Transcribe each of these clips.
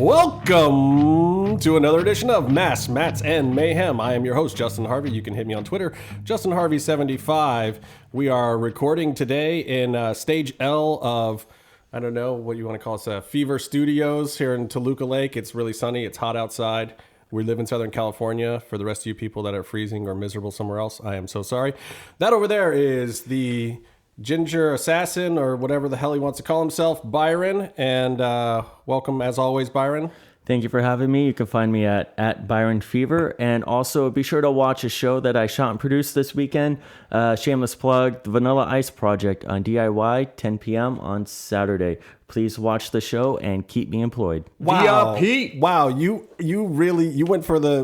Welcome to another edition of Mass, Mats, and Mayhem. I am your host, Justin Harvey. You can hit me on Twitter, JustinHarvey75. We are recording today in Stage L of, I don't know what you want to call it, Fever Studios here in Toluca Lake. It's really sunny. It's hot outside. We live in Southern California. For the rest of you people that are freezing or miserable somewhere else, I am so sorry. That over there is the Ginger Assassin, or whatever the hell he wants to call himself, Byron. And welcome, as always, Byron. Thank you for having me. You can find me at Byron Fever. And also be sure to watch a show that I shot and produced this weekend. Shameless plug, the Vanilla Ice Project on DIY, 10 p.m. on Saturday. Please watch the show and keep me employed. Wow. DRP. Wow, you went for the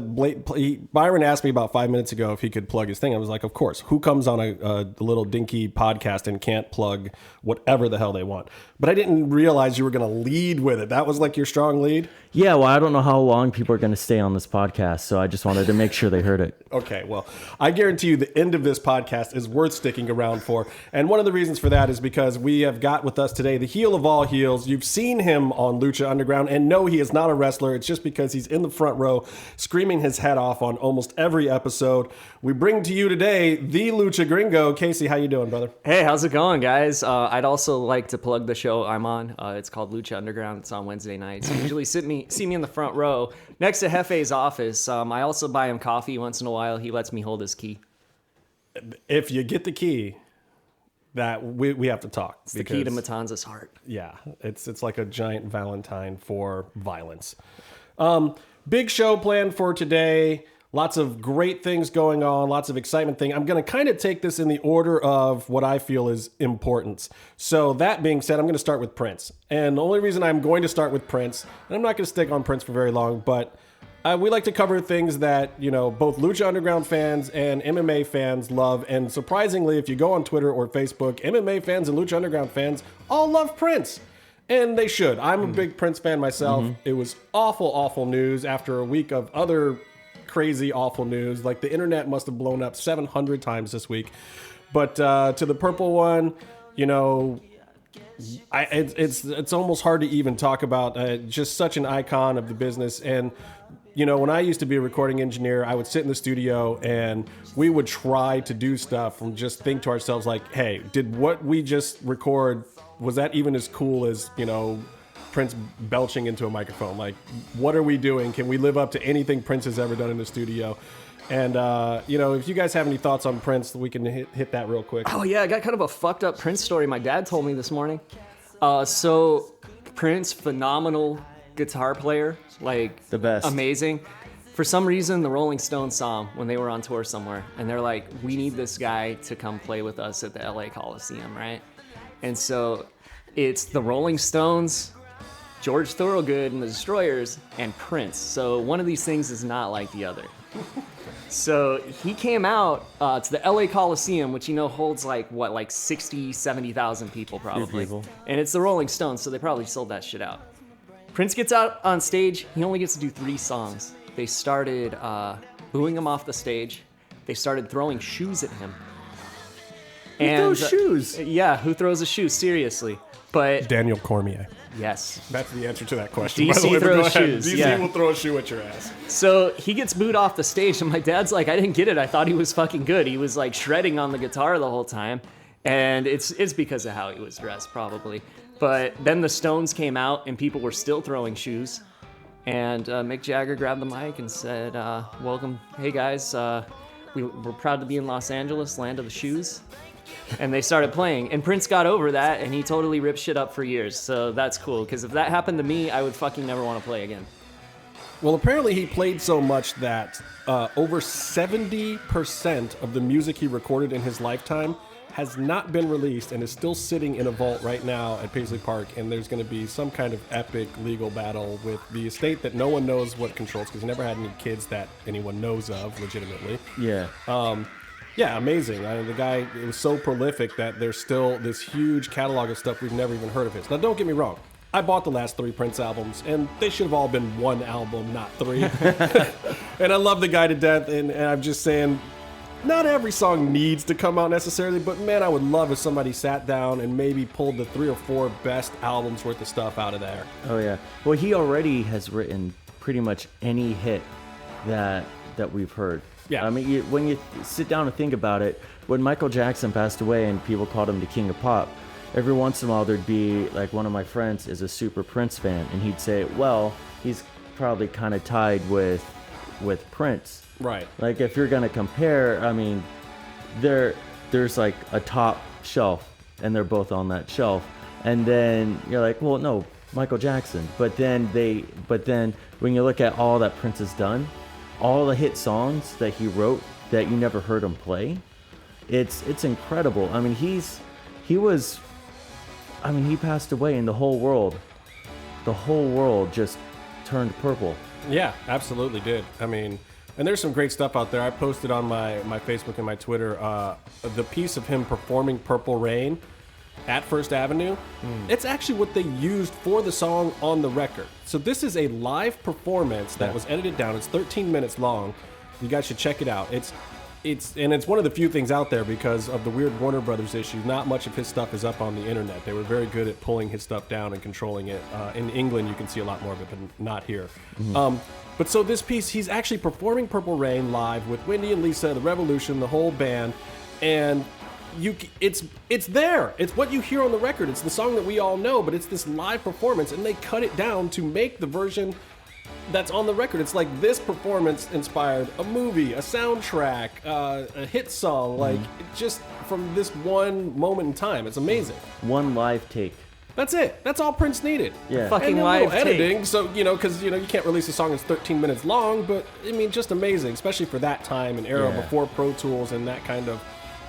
Byron asked me about 5 minutes ago if he could plug his thing. I was like, of course. Who comes on a little dinky podcast and can't plug whatever the hell they want? But I didn't realize you were going to lead with it. That was like your strong lead? Yeah, well, I don't know how long people are going to stay on this podcast, so I just wanted to make sure they heard it. Okay, well, I guarantee you the end of this podcast is worth sticking around for. And one of the reasons for that is because we have got with us today the heel of all heels. You've seen him on Lucha Underground, and no, he is not a wrestler. It's just because he's in the front row screaming his head off on almost every episode. We bring to you today the LuchaGringo. Casey, how you doing, brother? Hey, how's it going, guys? I'd also like to plug the show I'm on. It's called Lucha Underground. It's on Wednesday nights. You usually see me in the front row next to Hefe's office. I also buy him coffee once in a while. He lets me hold his key. If you get the key, that we have to talk. It's the key to Matanza's heart. Yeah, it's like a giant Valentine for violence. Big show planned for today. Lots of great things going on, lots of excitement thing. I'm going to kind of take this in the order of what I feel is importance. So that being said, I'm going to start with Prince. And the only reason I'm going to start with Prince, and I'm not going to stick on Prince for very long, but we like to cover things that, you know, both Lucha Underground fans and MMA fans love. And surprisingly, if you go on Twitter or Facebook, MMA fans and Lucha Underground fans all love Prince. And they should. I'm a big Prince fan myself. It was awful, awful news after a week of other crazy, awful news. Like, the internet must have blown up 700 times this week. But to the purple one, you know, it's almost hard to even talk about. Just such an icon of the business. And, you know, when I used to be a recording engineer, I would sit in the studio and we would try to do stuff and just think to ourselves like, hey, did what we just record, was that even as cool as, you know, Prince belching into a microphone? Like, what are we doing? Can we live up to anything Prince has ever done in the studio? And, you know, if you guys have any thoughts on Prince, we can hit that real quick. Oh, yeah, I got kind of a fucked up Prince story my dad told me this morning. So Prince, phenomenal guitar player, like the best, amazing. For some reason, the Rolling Stones saw him when they were on tour somewhere, and they're like, we need this guy to come play with us at the LA Coliseum, right? And so it's the Rolling Stones, George Thorogood and the Destroyers, and Prince. So one of these things is not like the other. So he came out to the LA Coliseum, which, you know, holds like 60, 70,000 people probably. And it's the Rolling Stones, so they probably sold that shit out. Prince gets out on stage. He only gets to do 3 songs. They started booing him off the stage. They started throwing shoes at him. Who throws shoes? Yeah, who throws a shoe? Seriously. But Daniel Cormier. Yes. That's the answer to that question. DC by the way, throws shoes. DC will throw a shoe at your ass. So he gets booed off the stage, and my dad's like, I didn't get it. I thought he was fucking good. He was like shredding on the guitar the whole time. And it's because of how he was dressed, probably. But then the Stones came out, and people were still throwing shoes. And Mick Jagger grabbed the mic and said, welcome. Hey, guys. We're proud to be in Los Angeles, land of the shoes. And they started playing. And Prince got over that, and he totally ripped shit up for years. So that's cool, because if that happened to me, I would fucking never want to play again. Well, apparently he played so much that over 70% of the music he recorded in his lifetime has not been released and is still sitting in a vault right now at Paisley Park. And there's going to be some kind of epic legal battle with the estate that no one knows what controls, because he never had any kids that anyone knows of legitimately. Yeah. Yeah, amazing. The guy, it was so prolific that there's still this huge catalog of stuff we've never even heard of his. Now, don't get me wrong. I bought the last 3 Prince albums, and they should have all been 1 album, not 3. And I love the guy to death, and I'm just saying, not every song needs to come out necessarily, but man, I would love if somebody sat down and maybe pulled the 3 or 4 best albums worth of stuff out of there. Oh yeah. Well, he already has written pretty much any hit that we've heard. Yeah. I mean, when you sit down and think about it, when Michael Jackson passed away and people called him the King of Pop, every once in a while there'd be like one of my friends is a super Prince fan, and he'd say, well, he's probably kind of tied with Prince. Right. Like if you're gonna compare, I mean, there's like a top shelf, and they're both on that shelf, and then you're like, well, no, Michael Jackson. But then when you look at all that Prince has done, all the hit songs that he wrote that you never heard him play, it's incredible. I mean, he passed away, and the whole world just turned purple. Yeah, absolutely did. I mean, and there's some great stuff out there. I posted on my Facebook and my Twitter the piece of him performing Purple Rain at First Avenue. It's actually what they used for the song on the record. So this is a live performance that was edited down. It's 13 minutes long. You guys should check it out. It's one of the few things out there because of the weird Warner Brothers issue. Not much of his stuff is up on the internet. They were very good at pulling his stuff down and controlling it. In England, you can see a lot more of it, but not here. But so this piece, he's actually performing Purple Rain live with Wendy and Lisa, The Revolution, the whole band, and it's there. It's what you hear on the record. It's the song that we all know, but it's this live performance, and they cut it down to make the version that's on the record. It's like this performance inspired a movie, a soundtrack, a hit song, like just from this one moment in time. It's amazing. One live take. That's it. That's all Prince needed. Yeah. Fucking and live editing, so because you can't release a song that's 13 minutes long, but I mean, just amazing, especially for that time and era before Pro Tools and that kind of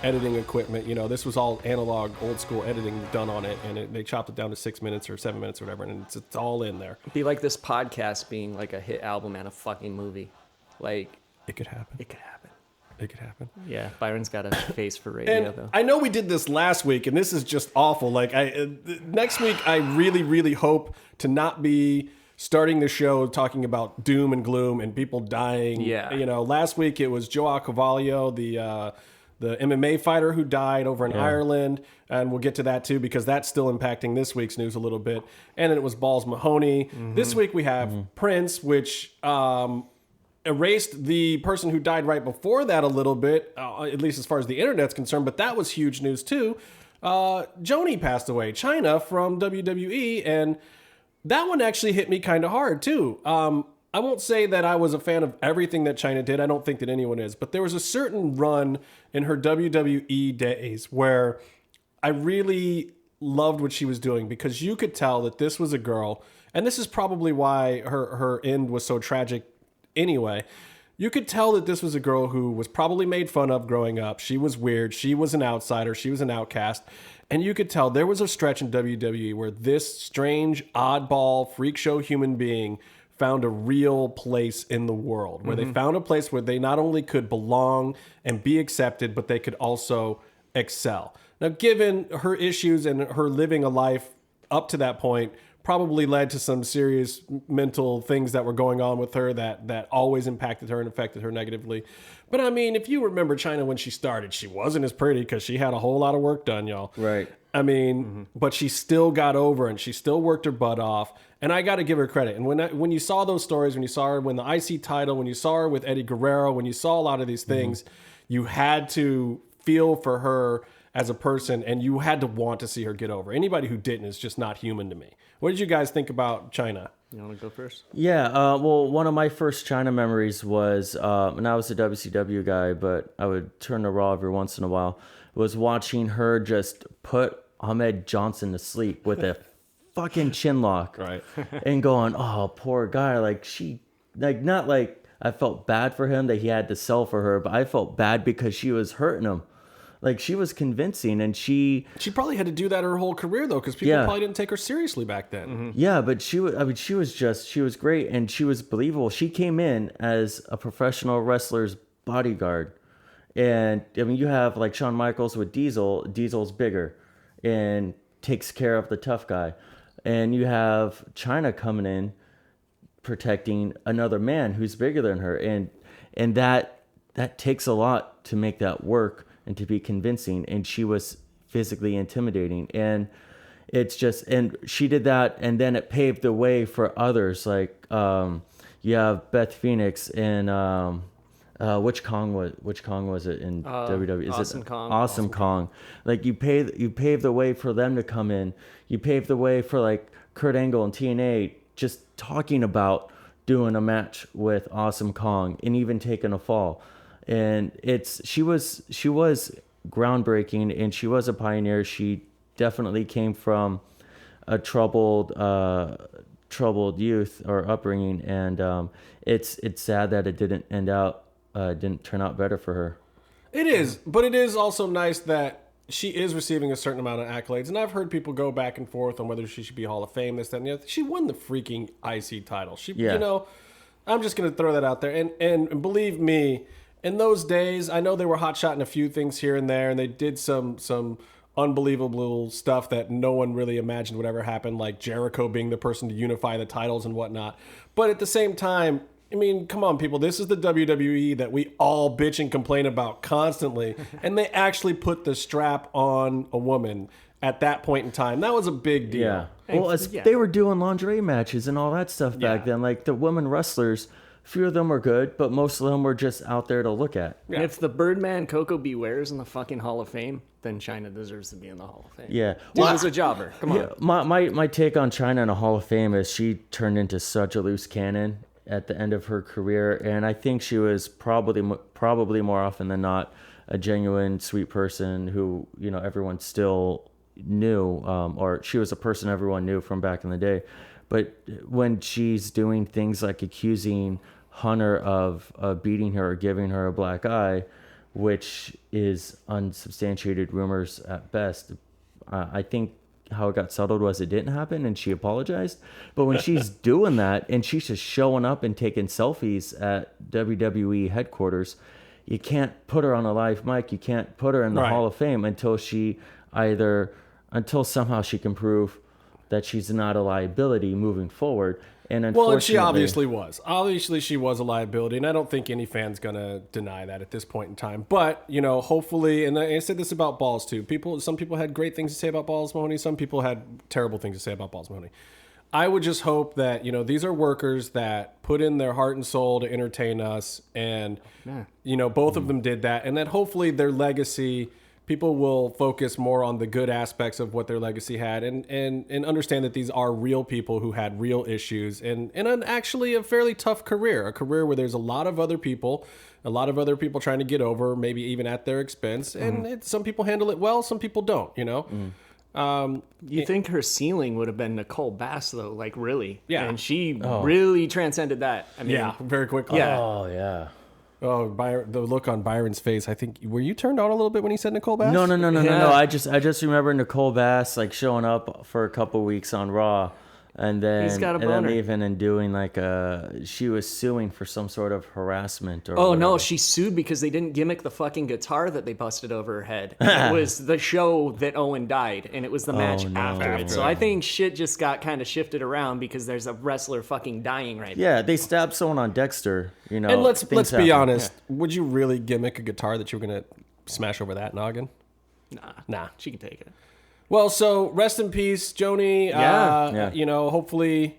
editing equipment. This was all analog, old school editing done on it, and they chopped it down to 6 minutes or 7 minutes or whatever, and it's all in there. It'd be like this podcast being like a hit album and a fucking movie. Like, It could happen. it could happen. It could happen. Yeah, Byron's got a face for radio, And though. I know we did this last week, and this is just awful. Like, next week, I really, really hope to not be starting the show talking about doom and gloom and people dying. Yeah. Last week it was Joe Cavallo, the MMA fighter who died over in Ireland, and we'll get to that too because that's still impacting this week's news a little bit. And then it was Balls Mahoney. This week we have Prince, which erased the person who died right before that a little bit, at least as far as the internet's concerned, but that was huge news too. Joni passed away, Chyna from WWE, and that one actually hit me kind of hard too. I won't say that I was a fan of everything that Chyna did. I don't think that anyone is, but there was a certain run in her WWE days where I really loved what she was doing because you could tell that this was a girl, and this is probably why her end was so tragic anyway. You could tell that this was a girl who was probably made fun of growing up. She was weird. She was an outsider. She was an outcast. And you could tell there was a stretch in WWE where this strange, oddball, freak show human being found a real place in the world, where they found a place where they not only could belong and be accepted, but they could also excel. Now, given her issues and her living a life up to that point, probably led to some serious mental things that were going on with her that always impacted her and affected her negatively. But I mean, if you remember Chyna when she started, she wasn't as pretty because she had a whole lot of work done, y'all. Right. I mean, but she still got over and she still worked her butt off. And I got to give her credit. And when you saw those stories, when you saw her win the IC title, when you saw her with Eddie Guerrero, when you saw a lot of these things, you had to feel for her as a person, and you had to want to see her get over. Anybody who didn't is just not human to me. What did you guys think about Chyna? You want to go first? Yeah, well, one of my first Chyna memories was, and I was a WCW guy, but I would turn to Raw every once in a while, was watching her just put Ahmed Johnson to sleep with a fucking chin lock. Right. And going, oh, poor guy. Not like I felt bad for him that he had to sell for her, but I felt bad because she was hurting him. Like, she was convincing, and she probably had to do that her whole career, though, because people probably didn't take her seriously back then. Yeah, but she was great, and she was believable. She came in as a professional wrestler's bodyguard. And, I mean, you have, like, Shawn Michaels with Diesel. Diesel's bigger and takes care of the tough guy. And you have Chyna coming in protecting another man who's bigger than her. And that takes a lot to make that work and to be convincing, and she was physically intimidating. And it's just, and she did that, and then it paved the way for others. Like you have Beth Phoenix and which Kong was it in WWE? Is Awesome it Kong. Awesome Kong? Like you paved the way for them to come in. You paved the way for like Kurt Angle and TNA just talking about doing a match with Awesome Kong and even taking a fall. And she was groundbreaking, and she was a pioneer. She definitely came from a troubled youth or upbringing, and it's sad that it didn't turn out better for her. It is, but it is also nice that she is receiving a certain amount of accolades, and I've heard people go back and forth on whether she should be Hall of Fame, this, that, and the other. She won the freaking IC title. I'm just going to throw that out there, and believe me, in those days, I know they were hot-shotting a few things here and there, and they did some unbelievable stuff that no one really imagined would ever happen, like Jericho being the person to unify the titles and whatnot. But at the same time, I mean, come on, people. This is the WWE that we all bitch and complain about constantly. And they actually put the strap on a woman at that point in time. That was a big deal. Yeah. Well, they were doing lingerie matches and all that stuff back then. Like the women wrestlers, few of them were good, but most of them were just out there to look at. Yeah. If the Birdman Coco Beware's in the fucking Hall of Fame, then Chyna deserves to be in the Hall of Fame. Yeah. Dude was a jobber. Come on. My take on Chyna in a Hall of Fame is she turned into such a loose cannon at the end of her career, and I think she was probably more often than not a genuine sweet person who everyone still knew, or she was a person everyone knew from back in the day. But when she's doing things like accusing Hunter of beating her or giving her a black eye, which is unsubstantiated rumors at best, I think how it got settled was it didn't happen and she apologized. But when she's doing that and she's just showing up and taking selfies at WWE headquarters, you can't put her on a live mic. You can't put her in the Hall of Fame until somehow she can prove that she's not a liability moving forward. And unfortunately, and she obviously was. Obviously, she was a liability, and I don't think any fan's gonna deny that at this point in time. But hopefully, and I said this about Balls too. Some people had great things to say about Balls Mahoney. Some people had terrible things to say about Balls Mahoney. I would just hope that these are workers that put in their heart and soul to entertain us, and both of them did that, and that hopefully their legacy. People will focus more on the good aspects of what their legacy had and understand that these are real people who had real issues and actually a fairly tough career, a career where there's a lot of other people trying to get over, maybe even at their expense. And some people handle it well, some people don't, You think her ceiling would have been Nicole Bass, though, like really? Yeah. And she really transcended that. I mean, very quickly. Yeah. Oh, yeah. Oh, the look on Byron's face. I think, were you turned on a little bit when he said Nicole Bass? No. I just remember Nicole Bass like showing up for a couple weeks on Raw, and then He's got a boner. leaving and doing she was suing for some sort of harassment or Oh, whatever. no, she sued because they didn't gimmick the fucking guitar that they busted over her head. It was the show that Owen died, and it was the match after it. So I think shit just got kind of shifted around because there's a wrestler fuking dying right now. Yeah, they stabbed someone on Dexter, And let's be honest. Yeah. Would you really gimmick a guitar that you were going to smash over that noggin? Nah. She can take it. Well, so rest in peace, Joni. Yeah. Hopefully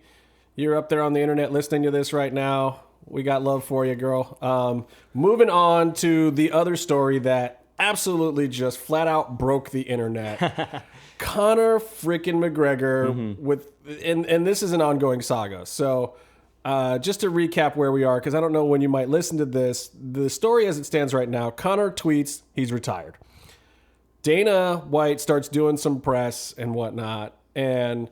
you're up there on the internet listening to this right now. We got love for you, girl. Moving on to the other story that absolutely just flat out broke the internet. Conor freaking McGregor and this is an ongoing saga. So just to recap where we are, because I don't know when you might listen to this, the story as it stands right now, Conor tweets he's retired. Dana White starts doing some press and whatnot. And,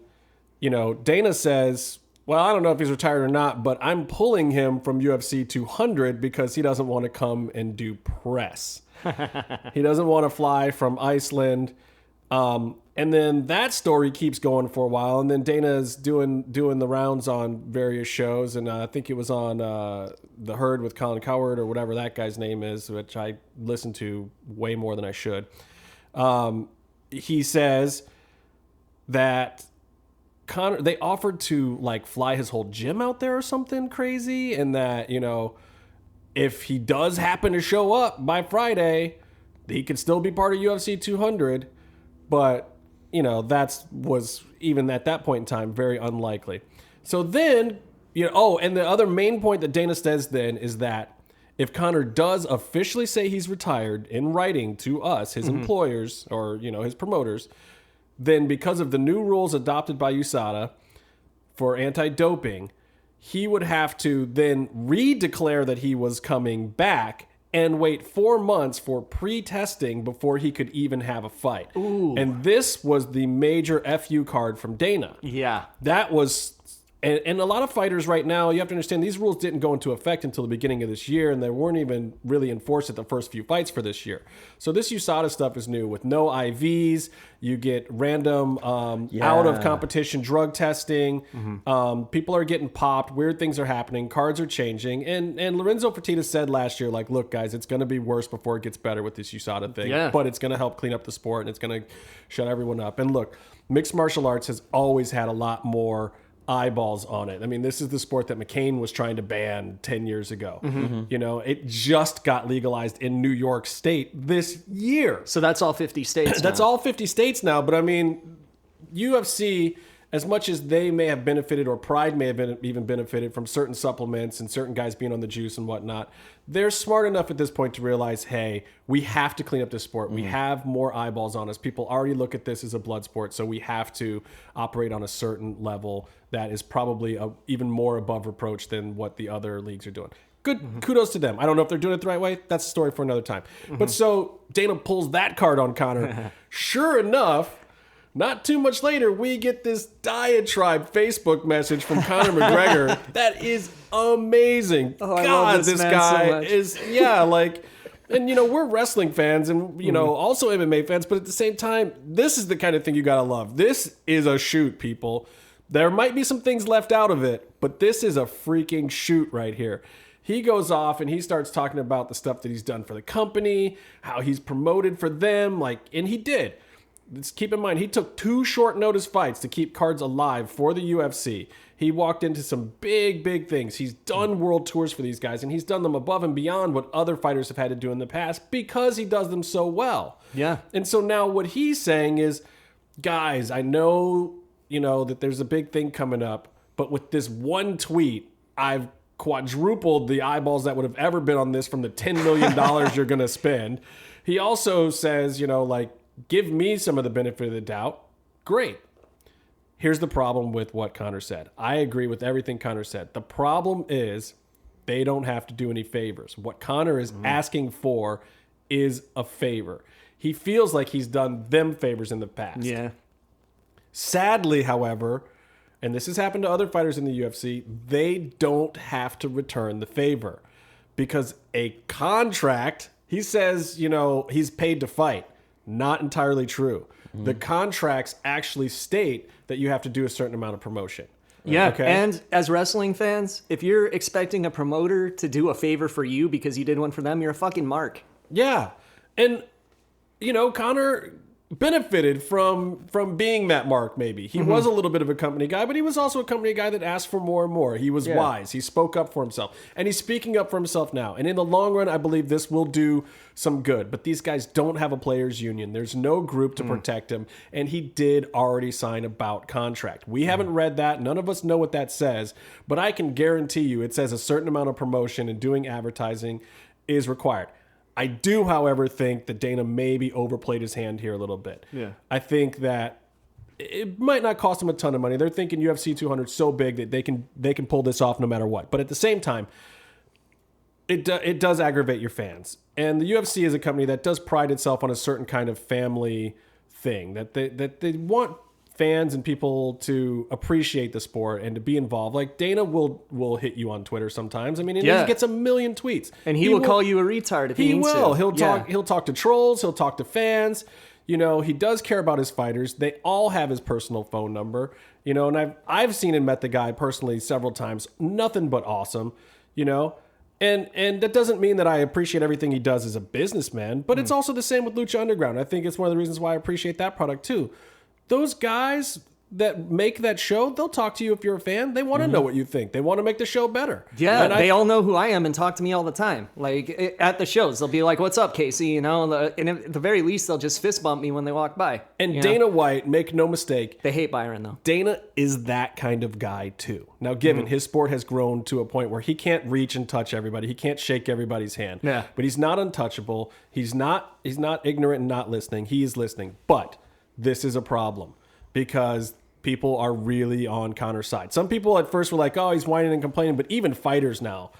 Dana says, well, I don't know if he's retired or not, but I'm pulling him from UFC 200 because he doesn't want to come and do press. He doesn't want to fly from Iceland. And then that story keeps going for a while. And then Dana's doing the rounds on various shows. And I think it was on The Herd with Colin Cowherd or whatever that guy's name is, which I listen to way more than I should. He says that Conor, they offered to fly his whole gym out there or something crazy, and that if he does happen to show up by Friday, he could still be part of UFC 200. But, was even at that point in time very unlikely. So then, and the other main point that Dana says then is that if Conor does officially say he's retired in writing to us, his employers or, his promoters, then because of the new rules adopted by USADA for anti-doping, he would have to then redeclare that he was coming back and wait 4 months for pre-testing before he could even have a fight. Ooh. And this was the major FU card from Dana. Yeah. That was... And a lot of fighters right now, you have to understand, these rules didn't go into effect until the beginning of this year, and they weren't even really enforced at the first few fights for this year. So this USADA stuff is new. With no IVs, you get random out-of-competition drug testing. People are getting popped. Weird things are happening. Cards are changing. And Lorenzo Fertitta said last year, like, look, guys, it's going to be worse before it gets better with this USADA thing. Yeah. But it's going to help clean up the sport, and it's going to shut everyone up. And look, mixed martial arts has always had a lot more eyeballs on it. I mean, this is the sport that McCain was trying to ban 10 years ago. It just got legalized in New York State this year. So that's all 50 states That's all 50 states now. But I mean, UFC, as much as they may have benefited, or Pride may have even benefited from certain supplements and certain guys being on the juice and whatnot, they're smart enough at this point to realize, hey, we have to clean up this sport. We have more eyeballs on us. People already look at this as a blood sport, so we have to operate on a certain level that is probably even more above reproach than what the other leagues are doing. Good, kudos to them. I don't know if they're doing it the right way. That's a story for another time. But so Dana pulls that card on Conor. Sure enough, not too much later, we get this diatribe Facebook message from Conor McGregor that is amazing. Oh, I God, love this man guy so much. is, and we're wrestling fans and, also MMA fans, but at the same time, this is the kind of thing you got to love. This is a shoot, people. There might be some things left out of it, but this is a freaking shoot right here. He goes off and he starts talking about the stuff that he's done for the company, how he's promoted for them, and he did. Let's keep in mind, he took 2 short notice fights to keep cards alive for the UFC. He walked into some big, big things. He's done world tours for these guys, and he's done them above and beyond what other fighters have had to do in the past because he does them so well. Yeah. And so now what he's saying is, guys, I know, that there's a big thing coming up, but with this one tweet, I've quadrupled the eyeballs that would have ever been on this from the $10 million you're going to spend. He also says, give me some of the benefit of the doubt. Great. Here's the problem with what Conor said. I agree with everything Conor said. The problem is they don't have to do any favors. What Conor is asking for is a favor. He feels like he's done them favors in the past. Yeah. Sadly, however, and this has happened to other fighters in the UFC, they don't have to return the favor because a contract, he says, he's paid to fight. Not entirely true. The contracts actually state that you have to do a certain amount of promotion. Yeah, Okay? and as wrestling fans, if you're expecting a promoter to do a favor for you because you did one for them, you're a fucking mark. Yeah. And, Conor benefited from being that mark, maybe. He was a little bit of a company guy, but he was also a company guy that asked for more and more. He was wise. He spoke up for himself. And he's speaking up for himself now. And in the long run, I believe this will do some good. But these guys don't have a players union. There's no group to protect him. And he did already sign a bout contract. We haven't read that. None of us know what that says. But I can guarantee you it says a certain amount of promotion and doing advertising is required. I do, however, think that Dana maybe overplayed his hand here a little bit. Yeah. I think that it might not cost them a ton of money. They're thinking UFC 200 is so big that they can pull this off no matter what. But at the same time, it does aggravate your fans. And the UFC is a company that does pride itself on a certain kind of family thing, that they want fans and people to appreciate the sport and to be involved. Like Dana will hit you on Twitter sometimes. I mean, he gets a million tweets. And he will call you a retard if he needs will. to. He'll talk to trolls, he'll talk to fans. He does care about his fighters. They all have his personal phone number. And I've seen and met the guy personally several times. Nothing but awesome, And that doesn't mean that I appreciate everything he does as a businessman, but it's also the same with Lucha Underground. I think it's one of the reasons why I appreciate that product too. Those guys, that make that show, they'll talk to you if you're a fan. They want to know what you think. They want to make the show better. Yeah, and they all know who I am and talk to me all the time. Like at the shows, they'll be like, "What's up, Casey?" You know, and at the very least, they'll just fist bump me when they walk by. And Dana White, make no mistake, they hate Byron though. Dana is that kind of guy too. Now, given his sport has grown to a point where he can't reach and touch everybody, he can't shake everybody's hand. Yeah. But he's not untouchable. He's not ignorant and not listening. He is listening. But this is a problem because people are really on Conor's side. Some people at first were like, "Oh, he's whining and complaining," but even fighters now,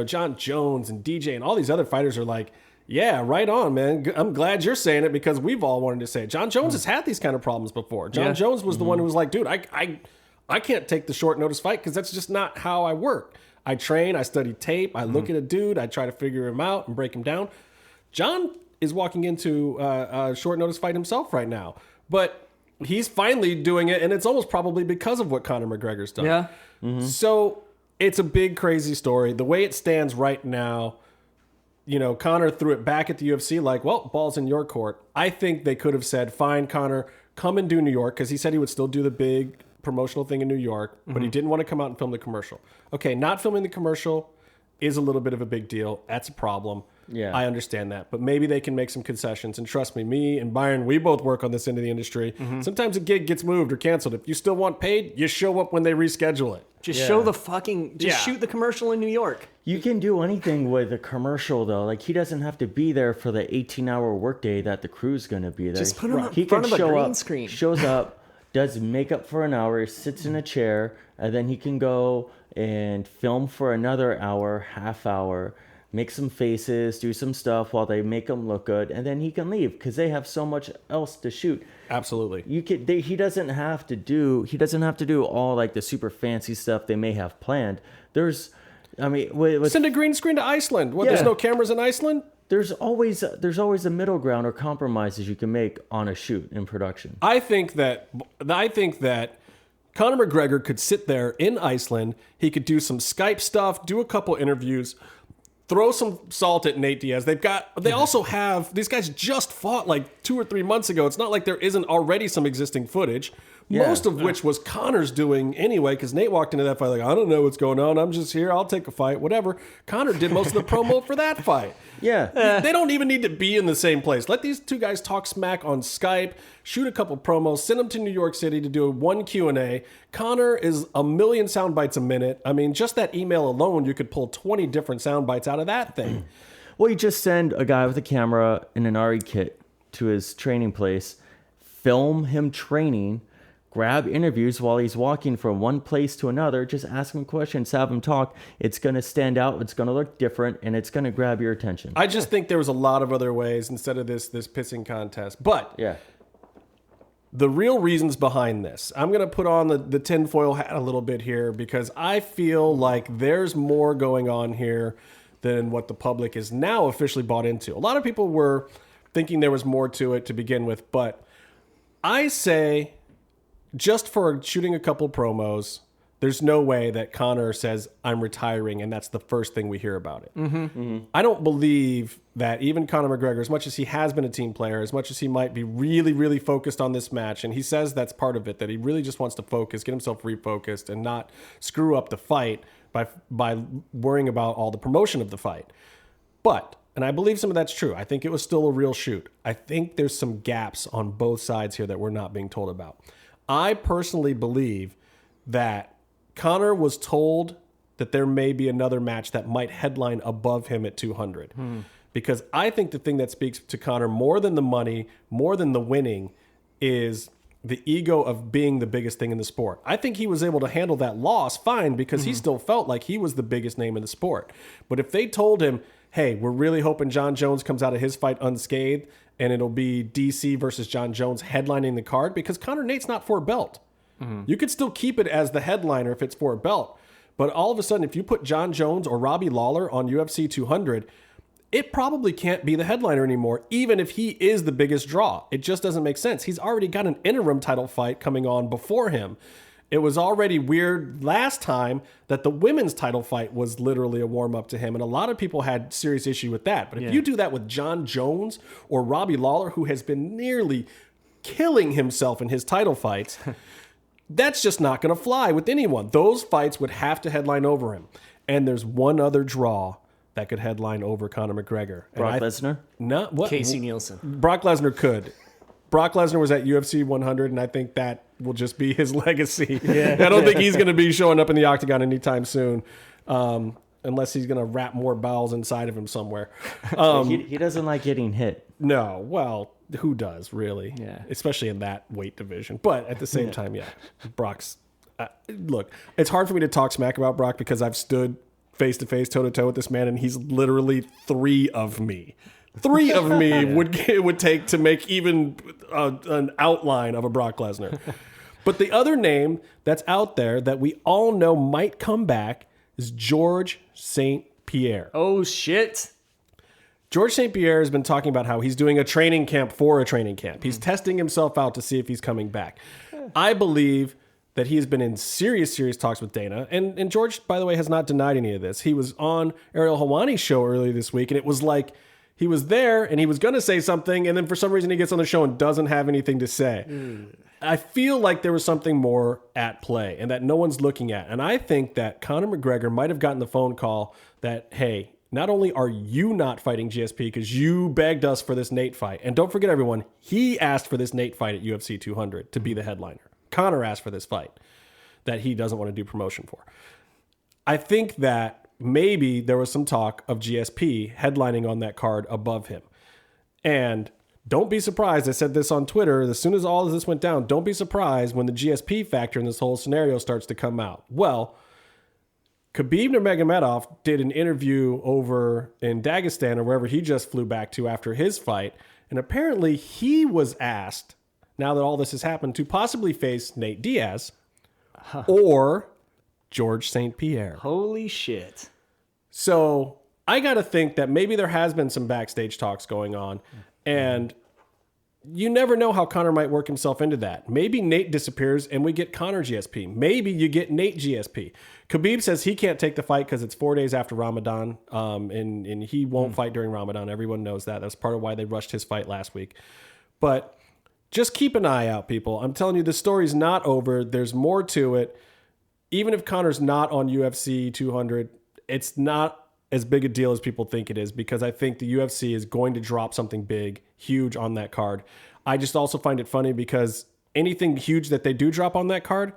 John Jones and DJ and all these other fighters are like, "Yeah, right on, man. I'm glad you're saying it because we've all wanted to say it." John Jones has had these kind of problems before. John Jones was the one who was like, "Dude, I can't take the short notice fight because that's just not how I work. I train, I study tape, I look at a dude, I try to figure him out and break him down." John is walking into a short notice fight himself right now, but he's finally doing it, and it's almost probably because of what Conor McGregor's done. Yeah. So it's a big, crazy story. The way it stands right now, Conor threw it back at the UFC like, "Well, ball's in your court." I think they could have said, "Fine, Conor, come and do New York," because he said he would still do the big promotional thing in New York, but he didn't want to come out and film the commercial. Okay, not filming the commercial is a little bit of a big deal. That's a problem. Yeah. I understand that. But maybe they can make some concessions. And trust me and Byron, we both work on this end of the industry. Sometimes a gig gets moved or canceled. If you still want paid, you show up when they reschedule it. Just show the fucking... Just shoot the commercial in New York. You can do anything with a commercial, though. Like, he doesn't have to be there for the 18-hour workday that the crew's going to be there. Just put him in front of a green screen. Shows up, does makeup for an hour, sits in a chair, and then he can go and film for another hour, half hour, make some faces, do some stuff while they make them look good, and then he can leave because they have so much else to shoot. Absolutely. He doesn't have to do all like the super fancy stuff they may have planned. Send a green screen to Iceland. There's no cameras in Iceland? There's always a middle ground or compromises you can make on a shoot in production. I think that Conor McGregor could sit there in Iceland. He could do some Skype stuff, do a couple interviews, throw some salt at Nate Diaz. They also have, these guys just fought like 2 or 3 months ago. It's not like there isn't already some existing footage, most of which was Conor's doing anyway, because Nate walked into that fight like, "I don't know what's going on. I'm just here. I'll take a fight, whatever." Conor did most of the promo for that fight. Yeah. They don't even need to be in the same place. Let these two guys talk smack on Skype, shoot a couple promos, send them to New York City to do one Q&A. Conor is a million sound bites a minute. I mean, just that email alone, you could pull 20 different sound bites out of that thing. Well, you just send a guy with a camera and an RE kit to his training place, film him training, grab interviews while he's walking from one place to another, just ask him questions, have him talk. It's going to stand out, it's going to look different, and it's going to grab your attention. I just think there was a lot of other ways instead of this pissing contest. But the real reasons behind this, I'm going to put on the tinfoil hat a little bit here because I feel like there's more going on here than what the public is now officially bought into. A lot of people were thinking there was more to it to begin with, but I say, just for shooting a couple promos, there's no way that Conor says, "I'm retiring," and that's the first thing we hear about it. I don't believe that even Conor McGregor, as much as he has been a team player, as much as he might be really, really focused on this match, and he says that's part of it, that he really just wants to focus, get himself refocused, and not screw up the fight by worrying about all the promotion of the fight. But, and I believe some of that's true, I think it was still a real shoot. I think there's some gaps on both sides here that we're not being told about. I personally believe that Conor was told that there may be another match that might headline above him at 200. Because I think the thing that speaks to Conor more than the money, more than the winning, is the ego of being the biggest thing in the sport. I think he was able to handle that loss fine because he still felt like he was the biggest name in the sport. But if they told him, "Hey, we're really hoping John Jones comes out of his fight unscathed, and it'll be DC versus John Jones headlining the card," because Conor Nate's not for a belt. You could still keep it as the headliner if it's for a belt. But all of a sudden, if you put John Jones or Robbie Lawler on UFC 200, it probably can't be the headliner anymore, even if he is the biggest draw. It just doesn't make sense. He's already got an interim title fight coming on before him. It was already weird last time that the women's title fight was literally a warm-up to him, and a lot of people had serious issue with that. But if you do that with John Jones or Robbie Lawler, who has been nearly killing himself in his title fights, That's just not going to fly with anyone. Those fights would have to headline over him. And there's one other draw that could headline over Conor McGregor. Brock Lesnar? No, what? Casey Nielsen. Brock Lesnar could. Brock Lesnar was at UFC 100, and I think that will just be his legacy. Yeah. I don't think he's going to be showing up in the octagon anytime soon, unless he's going to wrap more bowels inside of him somewhere. He doesn't like getting hit. No, well, who does, really? Yeah. Especially in that weight division. But at the same time, Brock's... look, it's hard for me to talk smack about Brock because I've stood face-to-face, toe-to-toe with this man, and he's literally 3 of me. 3 of me would take to make even an outline of a Brock Lesnar. But the other name that's out there that we all know might come back is George St. Pierre. Oh, shit. George St. Pierre has been talking about how he's doing a training camp for a training camp. He's testing himself out to see if he's coming back. I believe that he has been in serious talks with Dana. And George, by the way, has not denied any of this. He was on Ariel Helwani's show earlier this week, and it was like he was there and he was going to say something, and then for some reason he gets on the show and doesn't have anything to say. I feel like there was something more at play and that no one's looking at. And I think that Conor McGregor might have gotten the phone call that, hey, not only are you not fighting GSP because you begged us for this Nate fight, and don't forget, everyone, he asked for this Nate fight at UFC 200 to be the headliner. Conor asked for this fight that he doesn't want to do promotion for. I think that maybe there was some talk of GSP headlining on that card above him. And don't be surprised, I said this on Twitter, as soon as all of this went down, don't be surprised when the GSP factor in this whole scenario starts to come out. Well, Khabib Nurmagomedov did an interview over in Dagestan or wherever he just flew back to after his fight. And apparently he was asked, now that all this has happened, to possibly face Nate Diaz or George St. Pierre. Holy shit. So I got to think that maybe there has been some backstage talks going on, and you never know how Conor might work himself into that. Maybe Nate disappears and we get Conor GSP. Maybe you get Nate GSP. Khabib says he can't take the fight because it's 4 days after Ramadan, and he won't fight during Ramadan. Everyone knows that. That's part of why they rushed his fight last week. But just keep an eye out, people. I'm telling you, the story's not over. There's more to it. Even if Conor's not on UFC 200, it's not as big a deal as people think it is, because I think the UFC is going to drop something big, huge on that card. I just also find it funny because anything huge that they do drop on that card,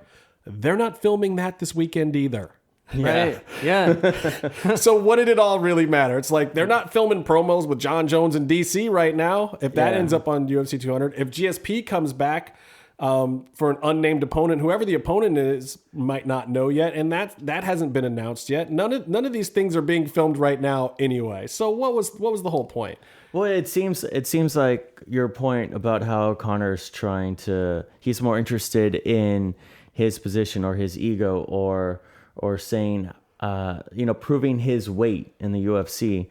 they're not filming that this weekend either. Right. Yeah. So what did it all really matter? It's like they're not filming promos with John Jones in DC right now. If that ends up on UFC 200, if GSP comes back for an unnamed opponent, whoever the opponent is might not know yet, and that hasn't been announced yet. None of these things are being filmed right now anyway. So what was the whole point? Well, it seems like your point about how Conor's he's more interested in his position or his ego or saying, proving his weight in the UFC.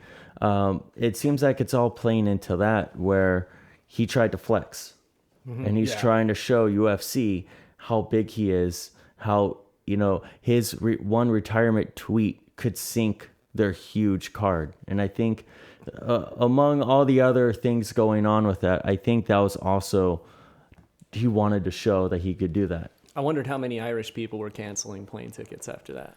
It seems like it's all playing into that, where he tried to flex. And he's trying to show UFC how big he is, how, his one retirement tweet could sink their huge card. And I think among all the other things going on with that, I think that was also, he wanted to show that he could do that. I wondered how many Irish people were canceling plane tickets after that.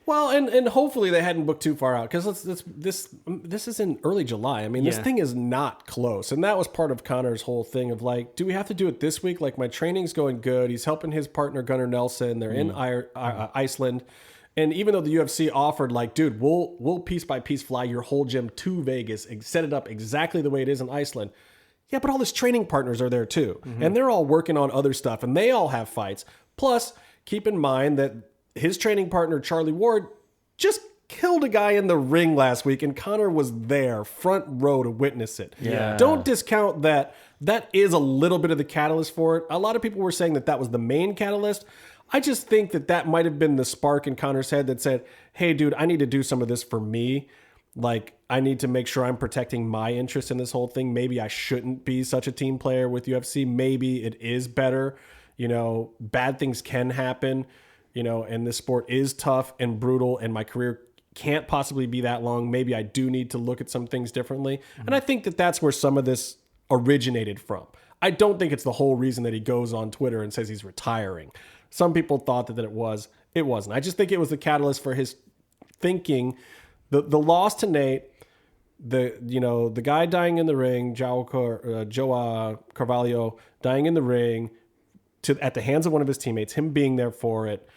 Well, and hopefully they hadn't booked too far out, because this is in early July. I mean, this thing is not close, and that was part of Conor's whole thing of like, do we have to do it this week? Like, my training's going good. He's helping his partner Gunnar Nelson. They're in Iceland, and even though the UFC offered like, dude, we'll piece by piece fly your whole gym to Vegas and set it up exactly the way it is in Iceland. Yeah, but all his training partners are there too, and they're all working on other stuff, and they all have fights. Plus, keep in mind that his training partner, Charlie Ward, just killed a guy in the ring last week, and Conor was there, front row, to witness it. Yeah. Don't discount that. That is a little bit of the catalyst for it. A lot of people were saying that was the main catalyst. I just think that might have been the spark in Conor's head that said, hey, dude, I need to do some of this for me. Like, I need to make sure I'm protecting my interest in this whole thing. Maybe I shouldn't be such a team player with UFC. Maybe it is better. Bad things can happen. And this sport is tough and brutal, and my career can't possibly be that long. Maybe I do need to look at some things differently. And I think that that's where some of this originated from. I don't think it's the whole reason that he goes on Twitter and says he's retiring. Some people thought that it was. It wasn't. I just think it was the catalyst for his thinking. The loss to Nate, the guy dying in the ring, Joao Carvalho dying in the ring at the hands of one of his teammates, him being there for it.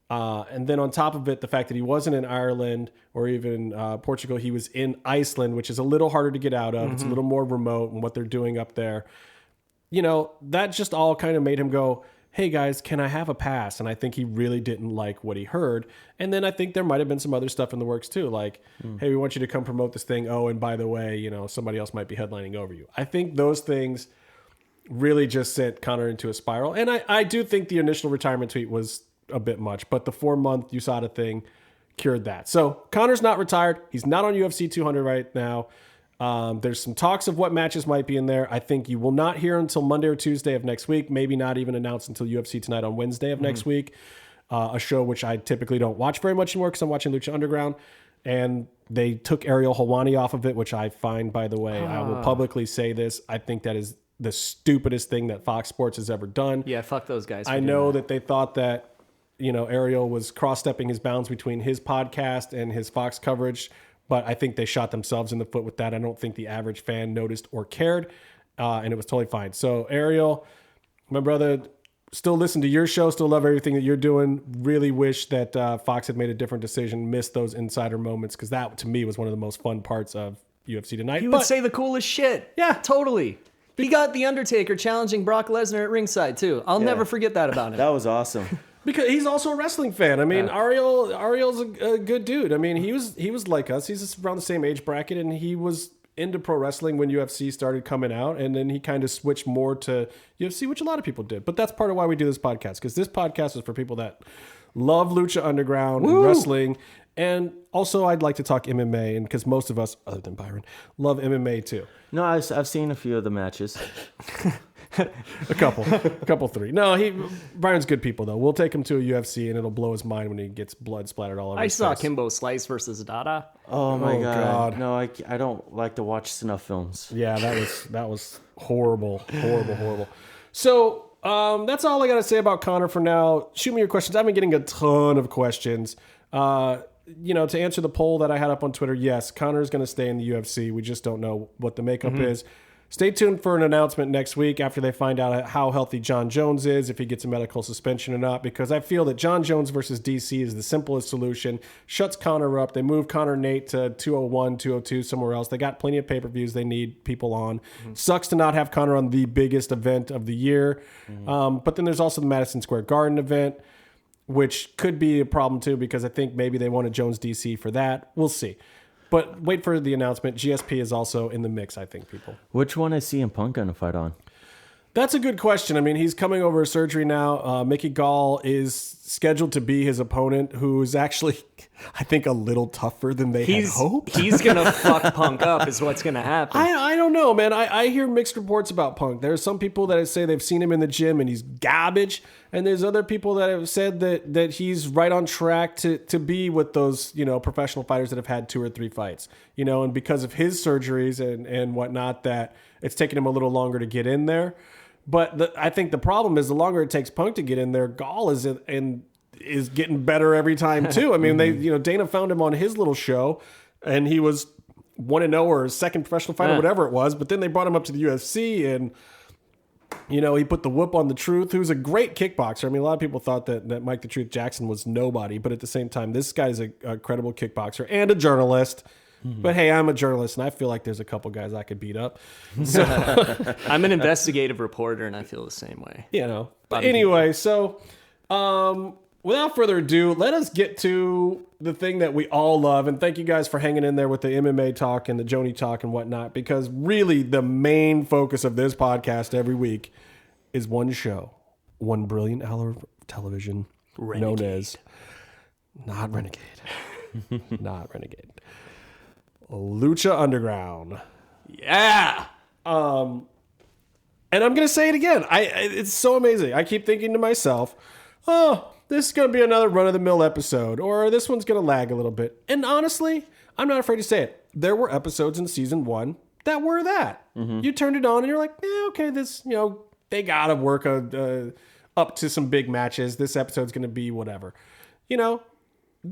And then on top of it, the fact that he wasn't in Ireland or even Portugal, he was in Iceland, which is a little harder to get out of. Mm-hmm. It's a little more remote and what they're doing up there. That just all kind of made him go, hey guys, can I have a pass? And I think he really didn't like what he heard. And then I think there might have been some other stuff in the works too. Like, hey, we want you to come promote this thing. Oh, and by the way, somebody else might be headlining over you. I think those things really just sent Conor into a spiral. And I do think the initial retirement tweet was a bit much, but the 4-month USADA thing cured that. So Conor's not retired. He's not on UFC 200 right now. There's some talks of what matches might be in there. I think you will not hear until Monday or Tuesday of next week, maybe not even announced until UFC Tonight on Wednesday of next week, a show which I typically don't watch very much anymore because I'm watching Lucha Underground, and they took Ariel Helwani off of it, which I find, by the way, I will publicly say this, I think that is the stupidest thing that Fox Sports has ever done. Yeah, fuck those guys. I know that they thought that Ariel was cross-stepping his bounds between his podcast and his Fox coverage, but I think they shot themselves in the foot with that. I don't think the average fan noticed or cared, and it was totally fine. So Ariel, my brother, still listen to your show, still love everything that you're doing. Really wish that Fox had made a different decision, missed those insider moments, because that, to me, was one of the most fun parts of UFC Tonight. He would say the coolest shit. Yeah. Totally. He got The Undertaker challenging Brock Lesnar at ringside, too. I'll never forget that about him. That was awesome. Because he's also a wrestling fan. I mean, Ariel's a good dude. I mean, he was like us. He's around the same age bracket, and he was into pro wrestling when UFC started coming out, and then he kind of switched more to UFC, which a lot of people did. But that's part of why we do this podcast, because this podcast is for people that love Lucha Underground and wrestling. And also, I'd like to talk MMA, and because most of us, other than Byron, love MMA too. No, I've seen a few of the matches. a couple, 3. No, Brian's good people though. We'll take him to a UFC and it'll blow his mind when he gets blood splattered all over his saw face. Kimbo Slice versus Dada. Oh my God. No, I don't like to watch snuff films. Yeah, that was horrible. So that's all I got to say about Conor for now. Shoot me your questions. I've been getting a ton of questions. To answer the poll that I had up on Twitter, yes, Conor is going to stay in the UFC. We just don't know what the makeup is. Stay tuned for an announcement next week after they find out how healthy John Jones is, if he gets a medical suspension or not, because I feel that John Jones versus DC is the simplest solution. Shuts Conor up. They move Conor Nate to 201, 202, somewhere else. They got plenty of pay-per-views they need people on. Sucks to not have Conor on the biggest event of the year. But then there's also the Madison Square Garden event, which could be a problem too, because I think maybe they wanted Jones DC for that. We'll see. But wait for the announcement. GSP is also in the mix, I think, people. Which one is CM Punk going to fight on? That's a good question. I mean, he's coming over surgery now. Mickey Gall is scheduled to be his opponent, who's actually, I think, a little tougher than they had hoped. He's going to fuck Punk up is what's going to happen. I don't know, man. I hear mixed reports about Punk. There's some people that say they've seen him in the gym and he's garbage. And there's other people that have said that he's right on track to be with those, professional fighters that have had 2 or 3 fights, and because of his surgeries and whatnot, that it's taken him a little longer to get in there. But I think the problem is the longer it takes Punk to get in there, Gall is getting better every time too. I mean, Dana found him on his little show, and he was 1-0 or his second professional fight or whatever it was. But then they brought him up to the UFC, and he put the whoop on the Truth, who's a great kickboxer. I mean, a lot of people thought that Mike the Truth Jackson was nobody, but at the same time, this guy's a credible kickboxer and a journalist. But hey, I'm a journalist, and I feel like there's a couple guys I could beat up. So, I'm an investigative reporter, and I feel the same way. But anyway, so without further ado, let us get to the thing that we all love. And thank you guys for hanging in there with the MMA talk and the Joni talk and whatnot, because really the main focus of this podcast every week is one show, one brilliant hour of television known as not Renegade. Not Renegade. Lucha Underground. Yeah. And I'm going to say it again. It's so amazing. I keep thinking to myself, oh, this is going to be another run-of-the-mill episode, or this one's going to lag a little bit. And honestly, I'm not afraid to say it. There were episodes in season 1 that were that. You turned it on and you're like, okay, this, they got to work a up to some big matches. This episode's going to be whatever. You know,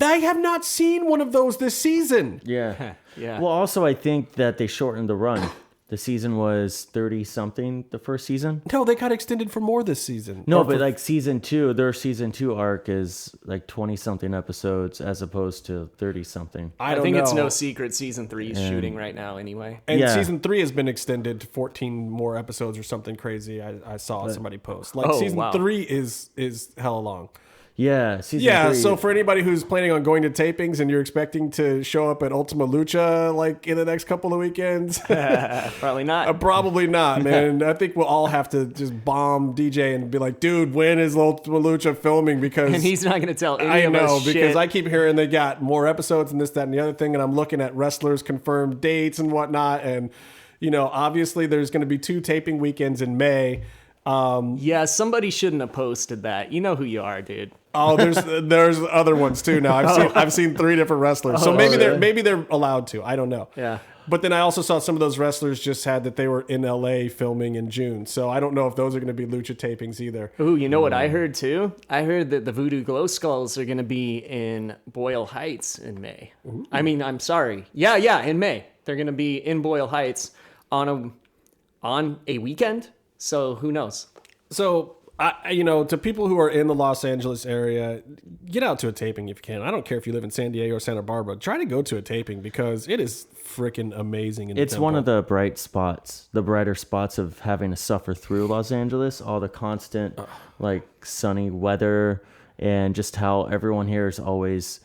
I have not seen one of those this season. Yeah. Yeah. Well, also, I think that they shortened the run. The season was 30-something the first season. No, they got extended for more this season. No, Or but for- like season 2, their season 2 arc is like 20-something episodes as opposed to 30-something. I don't think know. it's no secret season 3 is shooting right now anyway. And Yeah. season 3 has been extended to 14 more episodes or something crazy. I saw somebody post. Like Oh, season wow. 3 is hella long. Yeah, season Yeah, 3. so for anybody who's planning on going to tapings and you're expecting to show up at Ultima Lucha like in the next couple of weekends, Probably not. probably not, man. I think we'll all have to just bomb DJ and be like, dude, when is Ultima Lucha filming? Because And he's not going to tell any I of know, us because shit. I keep hearing they got more episodes and this, that, and the other thing, and I'm looking at wrestlers' confirmed dates and whatnot, and, you know, obviously there's going to be 2 taping weekends in May. Yeah, somebody shouldn't have posted that. You know who you are, dude. Oh, there's other ones too now. I've seen 3 different wrestlers, so maybe they're allowed to. I don't know. Yeah. But then I also saw some of those wrestlers just had that they were in LA filming in June, so I don't know if those are going to be Lucha tapings either. Ooh, you know what I heard too? I heard that the Voodoo Glow Skulls are going to be in Boyle Heights in May. I mean, I'm sorry. Yeah, in May. They're going to be in Boyle Heights on a weekend. So who knows? So, to people who are in the Los Angeles area, get out to a taping if you can. I don't care if you live in San Diego or Santa Barbara. Try to go to a taping because it is freaking amazing. It's one of the brighter spots of having to suffer through Los Angeles, all the constant like sunny weather and just how everyone here is always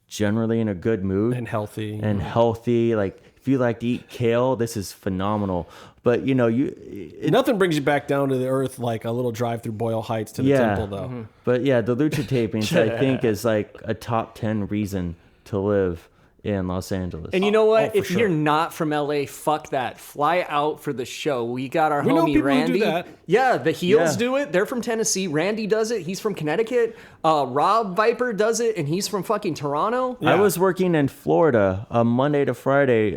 generally in a good mood and healthy. Like if you like to eat kale, this is phenomenal. But nothing brings you back down to the earth like a little drive through Boyle Heights to the temple, though. Mm-hmm. But yeah, the Lucha tapings I think is like a top 10 reason to live in Los Angeles. And you know what? for If sure. you're not from LA, fuck that. Fly out for the show. We got our We know homie people who do Randy. that. Yeah, the Heels Yeah. do it. They're from Tennessee. Randy does it. He's from Connecticut. Rob Viper does it, and he's from fucking Toronto. I was working in Florida, a Monday to Friday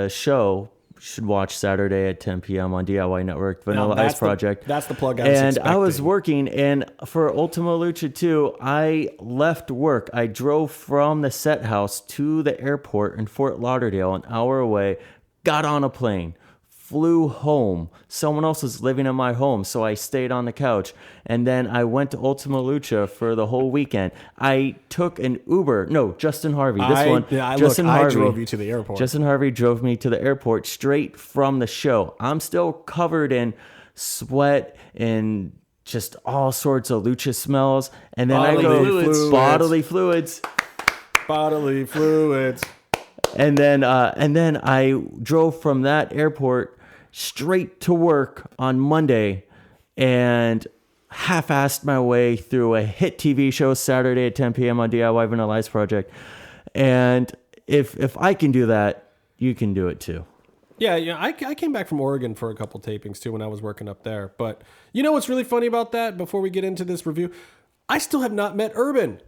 show. Should watch Saturday at 10 p.m. on DIY Network, Vanilla Ice Project. That's the plug I was And I was expecting. working, and for Ultima Lucha 2, I left work. I drove from the set house to the airport in Fort Lauderdale, an hour away, got on a plane, flew home. Someone else was living in my home, so I stayed on the couch. And then I went to Ultima Lucha for the whole weekend. I took an Uber. No, Justin Harvey. Justin I Harvey. drove you to the airport. Justin Harvey drove me to the airport straight from the show. I'm still covered in sweat and just all sorts of lucha smells. And then I go fluids. bodily fluids. Bodily fluids. And then I drove from that airport straight to work on Monday and half-assed my way through a hit TV show Saturday at 10 p.m. on DIY Vanilla Ice Project. And if I can do that, you can do it too. Yeah. I came back from Oregon for a couple tapings too when I was working up there. But you know what's really funny about that? Before we get into this review, I still have not met Urban.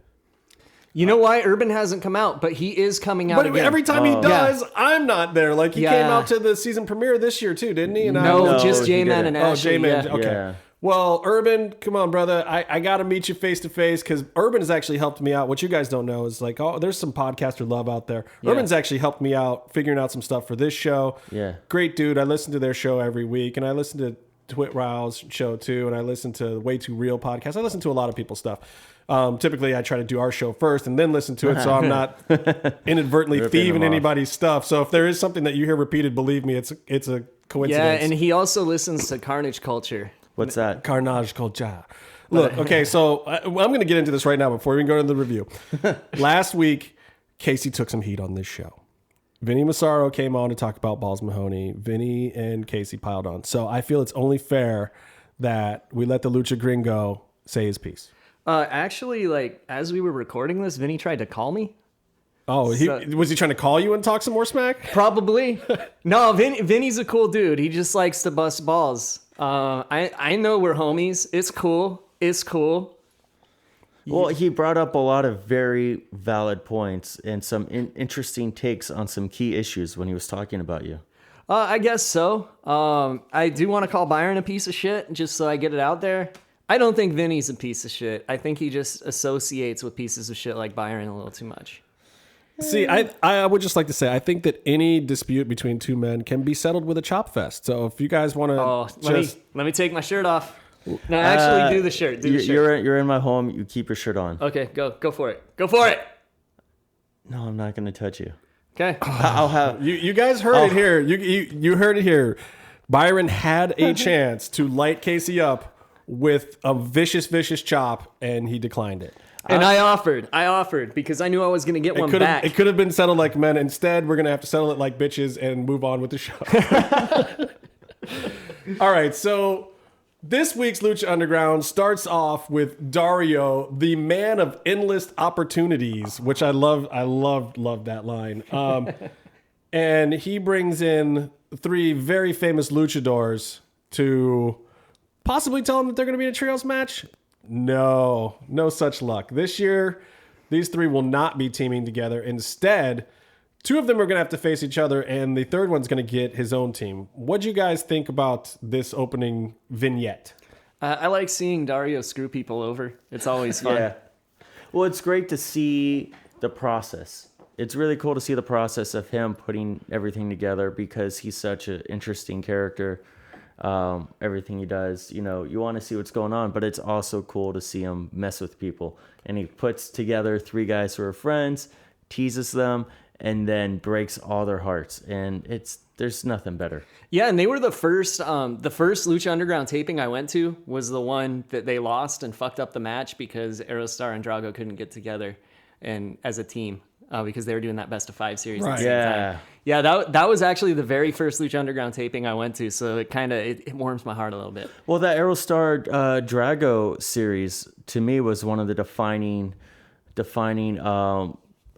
You know why? Urban hasn't come out, but he is coming out But again. every time he does, I'm not there. Like he came Yeah. out to the season premiere this year too, didn't he? And No, just he J-Man didn't. and Ashley. J-Man. Yeah. Okay. Yeah. Well, Urban, come on, brother. I got to meet you face to face because Urban has actually helped me out. What you guys don't know is like, there's some podcaster love out there. Yeah. Urban's actually helped me out figuring out some stuff for this show. Yeah. Great dude. I listen to their show every week, and I listen to Twit Row's show too, and I listen to Way Too Real podcast. I listen to a lot of people's stuff. Typically, I try to do our show first and then listen to it, so I'm not inadvertently thieving them off. anybody's stuff. So if there is something that you hear repeated, believe me, it's a coincidence. Yeah, and he also listens to Carnage Culture. What's that? Carnage culture. Look, okay, so I'm going to get into this right now before we go into the review. Last week, Casey took some heat on this show. Vinny Massaro came on to talk about Balls Mahoney. Vinny and Casey piled on. So I feel it's only fair that we let the Lucha Gringo say his piece. Actually, like, as we were recording this, Vinny tried to call me. Oh, was he trying to call you and talk some more smack? Probably. No, Vinny's a cool dude. He just likes to bust balls. I know we're homies. It's cool. It's cool. Well, he brought up a lot of very valid points and some interesting takes on some key issues when he was talking about you. I guess so. I do want to call Byron a piece of shit, just so I get it out there. I don't think Vinny's a piece of shit. I think he just associates with pieces of shit like Byron a little too much. See, I would just like to say, I think that any dispute between two men can be settled with a chop fest. So if you guys want to let me take my shirt off. No, actually, do the shirt. Do the shirt. You're in my home. You keep your shirt on. Okay, go for it. Go for it. No, I'm not going to touch you. Okay. I'll have you guys heard it here. You heard it here. Byron had a chance to light Casey up with a vicious chop, and he declined it. And I offered because I knew I was going to get one back. It could have been settled like men. Instead, we're going to have to settle it like bitches and move on with the show. All right, so this week's Lucha Underground starts off with Dario, the man of endless opportunities, which I love that line. And he brings in 3 very famous luchadors to possibly tell them that they're going to be in a trios match. No such luck. This year, these 3 will not be teaming together. Instead, 2 of them are going to have to face each other, and the third one's going to get his own team. What do you guys think about this opening vignette? I like seeing Dario screw people over. It's always fun. Yeah. Well, it's great to see the process. It's really cool to see the process of him putting everything together because he's such an interesting character. Everything he does, you want to see what's going on, but it's also cool to see him mess with people. And he puts together 3 guys who are friends, teases them, and then breaks all their hearts. And there's nothing better. Yeah, and they were the first Lucha Underground taping I went to was the one that they lost and fucked up the match because Aerostar and Drago couldn't get together and as a team. Because they were doing that best of 5 series. Right. At the same time. Yeah, that was actually the very first Lucha Underground taping I went to, so it warms my heart a little bit. Well, that Aerostar Drago series to me was one of the defining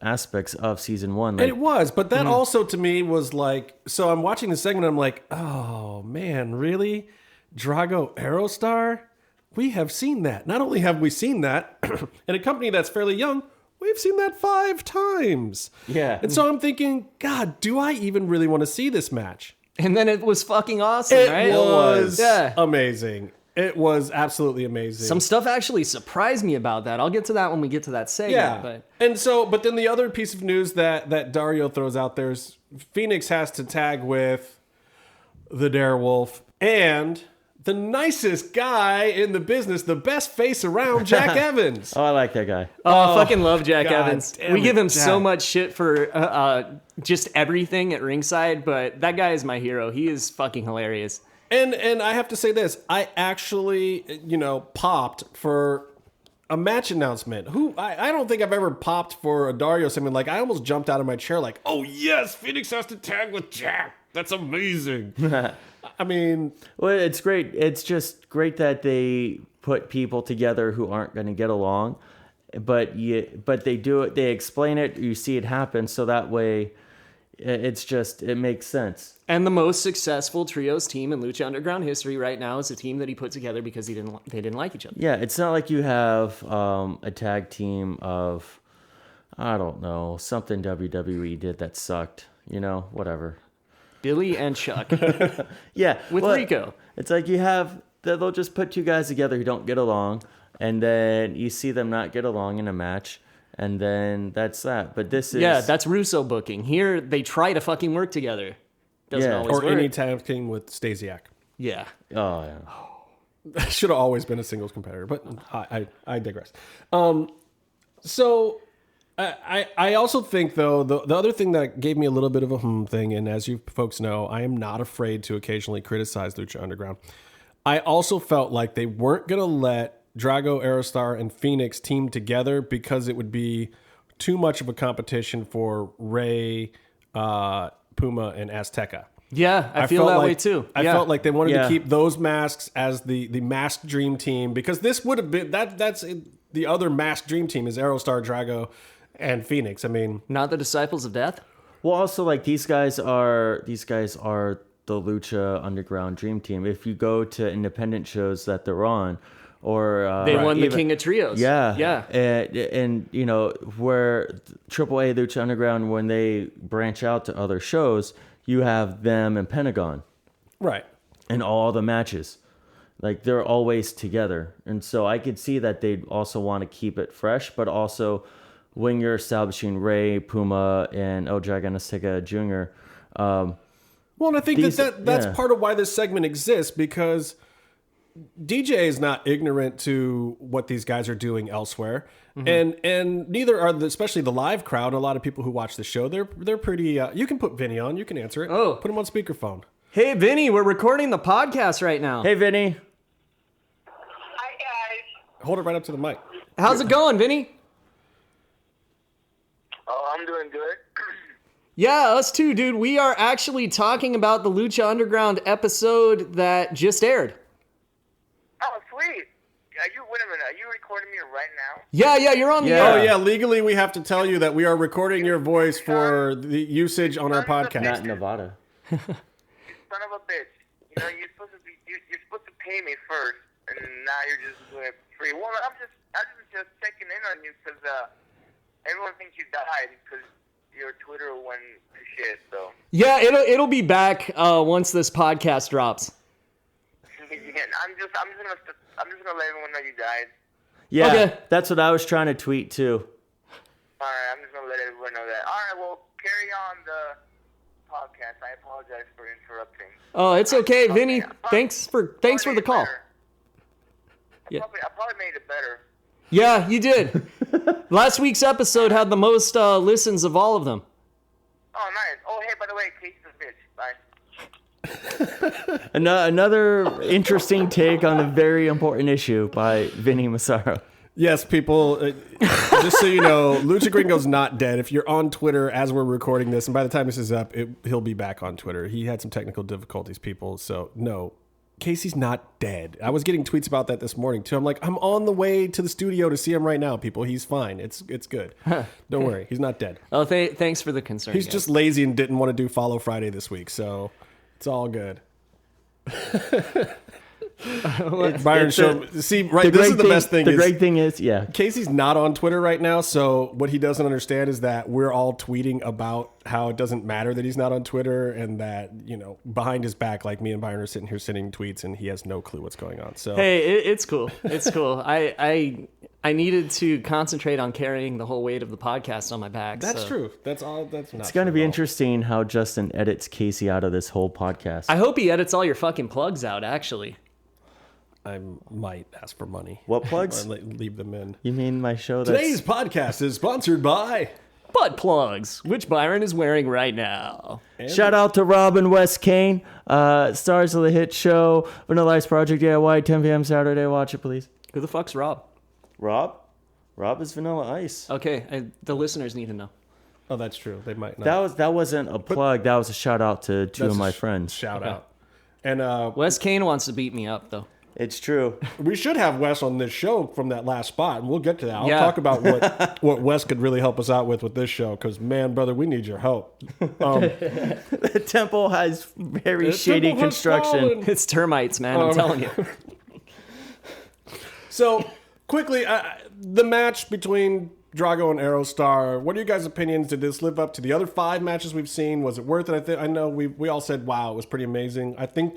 aspects of season 1. Like, it was, but that also to me was like, so I'm watching the segment, I'm like, oh man, really? Drago Aerostar? We have seen that. Not only have we seen that in a company that's fairly young, we've seen that 5 times. Yeah. And so I'm thinking, God, do I even really want to see this match? And then it was fucking awesome, right? It was amazing. It was absolutely amazing. Some stuff actually surprised me about that. I'll get to that when we get to that segment. Yeah. But then the other piece of news that Dario throws out there is Fenix has to tag with the Darewolf and the nicest guy in the business, the best face around, Jack Evans. Oh, I like that guy. Oh, I fucking love Jack God Evans. damn We it, give him Jack. so much shit for just everything at ringside, but that guy is my hero. He is fucking hilarious. And I have to say this, I actually, popped for a match announcement. I don't think I've ever popped for a Dario segment. Like, I almost jumped out of my chair like, oh yes, Phoenix has to tag with Jack. That's amazing. I mean, Well, it's great. It's just great that they put people together who aren't going to get along, but they do it. They explain it. You see it happen, so that way, it makes sense. And the most successful trios team in Lucha Underground history right now is a team that he put together because they didn't like each other. Yeah, it's not like you have a tag team of, I don't know, something WWE did that sucked. Whatever. Billy and Chuck. Yeah, With Rico. It's like they'll just put 2 guys together who don't get along, and then you see them not get along in a match, and then that's that. But this is... Yeah, that's Russo booking. Here, they try to fucking work together. Doesn't always or work. any tag team with Stasiak. Yeah. Oh, yeah. Should have always been a singles competitor, but I digress. So I also think, though, the other thing that gave me a little bit of a thing, and as you folks know, I am not afraid to occasionally criticize Lucha Underground. I also felt like they weren't going to let Drago, Aerostar, and Fenix team together because it would be too much of a competition for Ray, Puma, and Azteca. Yeah, I feel that way too. I felt like they wanted to keep those masks as the masked dream team, because this would have been that's the other masked dream team is Aerostar, Drago, and Fenix. I mean, Not the Disciples of Death? Well, also, like, these guys are the Lucha Underground Dream Team. If you go to independent shows that they're on, or They won the King of Trios. Yeah, Yeah. and where AAA Lucha Underground, when they branch out to other shows, you have them and Pentagon right. in all the matches. Like they're always together. And so I could see that they'd also want to keep it fresh, but also when you're establishing Ray, Puma, and El Dragon Azteca Jr., well, and I think that's part of why this segment exists, because DJ is not ignorant to what these guys are doing elsewhere, and neither are especially the live crowd. A lot of people who watch the show, they're pretty. You can put Vinny on. You can answer it. Oh, put him on speakerphone. Hey, Vinny, we're recording the podcast right now. Hey, Vinny. Hi, guys. Hold it right up to the mic. How's it going, Vinny? Oh, I'm doing good. Yeah, us too, dude. We are actually talking about the Lucha Underground episode that just aired. Oh, sweet. Wait a minute. Are you recording me right now? Yeah, you're on the Yeah. air. Oh yeah, legally we have to tell you that we are recording your voice for the usage on our podcast. Not Nevada. You son of a bitch. You know, you're supposed to pay me first, and now you're just doing it free. Well, I was just checking in on you because everyone thinks you died because your Twitter went to shit. So Yeah, it'll be back once this podcast drops. I'm just gonna let everyone know you died. Yeah, Okay. That's what I was trying to tweet too. All right, I'm just gonna let everyone know that. All right, well, carry on the podcast. I apologize for interrupting. Oh, it's okay, Vinny. Thanks for the call. I probably made it better. Yeah, you did. Last week's episode had the most listens of all of them. Oh, nice. Oh, hey, by the way, Casey's a bitch. Bye. Another interesting take on a very important issue by Vinny Massaro. Yes, people, just so you know, LuchaGringo's not dead. If you're on Twitter as we're recording this, and by the time this is up, he'll be back on Twitter. He had some technical difficulties, people, so no, Casey's not dead. I was getting tweets about that this morning, too. I'm like, I'm on the way to the studio to see him right now, people. He's fine. It's good. Don't worry. He's not dead. Oh, thanks for the concern. He's guys. just lazy and didn't want to do Follow Friday this week, so it's all good. Byron showed. See, right. This is the best thing. The great thing is, yeah, Casey's not on Twitter right now, so what he doesn't understand is that we're all tweeting about how it doesn't matter that he's not on Twitter, and that, you know, behind his back, like me and Byron are sitting here sending tweets, and he has no clue what's going on. So Hey, it's cool. It's cool. I needed to concentrate on carrying the whole weight of the podcast on my back. that's so. true. That's all. That's not. it's going to true be at all. interesting how Justin edits Casey out of this whole podcast. I hope he edits all your fucking plugs out, actually. I might ask for money. What plugs? Or leave them in. You mean my show? That's... Today's podcast is sponsored by. Butt plugs, which Byron is wearing right now. Shout out to Rob and Wes Kane, stars of the hit show Vanilla Ice Project DIY, 10 p.m. Saturday. Watch it, please. Who the fuck's Rob? Rob is Vanilla Ice. Okay, the listeners need to know. Oh, that's true. They might not. That wasn't a plug. That was a shout out to two That's of a my friends. Shout out. And Wes Kane wants to beat me up, though. It's true. we should have Wes on this show from that last spot, and we'll get to that. I'll Yeah. talk about what Wes could really help us out with this show, because, man, brother, we need your help. The temple has very shady temple has construction. fallen. It's termites, man. I'm telling you. So, quickly, the match between Drago and Aerostar, what are your guys' opinions? Did this live up to the other 5 matches we've seen? Was it worth it? I know we all said, wow, it was pretty amazing. I think...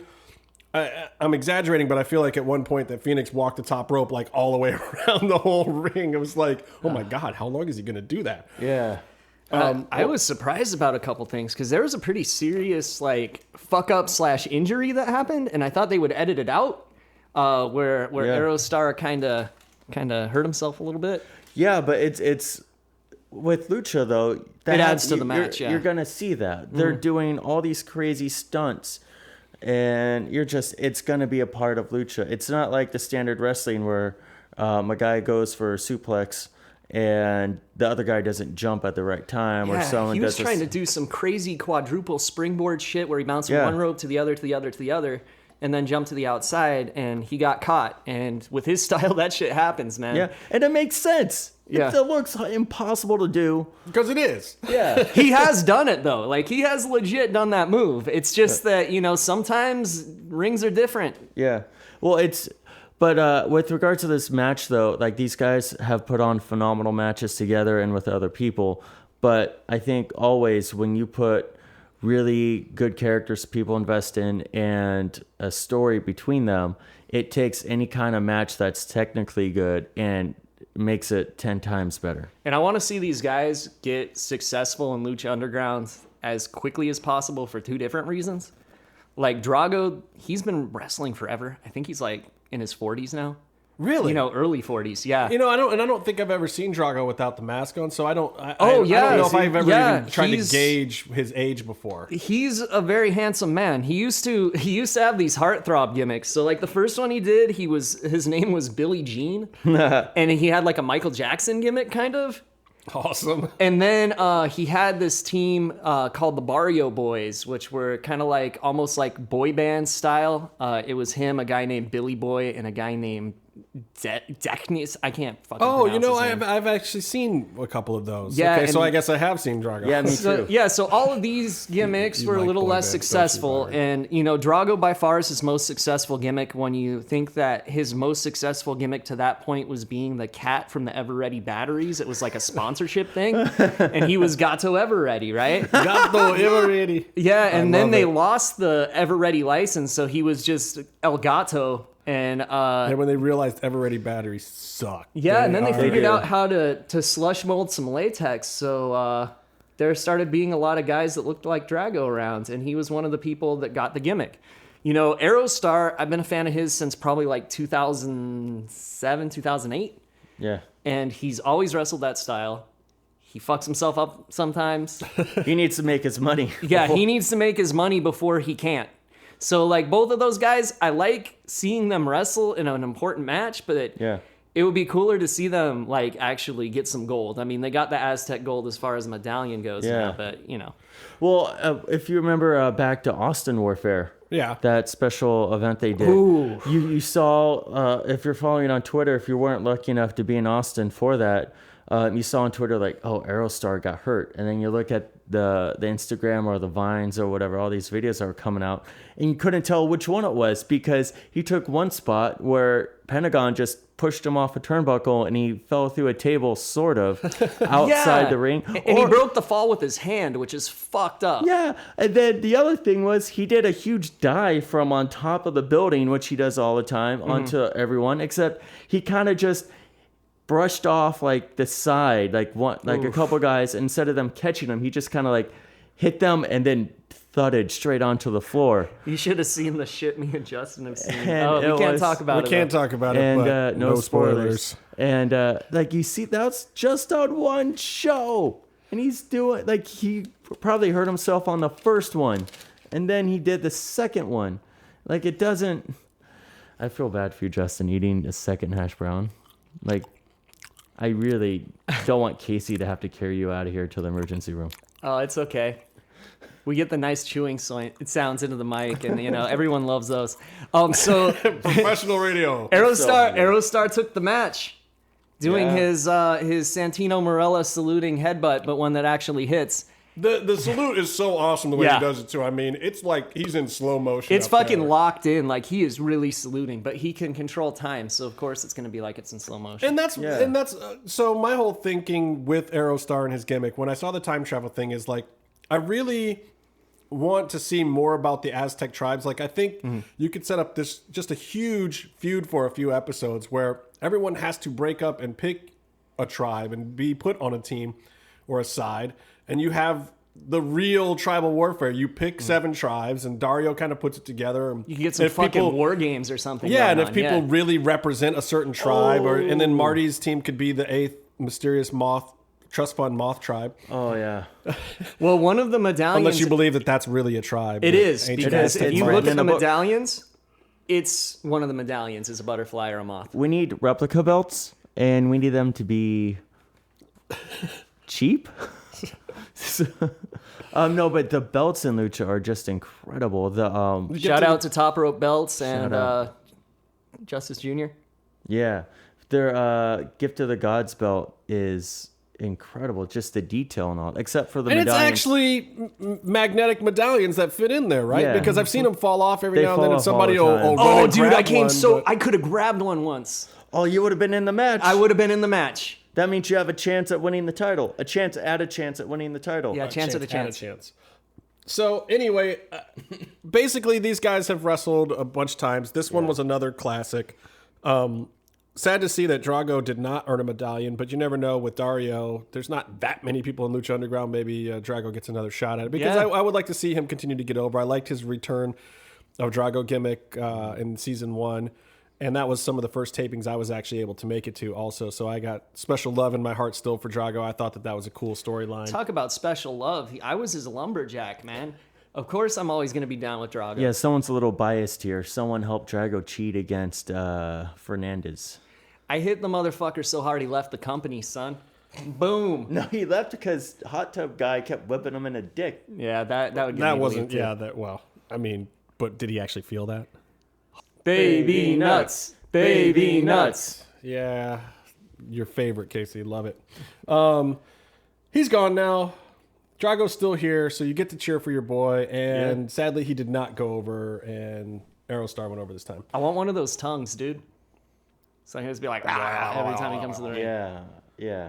I'm exaggerating, but I feel like at one point that Fenix walked the top rope like all the way around the whole ring. It was like, oh my God, how long is he going to do that? Yeah. I was surprised about a couple things because there was a pretty serious like fuck up / injury that happened, and I thought they would edit it out where Aerostar kind of hurt himself a little bit. Yeah, but it's with Lucha though. It adds to the match. You're gonna see that they're doing all these crazy stunts. And it's going to be a part of Lucha. It's not like the standard wrestling where a guy goes for a suplex and the other guy doesn't jump at the right time, or someone he was does trying to do some crazy quadruple springboard shit where he bounced from one rope to the other, to the other, to the other, and then jumped to the outside, and he got caught. And with his style, that shit happens, man. Yeah, and it makes sense. Yeah. It looks impossible to do. Because it is. Yeah. He has done it, though. Like, he has legit done that move. It's just that, you know, sometimes rings are different. Yeah. Well, but with regards to this match, though, like these guys have put on phenomenal matches together and with other people. But I think always when you put really good characters people invest in and a story between them, it takes any kind of match that's technically good and makes it 10 times better. And I want to see these guys get successful in Lucha Underground as quickly as possible for two different reasons. Like Drago, he's been wrestling forever. I think he's like in his 40s now. Really? Early 40s, yeah. I don't think I've ever seen Drago without the mask on, so I don't know if I've ever even tried to gauge his age before. He's a very handsome man. He used to have these heartthrob gimmicks. So like the first one he did, his name was Billie Jean, and he had like a Michael Jackson gimmick kind of. Awesome. And then he had this team called the Barrio Boys, which were kind of like almost like boy band style. It was him, a guy named Billy Boy, and a guy named Deknis. I can't fucking pronounce his name. I've actually seen a couple of those. Yeah, okay, so I guess I have seen Drago. Yeah, me too. Yeah, so all of these gimmicks were a like little boy less bands, successful. don't you, And, Drago by far is his most successful gimmick when you think that his most successful gimmick to that point was being the cat from the Ever Ready batteries. It was like a sponsorship thing. And he was Gato Ever Ready, right? Gato Ever Ready. Yeah, and then love they it. lost the Ever Ready license, so he was just El Gato. And And when they realized Ever Ready batteries suck. yeah, and then they figured do. out how to slush mold some latex. So there started being a lot of guys that looked like Drago around, and he was one of the people that got the gimmick. Aerostar, I've been a fan of his since probably like 2007, 2008. Yeah. And he's always wrestled that style. He fucks himself up sometimes. He needs to make his money. Yeah, he needs to make his money before he can't. So, like, both of those guys, I like seeing them wrestle in an important match, but it would be cooler to see them, like, actually get some gold. I mean, they got the Aztec gold as far as medallion goes now, but, Well, if you remember back to Austin Warfare, Yeah. that special event they did, Ooh. you saw, if you're following on Twitter, if you weren't lucky enough to be in Austin for that, you saw on Twitter like, oh, Aerostar got hurt. And then you look at the Instagram or the Vines or whatever, all these videos that were coming out, and you couldn't tell which one it was because he took one spot where Pentagon just pushed him off a turnbuckle and he fell through a table sort of outside the ring. And he broke the fall with his hand, which is fucked up. Yeah, and then the other thing was he did a huge dive from on top of the building, which he does all the time, onto everyone, except he kind of just brushed off like the side, like a couple guys. Instead of them catching him, he just kind of like hit them and then thudded straight onto the floor. You should have seen the shit me and Justin have seen. And We can't talk about it. We can't talk about it, And but no spoilers. And like you see, that's just on one show, and he's doing like he probably hurt himself on the first one, and then he did the second one. Like it doesn't. I feel bad for you, Justin, eating a second hash brown. Like, I really don't want Casey to have to carry you out of here to the emergency room. Oh, it's okay. We get the nice chewing sounds into the mic, and everyone loves those. So Professional radio. Aerostar took the match, doing his Santino Marella saluting headbutt, but one that actually hits. The salute is so awesome the way he does it too. I mean, it's like he's in slow motion. It's up fucking there. locked in, like he is really saluting, but he can control time, so of course it's going to be like it's in slow motion. And that's so my whole thinking with Aerostar and his gimmick when I saw the time travel thing is like I really want to see more about the Aztec tribes. Like I think you could set up this just a huge feud for a few episodes where everyone has to break up and pick a tribe and be put on a team or a side, and you have the real tribal warfare. You pick 7 tribes, and Dario kind of puts it together. You can get some fucking war games or something. Yeah, and going if people really represent a certain tribe, and then Marty's team could be the 8th mysterious trust fund moth tribe. Oh yeah. Well, one of the medallions. Unless you believe that that's really a tribe. It is, because if you look at the book. medallions, it's one of the medallions is a butterfly or a moth. We need replica belts, and we need them to be cheap. No, but the belts in Lucha are just incredible. The Shout out to Top Rope Belts and out. Justice Jr. Yeah, their Gift of the Gods belt is incredible. Just the detail and all, except for the And medallions. it's actually magnetic medallions that fit in there, right? Yeah. Because I've seen them fall off every They now and then, fall and off somebody all will the time. run Oh, and dude, grab I came one, I could have grabbed one once. Oh, you would have been in the match. I would have been in the match. That means you have a chance at winning the title. A chance at winning the title. Yeah, chance at a chance. So anyway, basically these guys have wrestled a bunch of times. This one was another classic. Sad to see that Drago did not earn a medallion, but you never know with Dario. There's not that many people in Lucha Underground. Maybe Drago gets another shot at it because I would like to see him continue to get over. I liked his return of Drago gimmick in season 1. And that was some of the first tapings I was actually able to make it to also. So I got special love in my heart still for Drago. I thought that was a cool storyline. Talk about special love. I was his lumberjack, man. Of course I'm always going to be down with Drago. Yeah, someone's a little biased here. Someone helped Drago cheat against Fernandez. I hit the motherfucker so hard he left the company, son. Boom. No, he left because Hot Tub Guy kept whipping him in a dick. Yeah, that would get That me wasn't, too. yeah, that, well, I mean, but did he actually feel that? Baby nuts. Baby nuts. Yeah, your favorite, Casey. Love it. He's gone now. Drago's still here, so you get to cheer for your boy. And sadly, he did not go over, and Aerostar went over this time. I want one of those tongues, dude. So I can just be like, every time he comes to the ring. Yeah.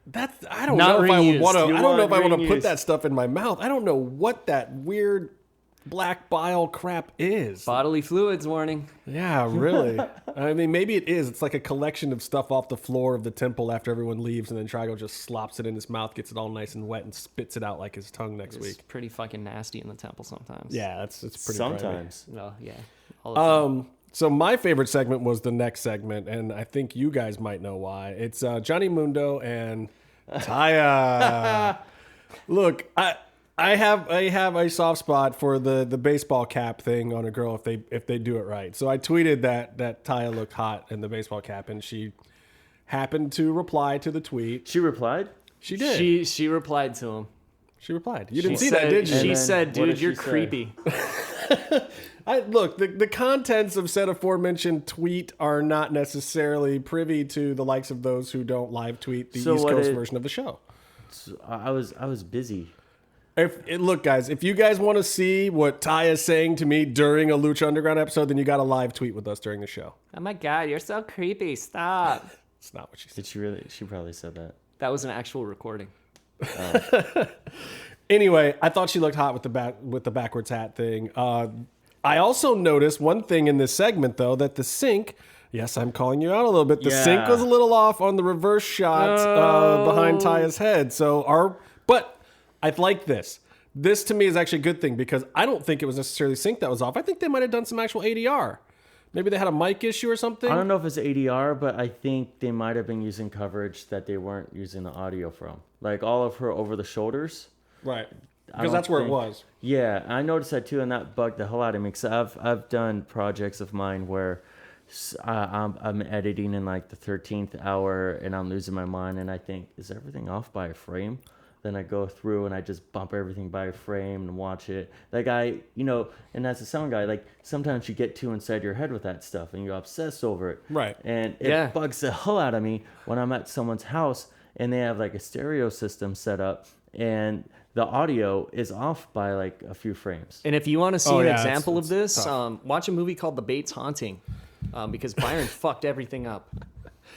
That's I don't Not know if I would reused. want to. You I don't know if I want want to put reused. that stuff in my mouth. I don't know what that weird black bile crap is. Bodily fluids warning. Yeah, really. I mean, maybe it is. It's like a collection of stuff off the floor of the temple after everyone leaves, and then Drago just slops it in his mouth, gets it all nice and wet, and spits it out like his tongue next It's week. pretty fucking nasty in the temple sometimes. Yeah, it's pretty Sometimes. Well, yeah. All the time. grimy. So my favorite segment was the next segment, and I think you guys might know why. It's Johnny Mundo and Taya. Look, I have a soft spot for the baseball cap thing on a girl if they do it right. So I tweeted that Taya looked hot in the baseball cap, and she happened to reply to the tweet. She replied? She did. She replied to him. She replied. You didn't She see that, did you? She then said, what dude, did you're she say? creepy. Look, the contents of said aforementioned tweet are not necessarily privy to the likes of those who don't live tweet the So East what Coast did- version of the show. I was busy. Look, guys, if you guys want to see what Ty is saying to me during a Lucha Underground episode, then you got to live tweet with us during the show. Oh my God, you're so creepy. Stop. It's not what she said. Did she really? She probably said that. That was an actual recording. Anyway, I thought she looked hot with the backwards hat thing. I also noticed one thing in this segment, though, that the sync. Yes, I'm calling you out a little bit. The sync was a little off on the reverse shot behind Taya's head. But I like this. This to me is actually a good thing because I don't think it was necessarily sync that was off. I think they might have done some actual ADR. Maybe they had a mic issue or something. I don't know if it's ADR, but I think they might have been using coverage that they weren't using the audio from. Like all of her over the shoulders. Right. I Because don't that's where it think- was. Yeah, I noticed that too, and that bugged the hell out of me. Because I've done projects of mine where I'm editing in like the 13th hour, and I'm losing my mind, and I think, is everything off by a frame? Then I go through and I just bump everything by a frame and watch it. Like and as a sound guy, like sometimes you get too inside your head with that stuff and you obsess over it. Right. And it bugs the hell out of me when I'm at someone's house and they have like a stereo system set up and the audio is off by like a few frames. And if you want to see Oh, an yeah, example it's of this, tough. watch a movie called The Bates Haunting, because Byron fucked everything up.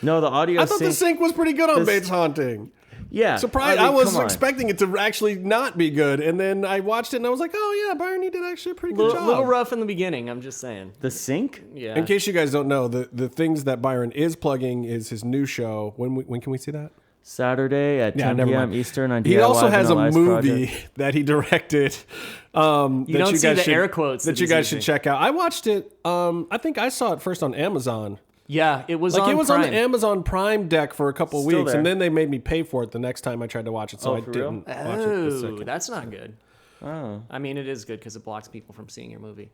No, the audio I thought the sync was pretty good on This- Bates Haunting. Yeah. Surprised. mean, I was come on. expecting it to actually not be good. And then I watched it and I was like, oh, yeah, Byron, you did actually a pretty good job. Little rough in the beginning, I'm just saying. The sync? Yeah. In case you guys don't know, the things that Byron is plugging is his new show. When can we see that? Saturday at 10 never p.m. mind. Eastern on DIY He also has a Vanilla Ice movie Project. that he directed. You don't see the air quotes that that you he's guys should using. check out. I watched it. I think I saw it first on Amazon. Yeah, it was Like on it was Prime. on the Amazon Prime deck for a couple of Still weeks, there. and then they made me pay for it the next time I tried to watch it, so Oh, I for real? didn't watch it the Oh, second. that's not good. Oh, I mean, it is good because it blocks people from seeing your movie.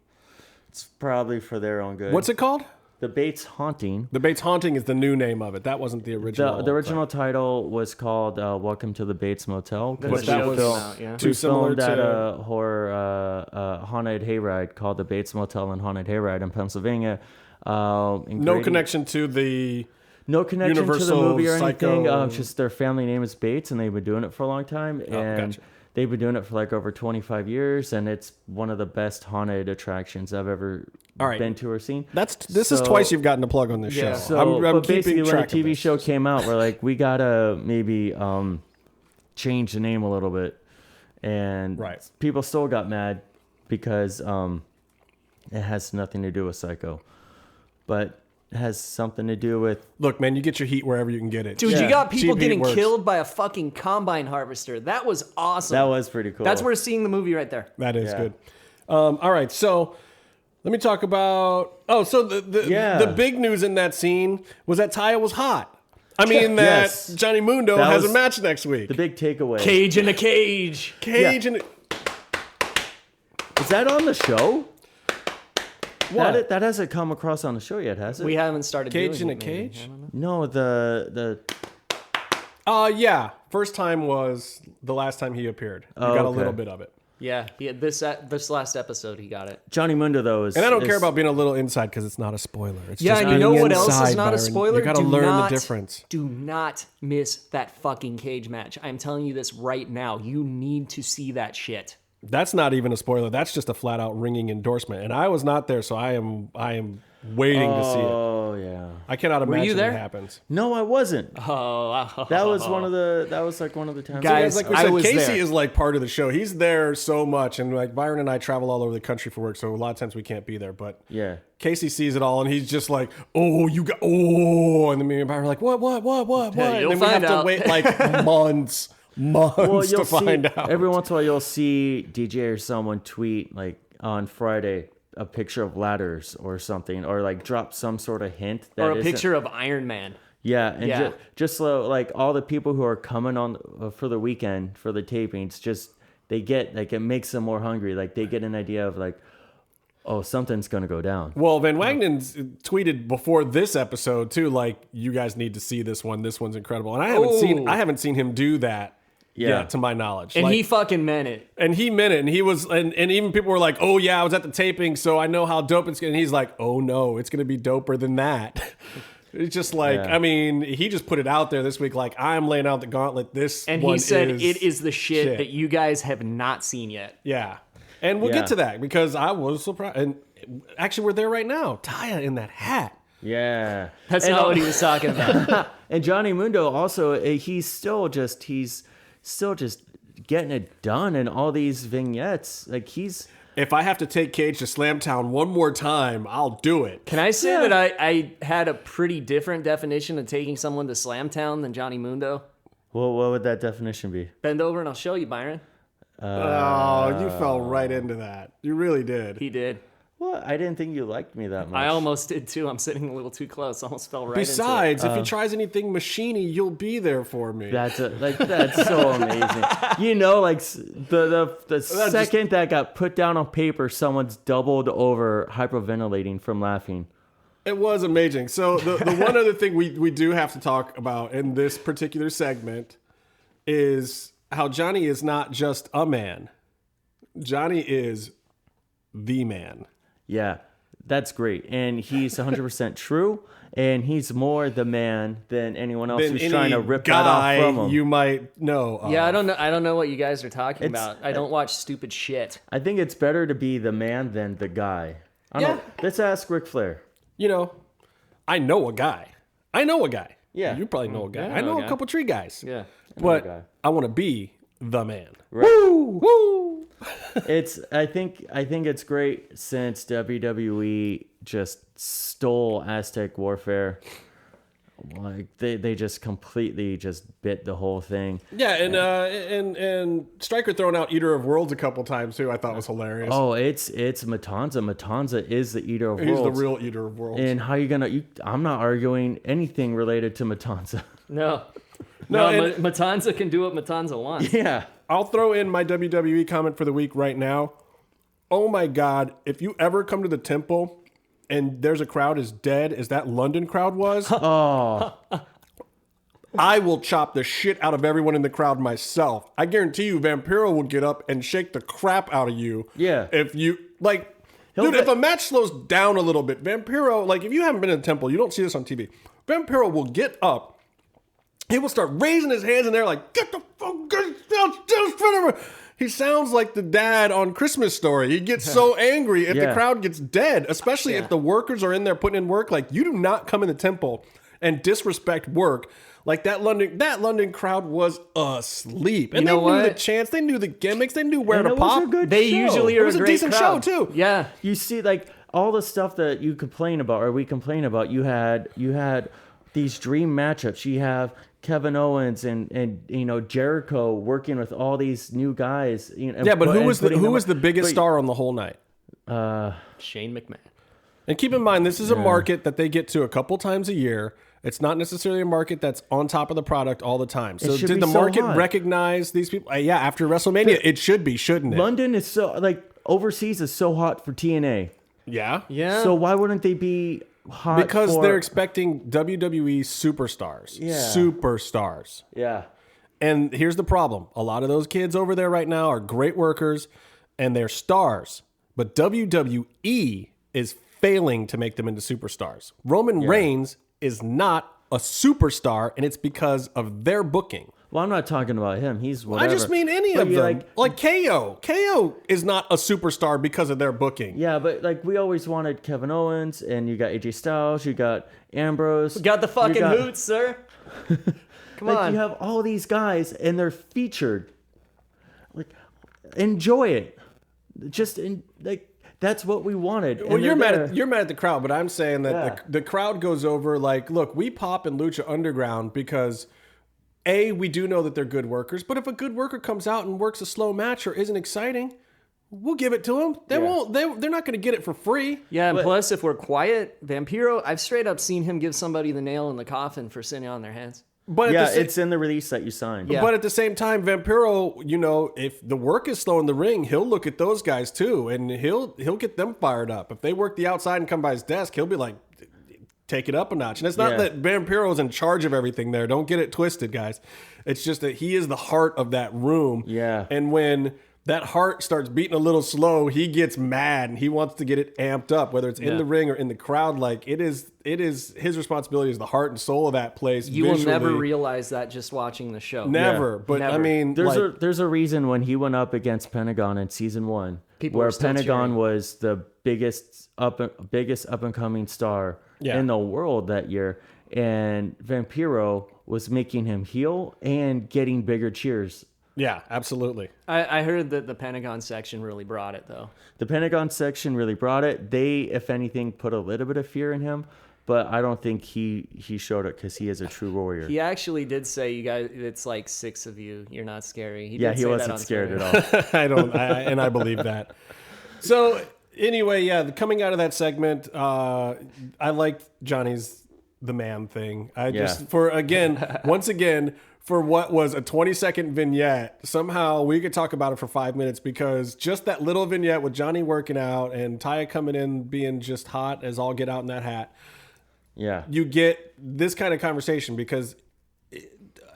it's probably for their own good. What's it called? The Bates Haunting? The Bates Haunting is the new name of it. That wasn't the original. The original title was called Welcome to the Bates Motel. Then But the that show was came out, yeah. too We similar filmed at to. a horror haunted hayride called the Bates Motel and Haunted Hayride in Pennsylvania. In No Grady. connection to the. No connection to the Universal movie or anything. Psycho- Just their family name is Bates, and they've been doing it for a long time. And gotcha. they've been doing it for like over 25 years, and it's one of the best haunted attractions I've ever All right. been to or seen. This is So- twice you've gotten a plug on this Yeah. show. So, I'm but keeping basically, when the track of TV this. show came out, we're like, we gotta maybe change the name a little bit. and people still got mad because it has nothing to do with Psycho, but it has something to do with. Look, man, you get your heat wherever you can get it. Dude, you got people Cheap getting heat killed by a fucking combine harvester. That was awesome. That was pretty cool. That's worth seeing the movie right there. That is good. All right, so let me talk about. Oh, so the big news in that scene was that Taya was hot. I mean that Johnny Mundo has a match next week. The big takeaway. Cage in a cage. Cage in a... Is that on the show? What? That hasn't come across on the show yet, has it? We haven't started Cage doing in a it, cage? No, the yeah. First time was the last time he appeared. You got a little bit of it. Yeah, this last episode he got it. Johnny Mundo though is, and I don't care about being a little inside because it's not a spoiler. It's Yeah, just and you know being what else is inside, not a Byron. spoiler? You got to learn the difference. Do not miss that fucking cage match. I'm telling you this right now. You need to see that shit. That's not even a spoiler. That's just a flat out ringing endorsement. And I was not there, so I am waiting to see it. Oh yeah. I cannot imagine you there? what happens. No, I wasn't. Oh, That was one of the times. Guys, Like we I said, was Casey there. is like part of the show. He's there so much, and like Byron and I travel all over the country for work, so a lot of times we can't be there. But Yeah. Casey sees it all, and he's just like, "Oh, you got and then me and Byron are like, what? And you'll then we have find to out. wait like months to find out. Every once in a while, you'll see DJ or someone tweet like on Friday a picture of ladders or something, or like drop some sort of hint that or a isn't- picture of Iron Man. Yeah, and Yeah. just so, like all the people who are coming on for the weekend for the tapings, just they get like it makes them more hungry. Like they get an idea of like, oh, something's gonna go down. Well, Van Wagnen's tweeted before this episode too, like, you guys need to see this one. This one's incredible, and I haven't seen him do that. Yeah. Yet, to my knowledge, And like, he fucking meant it. And he meant it, and he was, and even people were like, "Oh yeah, I was at the taping, so I know how dope it's gonna." And he's like, "Oh no, it's gonna be doper than that." It's just like, Yeah. I mean, he just put it out there this week, like, I'm laying out the gauntlet. This And one he said is it is the shit shit. that you guys have not seen yet. Yeah, and we'll Yeah. get to that because I was surprised. And actually, we're there right now. Taya in that hat. Yeah, That's and not what he was talking about. And Johnny Mundo also, he's still just getting it done in all these vignettes. Like he's. If I have to take Cage to Slamtown one more time, I'll do it. Can I say that I had a pretty different definition of taking someone to Slamtown than Johnny Mundo? Well, what would that definition be? Bend over and I'll show you, Byron. Oh, you fell right into that. You really did. He did. Well, I didn't think you liked me that much. I almost did too. I'm sitting a little too close. Almost fell right Besides, if he tries anything machiny, you'll be there for me. That's so amazing. You know, like the second that got put down on paper, someone's doubled over hyperventilating from laughing. It was amazing. So the one other thing we do have to talk about in this particular segment is how Johnny is not just a man. Johnny is the man. Yeah, that's great. And he's 100% true. And he's more the man than anyone else Than who's any trying to rip that guy off from him. you might know. Of. Yeah, I don't know. I don't know what you guys are talking It's- about. I don't watch stupid shit. I think it's better to be the man than the guy. I don't know. Let's ask Ric Flair. You know, I know a guy. Yeah. You probably know a guy. Yeah, I I know know a a guy. couple tree guys. Yeah. a guy. But I want to be the man. Right. Woo! I think it's great since WWE just stole Aztec Warfare. Like they just completely just bit the whole thing. Yeah, and Stryker throwing out Eater of Worlds a couple times too. I thought was hilarious. Oh, it's Matanza. Matanza is the Eater of He's Worlds. the real Eater of Worlds. And how you gonna? I'm not arguing anything related to Matanza. No. No, No, and- Matanza can do what Matanza wants. Yeah. I'll throw in my WWE comment for the week right now. Oh my God, if you ever come to the temple and there's a crowd as dead as that London crowd was, Oh. I will chop the shit out of everyone in the crowd myself. I guarantee you Vampiro will get up and shake the crap out of you. Yeah. If you, like, dude, if a match slows down a little bit, Vampiro, like, if you haven't been in the temple, you don't see this on TV, Vampiro will get up. He will start raising his hands in there like, get the fuck down. He sounds like the dad on Christmas Story. He gets so angry if the Yeah. crowd gets dead, especially if the workers are in there putting in work. Like, you do not come in the temple and disrespect work. Like that London crowd was asleep, and You know they knew the what? chants, they knew the gimmicks, they knew where And to it was pop. a good They show. usually It are was a a great decent crowd. show, too. Yeah. You see, like all the stuff that you complain about, or we complain about. You had these dream matchups. You have Kevin Owens and Jericho working with all these new guys. Yeah, but who was the biggest star on the whole night? Shane McMahon. And keep in mind, this is a market that they get to a couple times a year. It's not necessarily a market that's on top of the product all the time. So should did be the so market hot. recognize these people? Yeah, after WrestleMania, it should be, shouldn't it? London is so overseas is so hot for TNA. Yeah. Yeah. So why wouldn't they be hot? Because for, they're expecting WWE superstars. Yeah. Superstars. Yeah. And here's the problem. A lot of those kids over there right now are great workers and they're stars. But WWE is failing to make them into superstars. Roman Reigns is not a superstar, and it's because of their booking. Well, I'm not talking about him. He's whatever. I just mean any But of you them. Like KO. KO is not a superstar because of their booking. Yeah, but like we always wanted Kevin Owens, and you got AJ Styles, you got Ambrose. Got the fucking you got- hoots, sir. Come Like on. you have all these guys, and they're featured. Like, enjoy it. That's what we wanted. Well, And you're they're mad at the crowd, but I'm saying that Yeah. the crowd goes over like, look, we pop in Lucha Underground because we do know that they're good workers, but if a good worker comes out and works a slow match or isn't exciting, we'll give it to them. They're not going to get it for free. Yeah, and plus, if we're quiet, Vampiro, I've straight up seen him give somebody the nail in the coffin for sitting on their hands. But Yeah, at the it's in the release that you signed. Yeah. But at the same time, Vampiro, if the work is slow in the ring, he'll look at those guys too, and he'll get them fired up. If they work the outside and come by his desk, he'll be like, take it up a notch. And it's not Yeah. that Vampiro is in charge of everything there. Don't get it twisted, guys. It's just that he is the heart of that room. Yeah. And when that heart starts beating a little slow, he gets mad and he wants to get it amped up, whether it's in the ring or in the crowd. Like it is his responsibility as the heart and soul of that place. You will never visually. realize that just watching the show. Never. Yeah. But I Never. mean, There's a reason when he went up against Pentagon in season 1, People where were still Pentagon cheering. was the biggest up and coming star Yeah. in the world that year, and Vampiro was making him heel and getting bigger cheers. yeah, absolutely. I heard that the Pentagon section really brought it, though. The Pentagon section really brought it. They, if anything, put a little bit of fear in him, but I don't think he showed it because he is a true warrior. He actually did say, you guys, it's like 6 of you. You're not scary. He Yeah, did he say that wasn't on scared Twitter. at all. I believe that. So anyway, yeah, coming out of that segment, I liked Johnny's the man thing. Once again, for what was a 20-second vignette, somehow we could talk about it for 5 minutes because just that little vignette with Johnny working out and Taya coming in being just hot as all get out in that hat, Yeah. you get this kind of conversation because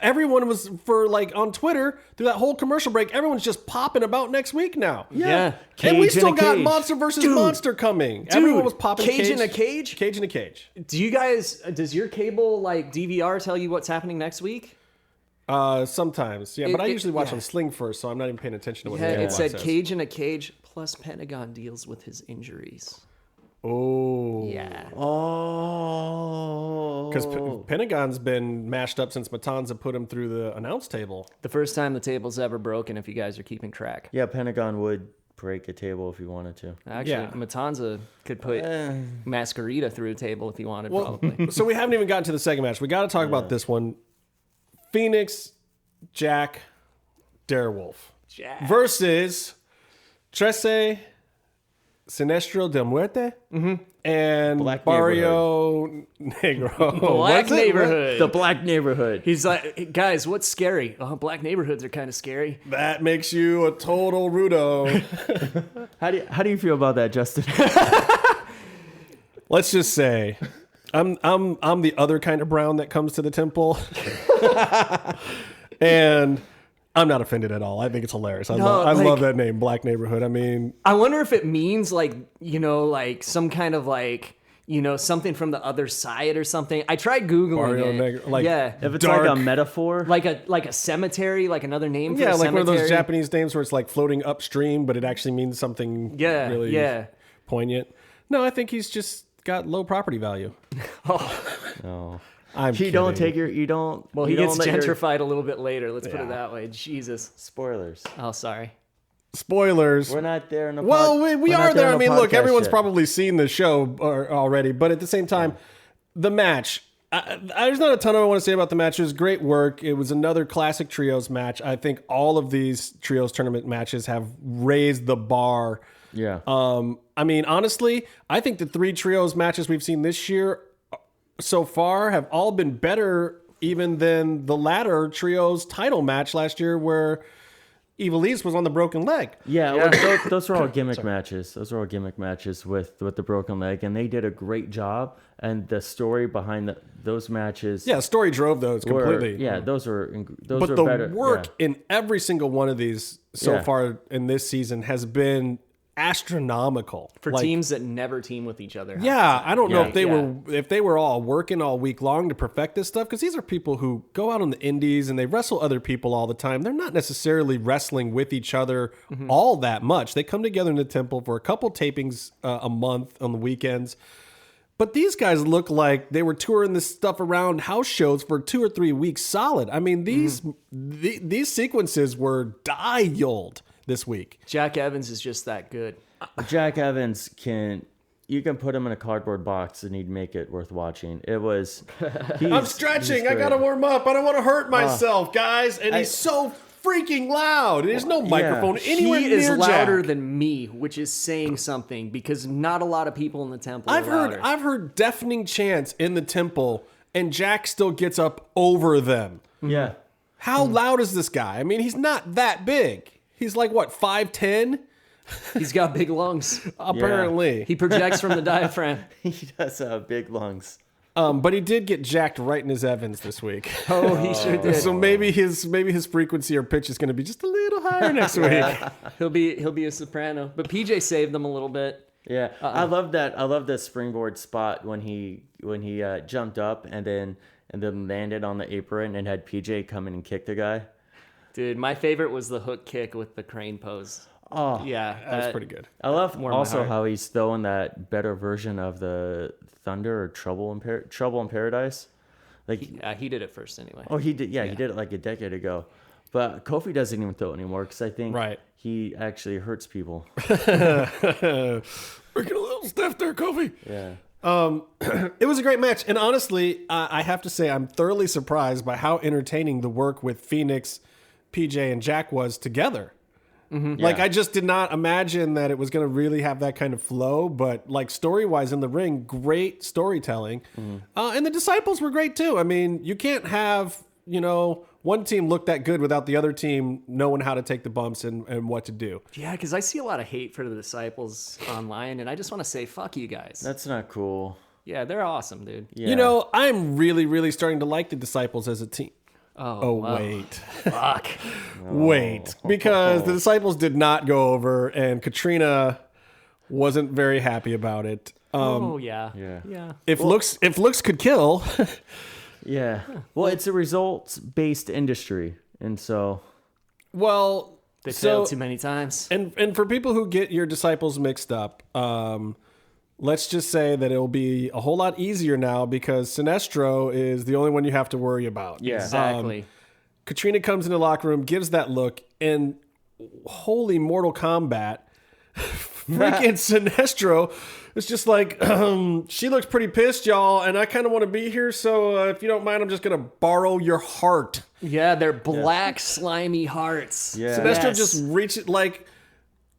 everyone was on Twitter through that whole commercial break. Everyone's just popping about next week now. Yeah. And we Cage in still a got cage. Monster versus Monster coming. Everyone was popping Cage in a cage? Cage in a cage. Do you guys, does your cable, DVR tell you what's happening next week? Sometimes, yeah, but I usually watch yeah. on Sling first, so I'm not even paying attention to what Yeah, the it said says. Cage in a cage plus Pentagon deals with his injuries. Oh, Yeah. Oh. because Pentagon's been mashed up since Matanza put him through the announce table. The first time the table's ever broken, if you guys are keeping track. Yeah, Pentagon would break a table if he wanted to. Actually, Yeah. Matanza could put Masquerita through a table if he wanted, probably. So we haven't even gotten to the second match. We got to talk about this one: Phoenix, Jack, Darewolf versus Trece Sinestro del Muerte and Black Barrio Negro. Black What's it? Neighborhood. The Black Neighborhood. He's like, guys, what's scary? Oh, black neighborhoods are kind of scary. That makes you a total rudo. How do you feel about that, Justin? Let's just say, I'm the other kind of brown that comes to the temple, and I'm not offended at all. I think it's hilarious. I love that name, Black Neighborhood. I mean, I wonder if it means some kind of something from the other side or something. I tried Googling Barrio it. Negro, yeah. If it's dark. like a metaphor, Like a cemetery, like another name for yeah, a like cemetery. one of those Japanese names where it's like floating upstream, but it actually means something really poignant. No, I think he's just got low property value. no. I'm You don't kidding. take your. You don't. Well, you he gets don't let your- gentrified a little bit later. Let's put Yeah. it that way. Jesus. Spoilers. Oh, sorry. Spoilers. We're not there in the. Well, we we're not are there. in I the mean, look, podcast everyone's yet. probably seen the show already, but at the same time, the match. There's not a ton I want to say about the match. It was great work. It was another classic trios match. I think all of these trios tournament matches have raised the bar. Yeah. I mean, honestly, I think the 3 trios matches we've seen this year so far have all been better even than the latter trios title match last year where Evil East was on the broken leg. Yeah, well, those are all gimmick matches. Those are all gimmick matches with the broken leg, and they did a great job. And the story behind those matches, Yeah, story drove those were, completely. yeah, those But are the better. work yeah. in every single one of these so Yeah. far in this season has been astronomical For Like, teams that never team with each other. Yeah, I don't know Yeah. if they were all working all week long to perfect this stuff, because these are people who go out on the indies and they wrestle other people all the time. They're not necessarily wrestling with each other all that much. They come together in the temple for a couple tapings a month on the weekends. But these guys look like they were touring this stuff around house shows for 2 or 3 weeks solid. I mean, these sequences were dialed this week. Jack Evans is just that good. Jack Evans you can put him in a cardboard box and he'd make it worth watching. It was. I'm stretching. I gotta warm up. I don't want to hurt myself, guys. And he's so freaking loud. There's no microphone anywhere He near is louder Jack. than me, which is saying something because not a lot of people in the temple are louder. I've heard deafening chants in the temple, and Jack still gets up over them. Yeah. How loud is this guy? I mean, he's not that big. He's like what, 5'10"? He's got big lungs. Apparently. He projects from the diaphragm. He does have big lungs. But he did get jacked right in his Evans this week. Oh, he sure did. So maybe his frequency or pitch is going to be just a little higher next week. He'll be a soprano. But PJ saved them a little bit. Yeah, I love that. I love the springboard spot when he jumped up and then landed on the apron and had PJ come in and kick the guy. Dude, my favorite was the hook kick with the crane pose. Oh, Yeah, That was pretty good. I love Warmed my also heart. how he's throwing that better version of the Thunder or Trouble in Paradise. Like, He did it first anyway. oh, he did. Yeah, he did it like a decade ago. But Kofi doesn't even throw it anymore because I think Right. he actually hurts people. Freaking a little stiff there, Kofi. Yeah. It was a great match, and honestly, I have to say I'm thoroughly surprised by how entertaining the work with Phoenix, PJ, and Jack was together. Like, Yeah. I just did not imagine that it was going to really have that kind of flow, but like story-wise in the ring, great storytelling. And the Disciples were great too. I mean, you can't have, one team look that good without the other team knowing how to take the bumps and what to do. Yeah, because I see a lot of hate for the Disciples online, and I just want to say, fuck you guys. That's not cool. Yeah, they're awesome, dude. Yeah. I'm really, really starting to like the Disciples as a team. Oh, wow. Wait. Fuck. Wait, because the Disciples did not go over, and Katrina wasn't very happy about it. Oh, yeah. Yeah. If looks could kill, Yeah. Well, it's a results-based industry, and so well, They failed too many times. and for people who get your Disciples mixed up, let's just say that it'll be a whole lot easier now because Sinestro is the only one you have to worry about. Yeah. Exactly. Katrina comes in the locker room, gives that look, and holy Mortal Kombat, freaking Sinestro is just like, she looks pretty pissed, y'all, and I kind of want to be here, so if you don't mind, I'm just going to borrow your heart. Yeah, they're black, slimy hearts. Yeah. Sinestro Yes. just reaches, like,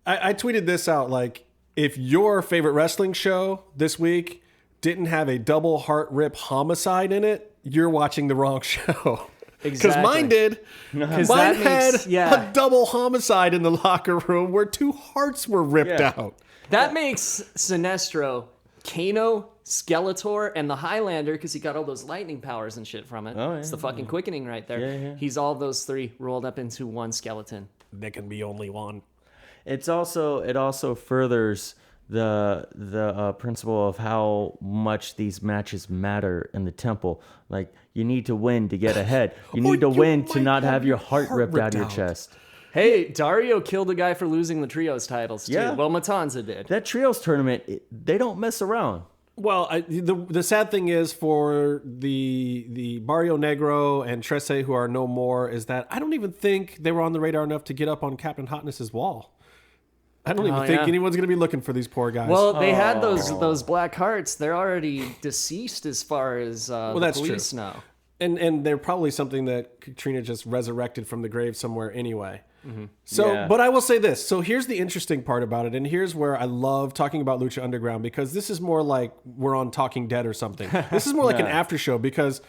I tweeted this out, like, if your favorite wrestling show this week didn't have a double heart rip homicide in it, you're watching the wrong show. Because Exactly. mine did. 'Cause Mine that makes- had a double homicide in the locker room where 2 hearts were ripped Yeah. out. That makes Sinestro, Kano, Skeletor, and the Highlander, because he got all those lightning powers and shit from it. Oh, yeah, It's the fucking quickening right there. Yeah. He's all those 3 rolled up into one skeleton. There can be only one. it also furthers the principle of how much these matches matter in the temple. Like, you need to win to get ahead. You need to you win to might not have have your heart ripped out of your out. chest. Hey, Dario killed a guy for losing the trios titles, too. Yeah. Well, Matanza did. That trios tournament, they don't mess around. Well, the sad thing is for the Barrio Negro and Trece, who are no more, is that I don't even think they were on the radar enough to get up on Captain Hotness's wall. I don't even think anyone's going to be looking for these poor guys. Well, they had those black hearts. They're already deceased as far as the police know. And they're probably something that Katrina just resurrected from the grave somewhere anyway. So, but I will say this. So here's the interesting part about it. And here's where I love talking about Lucha Underground, because this is more like we're on Talking Dead or something. This is more like an after show, because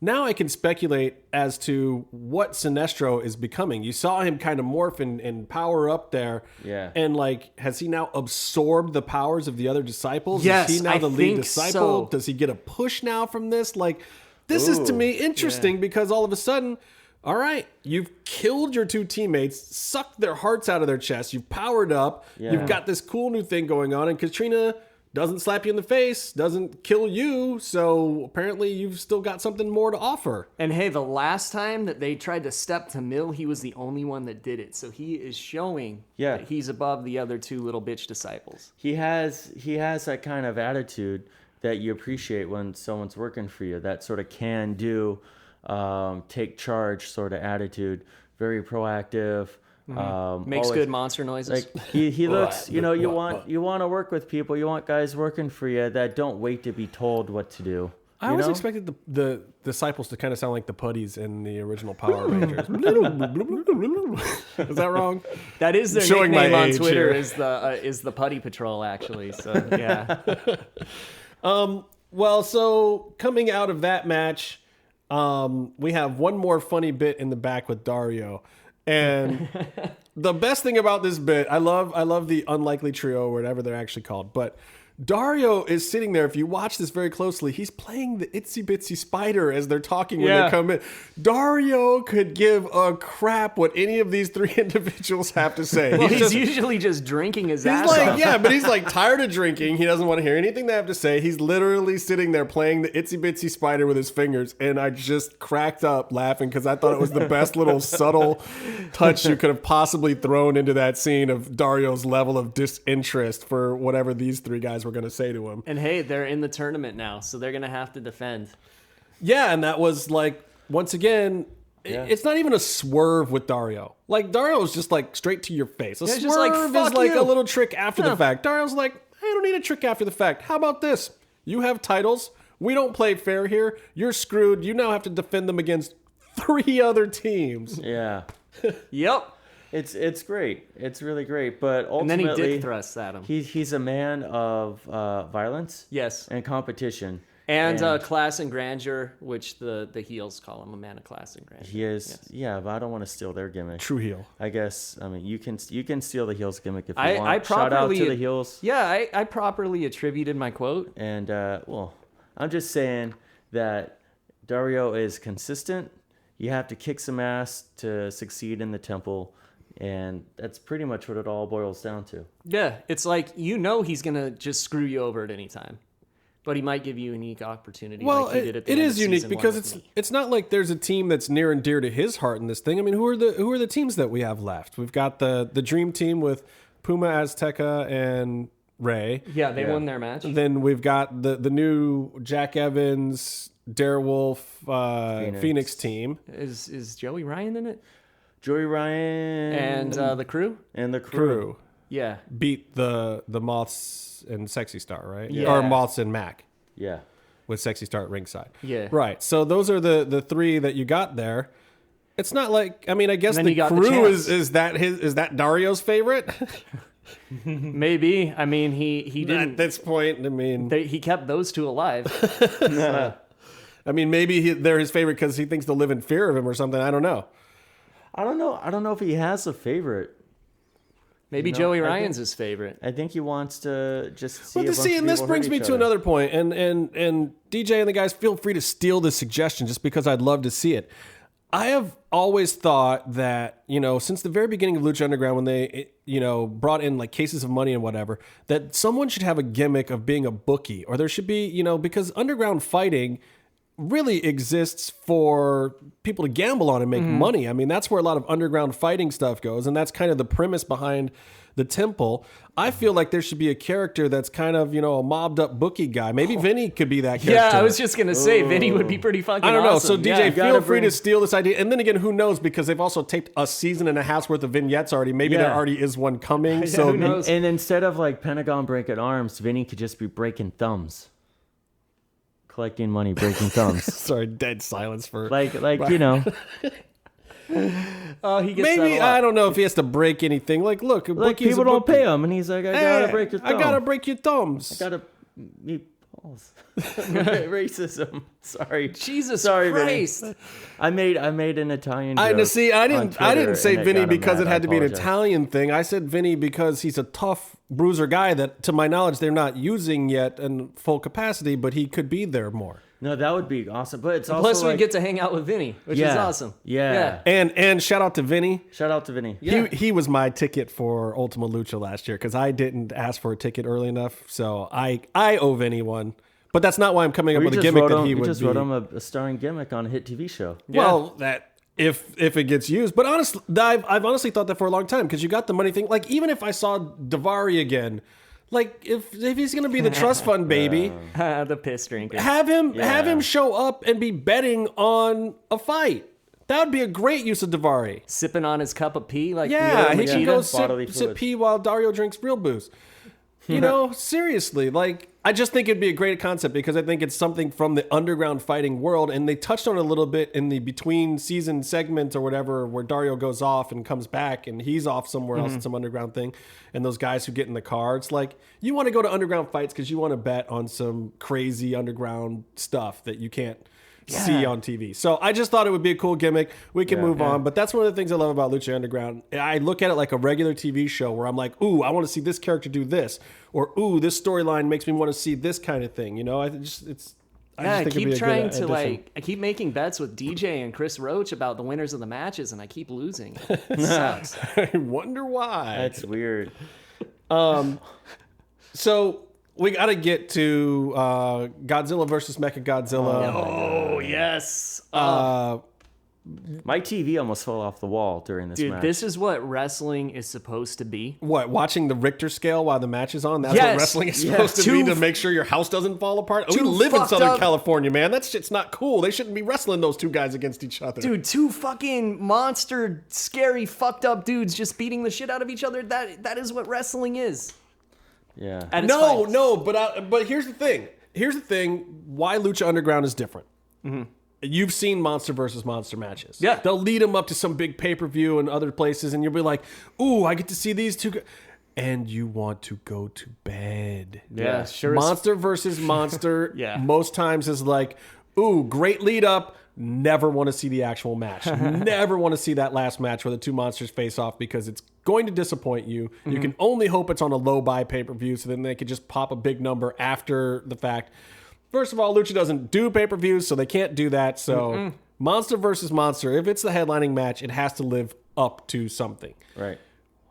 now I can speculate as to what Sinestro is becoming. You saw him kind of morph and power up there. Yeah. And like, has he now absorbed the powers of the other disciples? Yes, is he now the lead disciple? Does he get a push now from this? Like, this is to me interesting because all of a sudden, all right, you've killed your two teammates, sucked their hearts out of their chests, you've powered up, you've got this cool new thing going on, and Katrina doesn't slap you in the face, doesn't kill you, so apparently you've still got something more to offer. And hey, the last time that they tried to step to Mill, he was the only one that did it, so he is showing that he's above the other two little bitch disciples. He has that kind of attitude that you appreciate when someone's working for you, that sort of can-do, take charge sort of attitude, very proactive. Makes always, good monster noises. Like he looks, you want to work with people. You want guys working for you that don't wait to be told what to do. I always expected the disciples to kind of sound like the putties in the original Power Rangers. Is that wrong? That is their Showing nickname my on age Twitter. here. Is the Putty Patrol, actually. So yeah. Well, so coming out of that match, we have one more funny bit in the back with Dario. And the best thing about this bit, I love the unlikely trio, or whatever they're actually called, but Dario is sitting there. If you watch this very closely, he's playing the itsy bitsy spider as they're talking when they come in. Dario could give a crap what any of these three individuals have to say. Well, he's usually just drinking his ass off. Yeah, but he's like tired of drinking. He doesn't want to hear anything they have to say. He's literally sitting there playing the itsy bitsy spider with his fingers, and I just cracked up laughing because I thought it was the best little subtle touch you could have possibly thrown into that scene of Dario's level of disinterest for whatever these three guys were going to say to him. And hey, they're in the tournament now, so they're going to have to defend. Yeah, and that was like, once again, it's not even a swerve with Dario. Like, Dario is just like straight to your face. A swerve just like, is like a little trick after the fact. Dario's like, I don't need a trick after the fact. How about this? You have titles. We don't play fair here. You're screwed. You now have to defend them against 3 other teams. Yeah. Yep. It's great. It's really great. But ultimately, and then he dick thrusts at him. He's a man of violence. Yes. And competition. And class and grandeur, which the heels call him, a man of class and grandeur. He is. Yes. But I don't want to steal their gimmick. True heel. I guess. I mean, you can steal the heels gimmick if you want. I Shout out to the heels. Yeah, I properly attributed my quote. And well, I'm just saying that Dario is consistent. You have to kick some ass to succeed in the temple. And that's pretty much what it all boils down to. Yeah, it's like, he's going to just screw you over at any time. But he might give you a unique opportunity. Well, like he did at the it end is of unique season because it's not like there's a team that's near and dear to his heart in this thing. I mean, who are the teams that we have left? We've got the Dream Team with Puma, Azteca, and Ray. Yeah, they won their match. Then we've got the new Jack Evans, Darewolf, Phoenix team. Is Joey Ryan in it? Joey Ryan and the crew. And the crew. Yeah. Beat the Moths and Sexy Star, right? Yeah. Or Moths and Mac. Yeah. With Sexy Star at ringside. Yeah. Right. So those are the 3 that you got there. It's not like, I mean, I guess the crew is that Dario's favorite? Maybe. I mean, he didn't. At this point, I mean, he kept those 2 alive. I mean, maybe they're his favorite because he thinks they'll live in fear of him or something. I don't know. I don't know if he has a favorite. Maybe Joey Ryan's his favorite. I think he wants to just see. And this brings me to another point. And DJ and the guys, feel free to steal this suggestion just because I'd love to see it. I have always thought that, since the very beginning of Lucha Underground, when they, brought in like cases of money and whatever, that someone should have a gimmick of being a bookie, or there should be, because underground fighting, really exists for people to gamble on and make money. I mean, that's where a lot of underground fighting stuff goes, and that's kind of the premise behind the temple. I feel like there should be a character that's kind of, you know, a mobbed up bookie guy. Maybe Vinny could be that character. Yeah, I was just gonna say Vinny would be pretty fucking I don't know. awesome. So DJ, Yeah. feel free to steal this idea. And then again, who knows? Because they've also taped a season and a half's worth of vignettes already. Maybe there already is one coming. So who knows? And instead of like Pentagon breaking arms, Vinny could just be breaking thumbs. Collecting money, breaking thumbs. sorry, dead silence for like you know. Oh, he gets maybe that a lot. I don't know if he has to break anything. Like, look, Like bookie's people a don't bookie. pay him, and he's like, I gotta break your thumb. I gotta break your thumbs. Gotta meet balls. Racism. Sorry. Jesus Sorry, Christ. Vinny. I made an Italian joke. I didn't say and it Vinny got him because mad. it had to be an I apologize. Italian thing. I said Vinny because he's a tough bruiser guy that, to my knowledge, they're not using yet in full capacity, but he could be there more. No, that would be awesome. But it's also Plus, we like, get to hang out with Vinny, which is awesome. Yeah. And shout out to Vinny. Shout out to Vinny. Yeah. He was my ticket for Ultima Lucha last year because I didn't ask for a ticket early enough, so I owe Vinny one. But that's not why I'm coming up with a gimmick that he would just be. wrote him a starring gimmick on a hit TV show. Well, that if it gets used, but honestly, I've honestly thought that for a long time because you got the money thing. Like even if I saw Davari again, like if he's gonna be the trust fund baby, The piss drinker. have him show up and be betting on a fight. That would be a great use of Davari. Sipping on his cup of pee like Yeah, he Lil can go Machida. Bodily sip fluids. pee while Dario drinks real booze. You know, seriously, like I just think it'd be a great concept because I think it's something from the underground fighting world, and they touched on it a little bit in the between season segment or whatever, where Dario goes off and comes back, and he's off somewhere else in some underground thing, and those guys who get in the car, it's like you want to go to underground fights because you want to bet on some crazy underground stuff that you can't see on TV. So I just thought it would be a cool gimmick. We can move on, but that's one of the things I love about Lucha Underground. I look at it like a regular TV show where I'm like, ooh, I want to see this character do this, or ooh, this storyline makes me want to see this kind of thing. You know, I just think I it'd be keep a good trying to addition. I keep making bets with DJ and Chris Roach about the winners of the matches, and I keep losing. It sucks. I wonder why. That's weird. So we got to get to Godzilla versus Mechagodzilla. Oh yes, My TV almost fell off the wall during this dude, match. this is what wrestling is supposed to be. What, watching the Richter scale while the match is on? That's Yes. what wrestling is supposed to be, to make sure your house doesn't fall apart? We live in fucked Southern up- California, man. That shit's not cool. They shouldn't be wrestling those two guys against each other. Dude, two fucking monster, scary, fucked up dudes just beating the shit out of each other. That is what wrestling is. Yeah. At its No, finest. no, but here's the thing. Here's the thing why Lucha Underground is different. You've seen Monster versus Monster matches. Yeah. They'll lead them up to some big pay-per-view and other places, and you'll be like, ooh, I get to see these two. And you want to go to bed. Yeah, sure. Monster versus Monster Yeah. most times is like, ooh, great lead up. Never want to see the actual match. Never want to see that last match where the two monsters face off because it's going to disappoint you. You can only hope it's on a low buy pay-per-view so then they could just pop a big number after the fact. First of all, Lucha doesn't do pay-per-views, so they can't do that. So Monster versus Monster, if it's the headlining match, it has to live up to something. Right.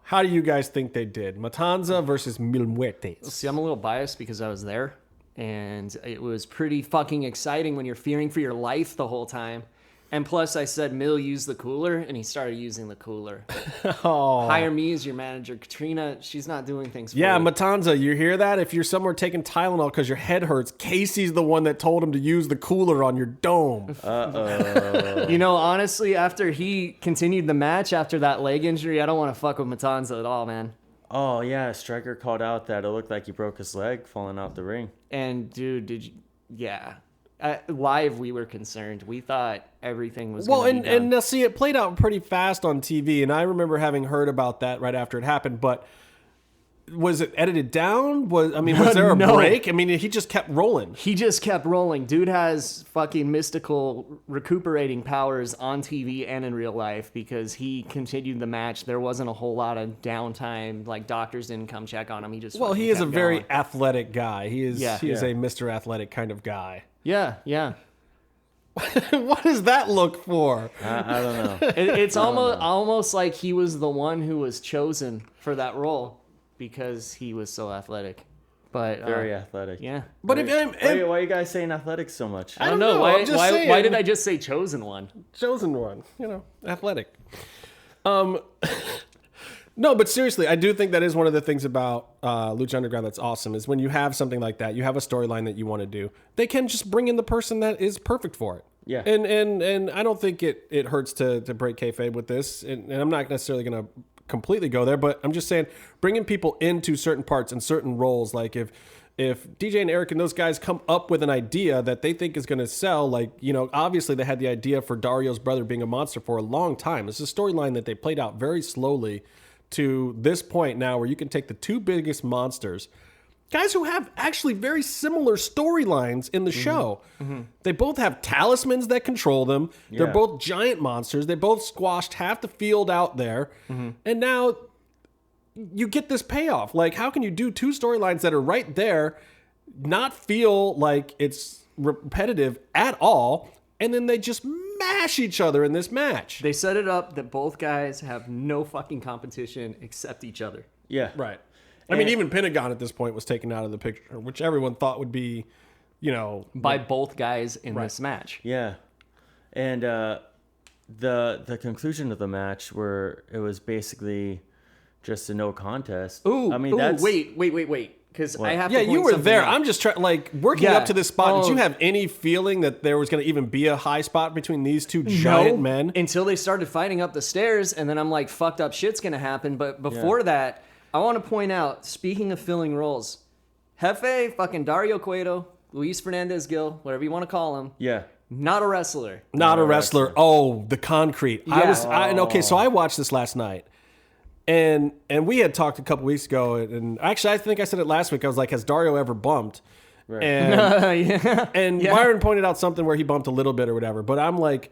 How do you guys think they did? Matanza versus Mil Muertes. See, I'm a little biased because I was there, and it was pretty fucking exciting when you're fearing for your life the whole time. And plus, I said, Mill, use the cooler, and he started using the cooler. Hire me as your manager. Katrina, she's not doing things for Yeah, you. Matanza, you hear that? If you're somewhere taking Tylenol because your head hurts, Casey's the one that told him to use the cooler on your dome. You know, honestly, after he continued the match after that leg injury, I don't want to fuck with Matanza at all, man. Oh, yeah. Stryker called out that it looked like he broke his leg falling out the ring. And, dude, did you... Yeah. Live, we were concerned. We thought everything was Well, going to be done. and now see, it played out pretty fast on TV, and I remember having heard about that right after it happened, but was it edited down? Was there a No. break? I mean, he just kept rolling. He just kept rolling. Dude has fucking mystical recuperating powers on TV and in real life because he continued the match. There wasn't a whole lot of downtime. Like, doctors didn't come check on him. He just Well, fucking he is a kept very going. athletic guy. He is Yeah. a Mr. Athletic kind of guy. Yeah, yeah. What does that look for? I don't know. It's almost like he was the one who was chosen for that role because he was so athletic. But Very athletic. yeah. But why are you guys saying athletics so much? I don't know. I'm just Why saying. did I just say chosen one? Chosen one, athletic. No, but seriously, I do think that is one of the things about Lucha Underground that's awesome is when you have something like that, you have a storyline that you want to do, they can just bring in the person that is perfect for it. Yeah. And I don't think it hurts to break kayfabe with this, and I'm not necessarily going to completely go there, but I'm just saying bringing people into certain parts and certain roles, like if DJ and Eric and those guys come up with an idea that they think is going to sell, like, obviously they had the idea for Dario's brother being a monster for a long time. It's a storyline that they played out very slowly to this point now where you can take the two biggest monsters, guys who have actually very similar storylines in the show. Mm-hmm. They both have talismans that control them. Yeah. They're both giant monsters. They both squashed half the field out there. Mm-hmm. And now you get this payoff. Like, how can you do two storylines that are right there, not feel like it's repetitive at all, and then they just mash each other in this match? They set it up that both guys have no fucking competition except each other. Yeah. Right. I mean, even Pentagon at this point was taken out of the picture, which everyone thought would be, by both guys in this match. Yeah. And the conclusion of the match where it was basically just a no contest. Ooh, that's... Wait. Because I have to point you were there. out. I'm just trying, working up to this spot. Did you have any feeling that there was going to even be a high spot between these two giant men? Until they started fighting up the stairs, and then I'm like, fucked up shit's going to happen. But before that, I want to point out, speaking of filling roles, Jefe, fucking Dario Cueto, Luis Fernandez Gil, whatever you want to call him. Yeah. Not a wrestler. Not a wrestler. Oh, the concrete. Yeah. So I watched this last night. And we had talked a couple weeks ago, and actually I think I said it last week. I was like, has Dario ever bumped? Right. And Byron pointed out something where he bumped a little bit or whatever. But I'm like,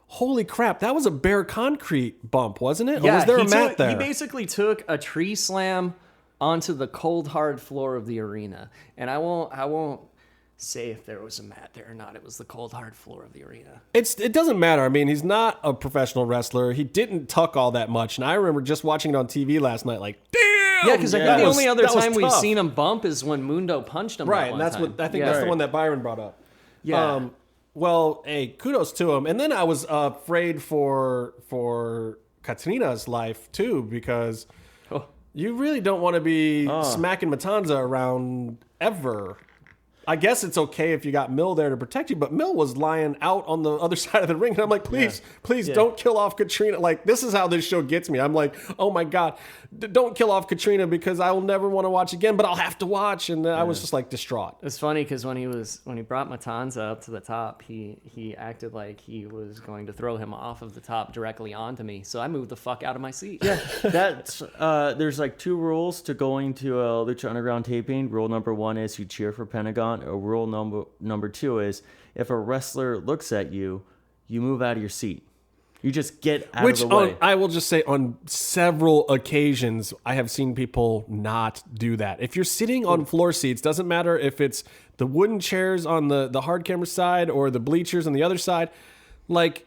holy crap, that was a bare concrete bump, wasn't it? Yeah, or was there a mat there? He basically took a tree slam onto the cold hard floor of the arena. And I won't say if there was a mat there or not. It was the cold hard floor of the arena. It doesn't matter. I mean, he's not a professional wrestler. He didn't tuck all that much. And I remember just watching it on TV last night, like, damn! Yeah, because I think the only other time we've seen him bump is when Mundo punched him. Right, and that's time. what I think that's the one that Byron brought up. Yeah. Well, hey, kudos to him. And then I was afraid for Katrina's life too, because you really don't want to be smacking Matanza around ever. I guess it's okay if you got Mill there to protect you, but Mill was lying out on the other side of the ring. And I'm like, please don't kill off Katrina. Like, this is how this show gets me. I'm like, oh my God, don't kill off Katrina because I will never want to watch again, but I'll have to watch. And I was just like distraught. It's funny because when he brought Matanza up to the top, he acted like he was going to throw him off of the top directly onto me. So I moved the fuck out of my seat. Yeah, that's there's like two rules to going to a Lucha Underground taping. Rule number 1 is you cheer for Pentagon. Rule number 2 is if a wrestler looks at you, you move out of your seat. You just get out of the way. I will just say on several occasions, I have seen people not do that. If you're sitting on floor seats, doesn't matter if it's the wooden chairs on the hard camera side or the bleachers on the other side, like,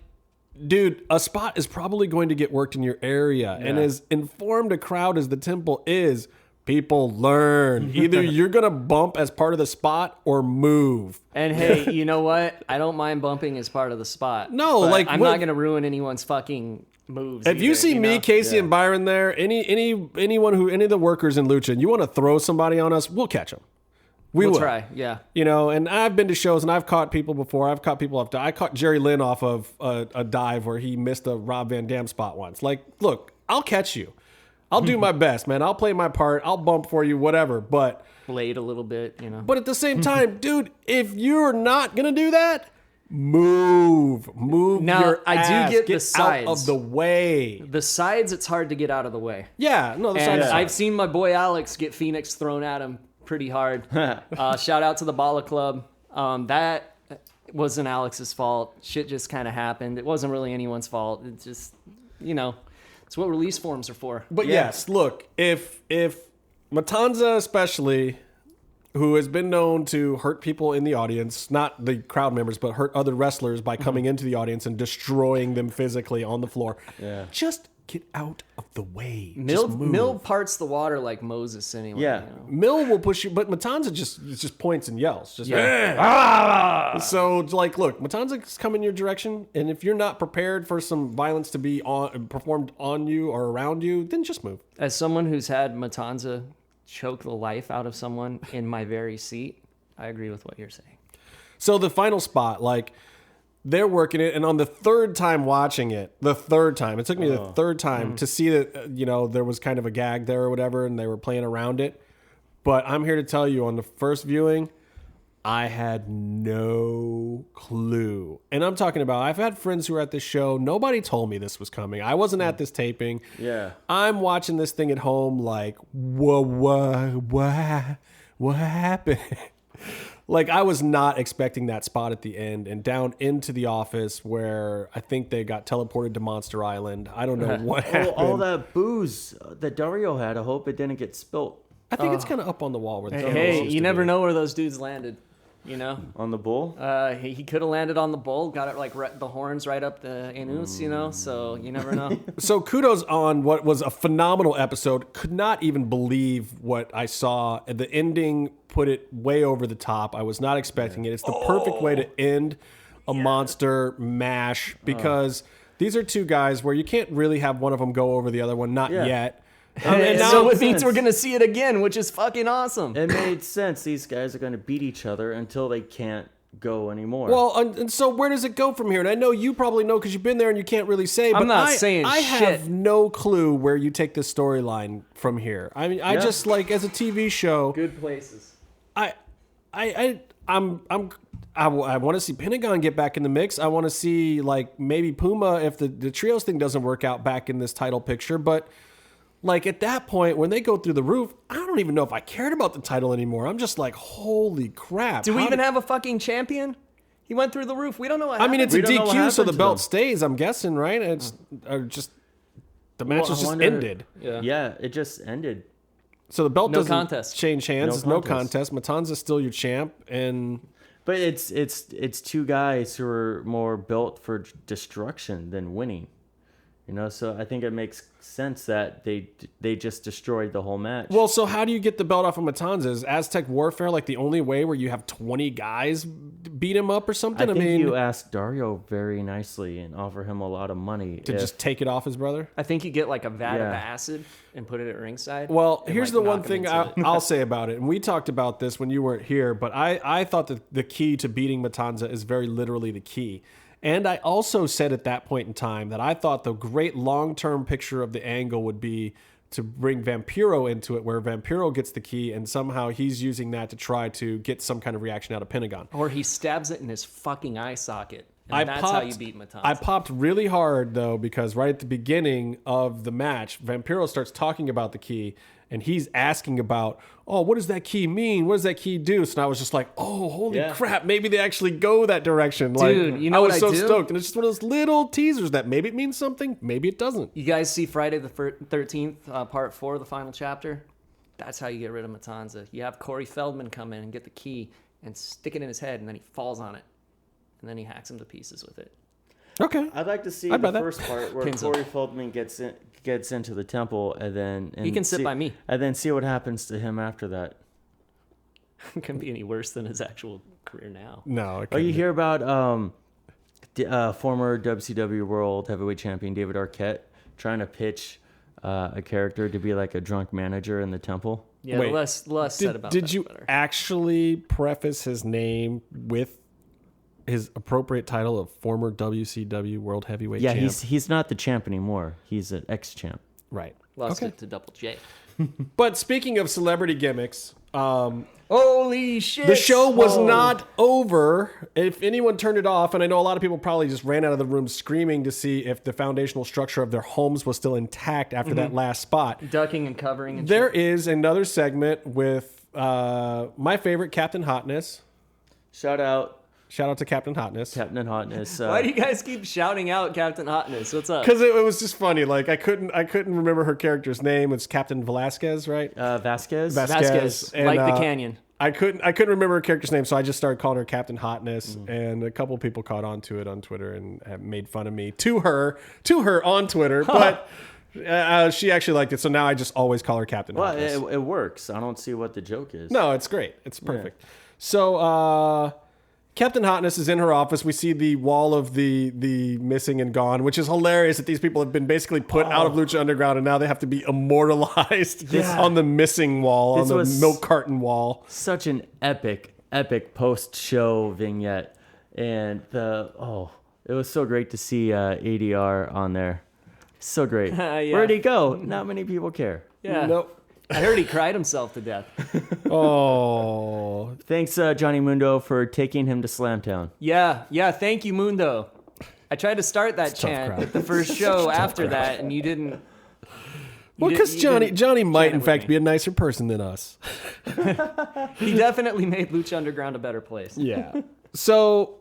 dude, a spot is probably going to get worked in your area. Yeah. And as informed a crowd as the Temple is, people learn. Either you're going to bump as part of the spot or move. And hey, you know what? I don't mind bumping as part of the spot. No, like I'm not going to ruin anyone's fucking moves. If you see me, Casey, and Byron there, any of the workers in Lucha, and you want to throw somebody on us, we'll catch them. We'll try, yeah. And I've been to shows and I've caught people before. I've caught people off. I caught Jerry Lynn off of a dive where he missed a Rob Van Dam spot once. Like, look, I'll catch you. I'll do my best, man. I'll play my part. I'll bump for you, whatever. But blade a little bit, But at the same time, dude, if you're not gonna do that, move now, your I ass. do get the sides out of the way. The sides, it's hard to get out of the way. Yeah, no, the sides. I've seen my boy Alex get Fenix thrown at him pretty hard. Shout out to the Bala Club. That wasn't Alex's fault. Shit just kind of happened. It wasn't really anyone's fault. It's just, it's what release forms are for. But yes, look, if Matanza especially, who has been known to hurt people in the audience, not the crowd members, but hurt other wrestlers by coming into the audience and destroying them physically on the floor, just get out of the way. Mill parts the water like Moses anyway. Yeah. You know? Mill will push you, but Matanza just points and yells. Just Yeah. So, like, look, Matanza's coming your direction, and if you're not prepared for some violence to be performed on you or around you, then just move. As someone who's had Matanza choke the life out of someone in my very seat, I agree with what you're saying. So the final spot, like, they're working it, and on the third time watching it, it took me the third time to see that, there was kind of a gag there or whatever, and they were playing around it. But I'm here to tell you, on the first viewing, I had no clue. And I'm talking about, I've had friends who were at this show. Nobody told me this was coming. I wasn't at this taping. Yeah. I'm watching this thing at home like, what happened? Like, I was not expecting that spot at the end, and down into the office where I think they got teleported to Monster Island. I don't know what happened. All that booze that Dario had, I hope it didn't get spilt I think it's kind of up on the wall where the tables Hey, used you to never be. know where those dudes landed. You know, on the bull. he could have landed on the bull, got it like the horns right up the anus, so you never know. So kudos on what was a phenomenal episode. Could not even believe what I saw. The ending put it way over the top. I was not expecting it. It's the perfect way to end a monster mash, because these are two guys where you can't really have one of them go over the other one. Not yet. And now so it it means we're going to see it again, which is fucking awesome. It made sense. These guys are going to beat each other until they can't go anymore. Well, and so where does it go from here? And I know you probably know because you've been there and you can't really say. But I'm not saying I shit. have no clue where you take this storyline from here. I mean, I just like, as a TV show, Good places. I want to see Pentagon get back in the mix. I want to see, like, maybe Puma, if the trios thing doesn't work out, back in this title picture. But like, at that point, when they go through the roof, I don't even know if I cared about the title anymore. I'm just like, holy crap. Do we even have a fucking champion? He went through the roof. We don't know what happened. I mean, it's We a don't know what DQ, so happened the to belt them. stays, I'm guessing, right? It's just the match Well, has I just wonder- ended. Yeah, it just ended. So the belt No doesn't contest. change hands. No It's no contest. contest. Matanza's still your champ, and But it's two guys who are more built for destruction than winning. So I think it makes sense that they just destroyed the whole match. well, so how do you get the belt off of Matanza? Is Aztec Warfare like the only way where you have 20 guys beat him up or something? I think mean, you ask Dario very nicely and offer him a lot of money to just take it off his brother? I think you get like a vat of Yeah. acid and put it at ringside. Well, and, here's like, the one knock him thing into it. I'll say about it, and we talked about this when you weren't here, but I thought that the key to beating Matanza is very literally the key. And I also said at that point in time that I thought the great long-term picture of the angle would be to bring Vampiro into it, where Vampiro gets the key and somehow he's using that to try to get some kind of reaction out of Pentagon. Or he stabs it in his fucking eye socket. And that's how you beat Matanza. I popped really hard, though, because right at the beginning of the match, Vampiro starts talking about the key, and he's asking about, oh, what does that key mean? What does that key do? So I was just like, oh, holy crap, maybe they actually go that direction. Dude, like, you know I what was I so do? stoked. And it's just one of those little teasers that maybe it means something, maybe it doesn't. You guys see Friday the 13th, part 4 of the final chapter? That's how you get rid of Matanza. You have Corey Feldman come in and get the key and stick it in his head, and then he falls on it. And then he hacks him to pieces with it. Okay. I'd like to see I'd buy the that. first part where Pins him. Corey Feldman gets into the temple, and then He can sit see- by me. and then see what happens to him after that. It couldn't be any worse than his actual career now. No. It Oh, you couldn't. hear about former WCW World Heavyweight Champion David Arquette trying to pitch a character to be like a drunk manager in the temple? Yeah, Wait, less said about Did that, you better. actually preface his name with his appropriate title of former WCW World Heavyweight Yeah, Champ? he's not the champ anymore. He's an ex-champ. Right. Lost Okay. it to Double J. But speaking of celebrity gimmicks, Holy shit! the show was not over. If anyone turned it off, and I know a lot of people probably just ran out of the room screaming to see if the foundational structure of their homes was still intact after that last spot. ducking and covering and There is another segment with my favorite, Captain Hotness. Shout out Shout out to Captain Hotness. Captain Hotness. Why do you guys keep shouting out Captain Hotness? What's up? Because it was just funny. Like I couldn't remember her character's name. It's Captain Velasquez, right? Vasquez? Vasquez, And, like the canyon. I couldn't remember her character's name, so I just started calling her Captain Hotness, and a couple people caught on to it on Twitter and have made fun of me to her on Twiter, but she actually liked it, so now I just always call her Captain Hotness. Well, it works. I don't see what the joke is. No, it's great. It's perfect. Yeah. So Captain Hotness is in her office. We see the wall of the missing and gone, which is hilarious that these people have been basically put out of Lucha Underground and now they have to be immortalized on the missing wall, on the milk carton wall. Such an epic post-show vignette. And it was so great to see ADR on there. So great. Where'd he go? Not many people care. Yeah. Nope. I heard he cried himself to death. Oh. Thanks, Johnny Mundo, for taking him to Slamtown. Yeah. Thank you, Mundo. I tried to start that chant at the first show after that, and you didn't. Well, because Johnny might, in fact, be a nicer person than us. He definitely made Lucha Underground a better place. Yeah. So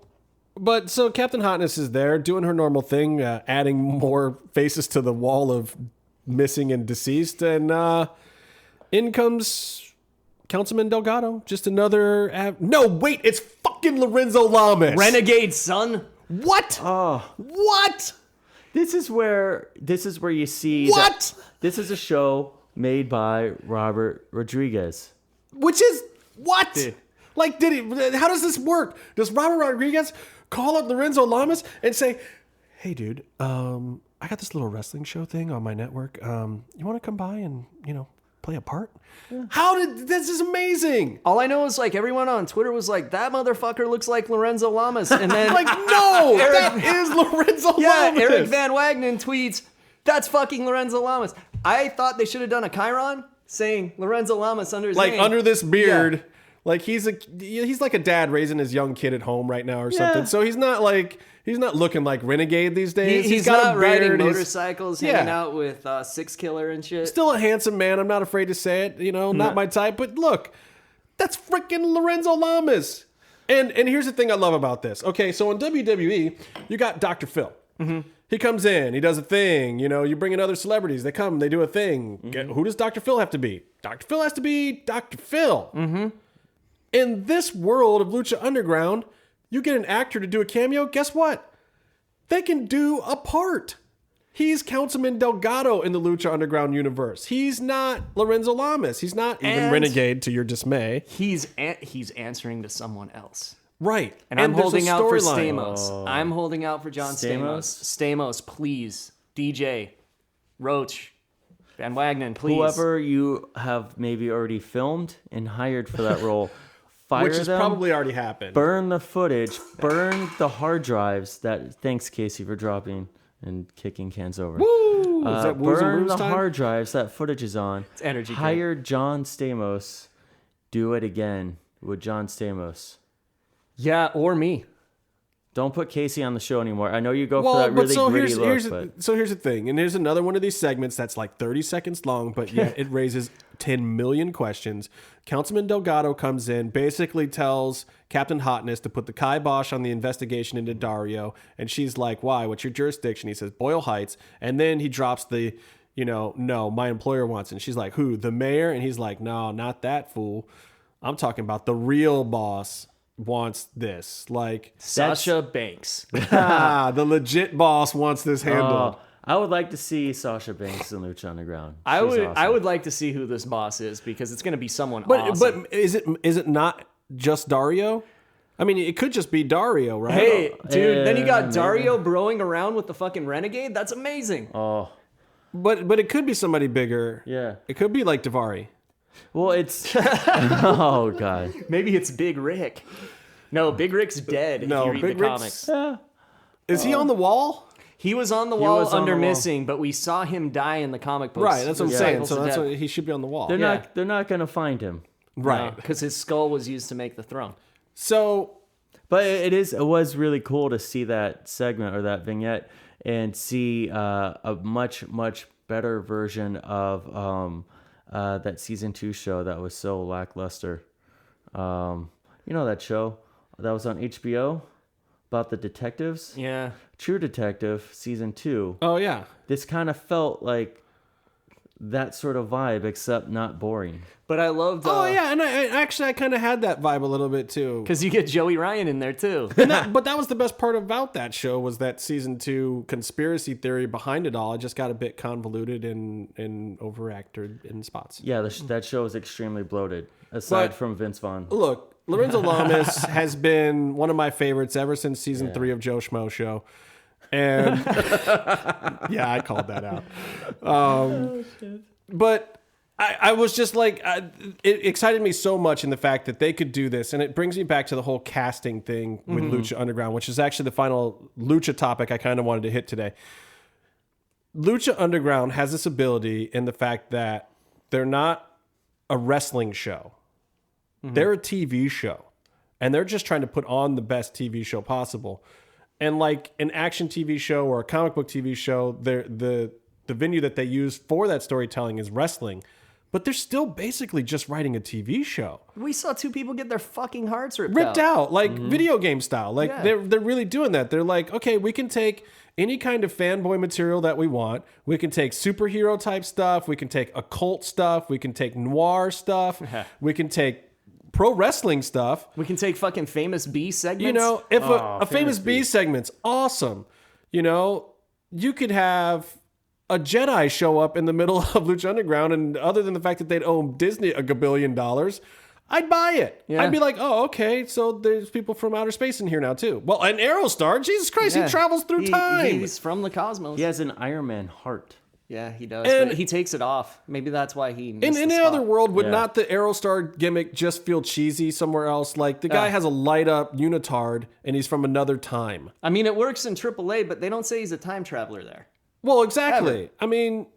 Captain Hotness is there doing her normal thing, adding more faces to the wall of missing and deceased, and in comes Councilman Delgado. Just another... No, wait, it's fucking Lorenzo Lamas. Renegade, son. What? Oh. What? This is where you see... What? This is a show made by Robert Rodriguez. Which is... What? Dude. Like, how does this work? Does Robert Rodriguez call up Lorenzo Lamas and say, hey, dude, I got this little wrestling show thing on my network. You want to come by and, play a part? Yeah. This is amazing. All I know is everyone on Twitter was like, that motherfucker looks like Lorenzo Lamas. And then no, that is Lorenzo Lamas. Yeah, Eric Van Wagenen tweets, that's fucking Lorenzo Lamas. I thought they should have done a Chiron saying Lorenzo Lamas under his name. Under this beard. Yeah. Like he's like a dad raising his young kid at home right now or something. So he's not looking like Renegade these days. He's got not riding motorcycles, hanging out with Six Killer and shit. Still a handsome man. I'm not afraid to say it. Not my type. But look, that's freaking Lorenzo Lamas. And here's the thing I love about this. Okay, so in WWE, you got Dr. Phil. Mm-hmm. He comes in. He does a thing. You bring in other celebrities. They come. They do a thing. Mm-hmm. Who does Dr. Phil have to be? Dr. Phil has to be Dr. Phil. Mm-hmm. In this world of Lucha Underground, you get an actor to do a cameo, guess what? They can do a part. He's Councilman Delgado in the Lucha Underground universe. He's not Lorenzo Lamas. He's not even Renegade, to your dismay. He's answering to someone else. Right. And I'm holding out for Stamos. Oh. I'm holding out for John Stamos. Stamos, please. DJ, Roach, Van Wagenen, please. Whoever you have maybe already filmed and hired for that role... Which has probably already happened. Burn the footage. Burn the hard drives. Thanks, Casey, for dropping and kicking cans over. Woo! Is that burn the hard drives that footage is on. It's energy. Hire John Stamos. Do it again with John Stamos. Yeah, or me. Don't put Casey on the show anymore. I know you go for that really gritty look. So here's the thing, and here's another one of these segments that's like 30 seconds long, but yeah, it raises 10 million questions. Councilman Delgado comes in, basically tells Captain Hotness to put the kibosh on the investigation into Dario, and she's like, why? What's your jurisdiction? He says, Boyle Heights, and then he drops the, no, my employer wants it. And she's like, who? The mayor? And he's like, no, not that fool. I'm talking about the real boss wants this. Like Sasha Banks. The legit boss wants this handled. I would like to see Sasha Banks in Lucha Underground. I would like to see who this boss is because it's going to be someone awesome. But is it not just Dario? I mean, it could just be Dario, right? Hey, dude, then you got Dario broing around with the fucking Renegade. That's amazing. Oh. But it could be somebody bigger. Yeah. It could be like Daivari. Well, it's... oh, God. Maybe it's Big Rick. No, Big Rick's dead if you read Big the comics. Is he on the wall? He was on the wall under missing, but we saw him die in the comic books. Right, that's what I'm saying. So that's what he should be on the wall. They're not going to find him. Right. Because his skull was used to make the throne. So... But it was really cool to see that segment or that vignette and see a much, much better version of that season 2 show that was so lackluster. That show that was on HBO about the detectives? Yeah. True Detective season 2. Oh, yeah. This kind of felt like that sort of vibe, except not boring. But I loved. Oh yeah, and I kind of had that vibe a little bit too. Because you get Joey Ryan in there too. But that was the best part about that show, was that season 2 conspiracy theory behind it all. It just got a bit convoluted and overacted in spots. Yeah, that show is extremely bloated, aside from Vince Vaughn. Look, Lorenzo Lamas has been one of my favorites ever since season 3 of Joe Schmo Show. And yeah, I called that out. But I was just like, it excited me so much in the fact that they could do this. And it brings me back to the whole casting thing with Lucha Underground, which is actually the final Lucha topic I kind of wanted to hit today. Lucha Underground has this ability in the fact that they're not a wrestling show. They're a TV show. And they're just trying to put on the best TV show possible. And like an action TV show or a comic book TV show, the venue that they use for that storytelling is wrestling. But they're still basically just writing a TV show. We saw 2 people get their fucking hearts ripped out like video game style. Like they're really doing that. They're like, okay, we can take any kind of fanboy material that we want. We can take superhero type stuff. We can take occult stuff. We can take noir stuff. We can take pro wrestling stuff. We can take fucking famous B segments. You know, if a famous B segment's awesome, you know, you could have a Jedi show up in the middle of Lucha Underground, and other than the fact that they'd owe Disney $1 billion, I'd buy it. Yeah. I'd be like, oh, okay, so there's people from outer space in here now too. Well, an Aerostar, Jesus Christ, he travels through time. He's from the cosmos. He has an Iron Man heart. Yeah, he does. But he takes it off. Maybe that's why he missed in any other world, would not the Aerostar gimmick just feel cheesy somewhere else? Like, the guy has a light-up unitard, and he's from another time. I mean, it works in AAA, but they don't say he's a time traveler there. Well, exactly. Ever. I mean...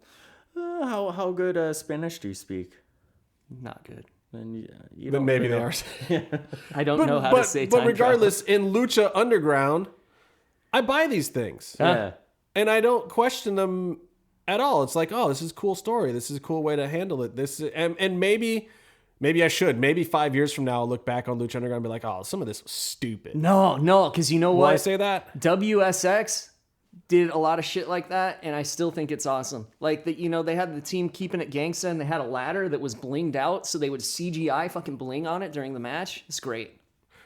how good Spanish do you speak? Not good. Then maybe they are. I don't know how to say time But regardless, in Lucha Underground, I buy these things. Yeah. And I don't question them at all. It's like, oh, this is a cool story. This is a cool way to handle it. And maybe I should. Maybe 5 years from now, I'll look back on Lucha Underground and be like, oh, some of this was stupid. No, because you know what? Why I say that? WSX did a lot of shit like that, and I still think it's awesome. Like, they had the team keeping it gangsta, and they had a ladder that was blinged out, so they would CGI fucking bling on it during the match. It's great.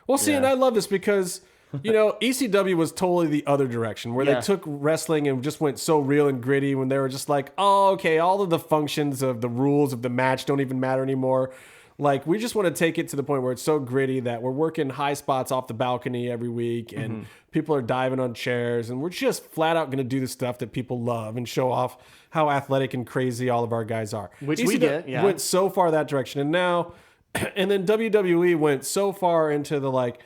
Well, see, and I love this because... ECW was totally the other direction, where they took wrestling and just went so real and gritty when they were just like, oh, okay, all of the functions of the rules of the match don't even matter anymore. Like, we just want to take it to the point where it's so gritty that we're working high spots off the balcony every week and people are diving on chairs, and we're just flat out going to do the stuff that people love and show off how athletic and crazy all of our guys are. Which ECW we get, went so far that direction. And now, and then WWE went so far into the like,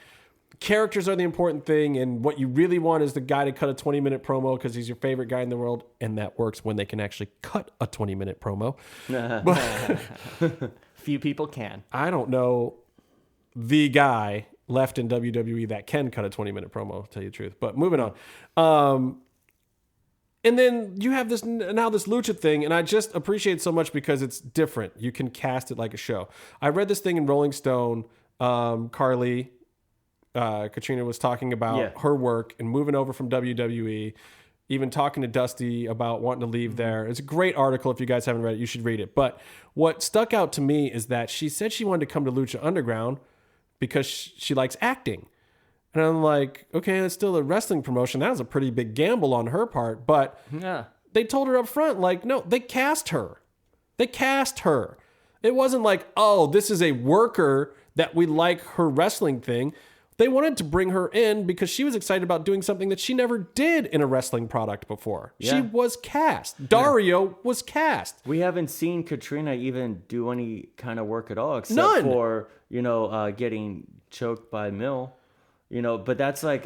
characters are the important thing, and what you really want is the guy to cut a 20-minute promo because he's your favorite guy in the world, and that works when they can actually cut a 20-minute promo. Few people can. I don't know the guy left in WWE that can cut a 20-minute promo, to tell you the truth. But moving on. And then you have this Lucha thing, and I just appreciate it so much because it's different. You can cast it like a show. I read this thing in Rolling Stone. Carly... Katrina was talking about her work and moving over from WWE, even talking to Dusty about wanting to leave there. It's a great article. If you guys haven't read it, you should read it. But what stuck out to me is that she said she wanted to come to Lucha Underground because she likes acting. And I'm like, okay, that's still a wrestling promotion. That was a pretty big gamble on her part. But they told her up front, like, no, they cast her. They cast her. It wasn't like, oh, this is a worker that we like her wrestling thing. They wanted to bring her in because she was excited about doing something that she never did in a wrestling product before. Yeah. She was cast. Dario was cast. We haven't seen Katrina even do any kind of work at all, except for, getting choked by Mill. But that's like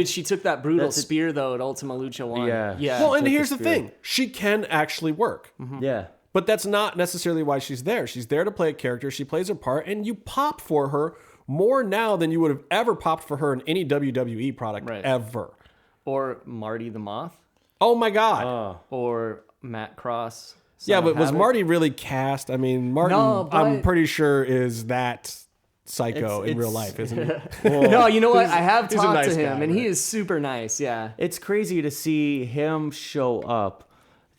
she took that brutal spear, though, at Ultima Lucha 1. Yeah. Well, and here's the thing. She can actually work. Mm-hmm. Yeah. But that's not necessarily why she's there. She's there to play a character. She plays her part, and you pop for her more now than you would have ever popped for her in any WWE product ever. Or Marty the Moth. Oh my God. Or Matt Cross. Yeah, but was Marty really cast? I mean, Martin, I'm pretty sure is that psycho in real life, isn't he? Well, no, you know what? I have talked to him, and he is super nice, yeah. It's crazy to see him show up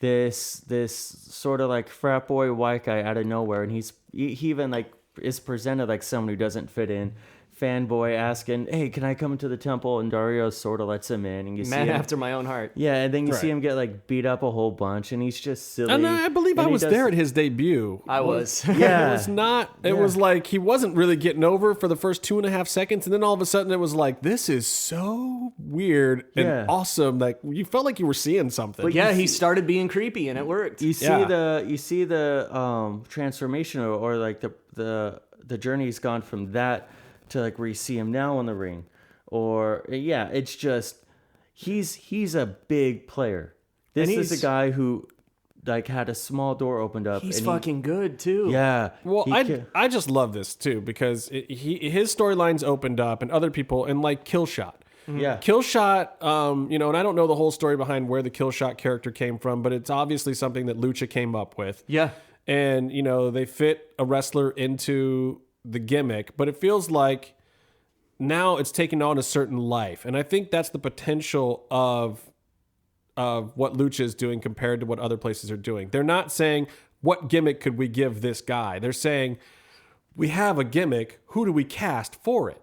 this sort of like frat boy white guy out of nowhere, and he even like is presented like someone who doesn't fit in. Fanboy asking, "Hey, can I come into the temple?" And Dario sort of lets him in, and you see Man him, after my own heart. yeah, and then you Right. see him get like beat up a whole bunch, and he's just silly. And I believe And I he was does- there at his debut. I was. Yeah, It was not. It was like he wasn't really getting over for the first 2.5 seconds, and then all of a sudden it was like, this is so weird and Yeah. awesome. Like you felt like you were seeing something. Yeah, he started being creepy and it worked. You see Yeah. the transformation or like the journey he's gone from that to like where you see him now in the ring, or yeah, it's just he's a big player. This And is a he's- guy who like had a small door opened up. He's and fucking good too. yeah. Well, he I just love this too because his storylines opened up and other people and like Killshot. yeah. Killshot, you know, and I don't know the whole story behind where the Killshot character came from, but it's obviously something that Lucha came up with. Yeah. And, you know, they fit a wrestler into the gimmick, but it feels like now it's taking on a certain life. And I think that's the potential of what Lucha is doing compared to what other places are doing. They're not saying, what gimmick could we give this guy? They're saying, we have a gimmick. Who do we cast for it?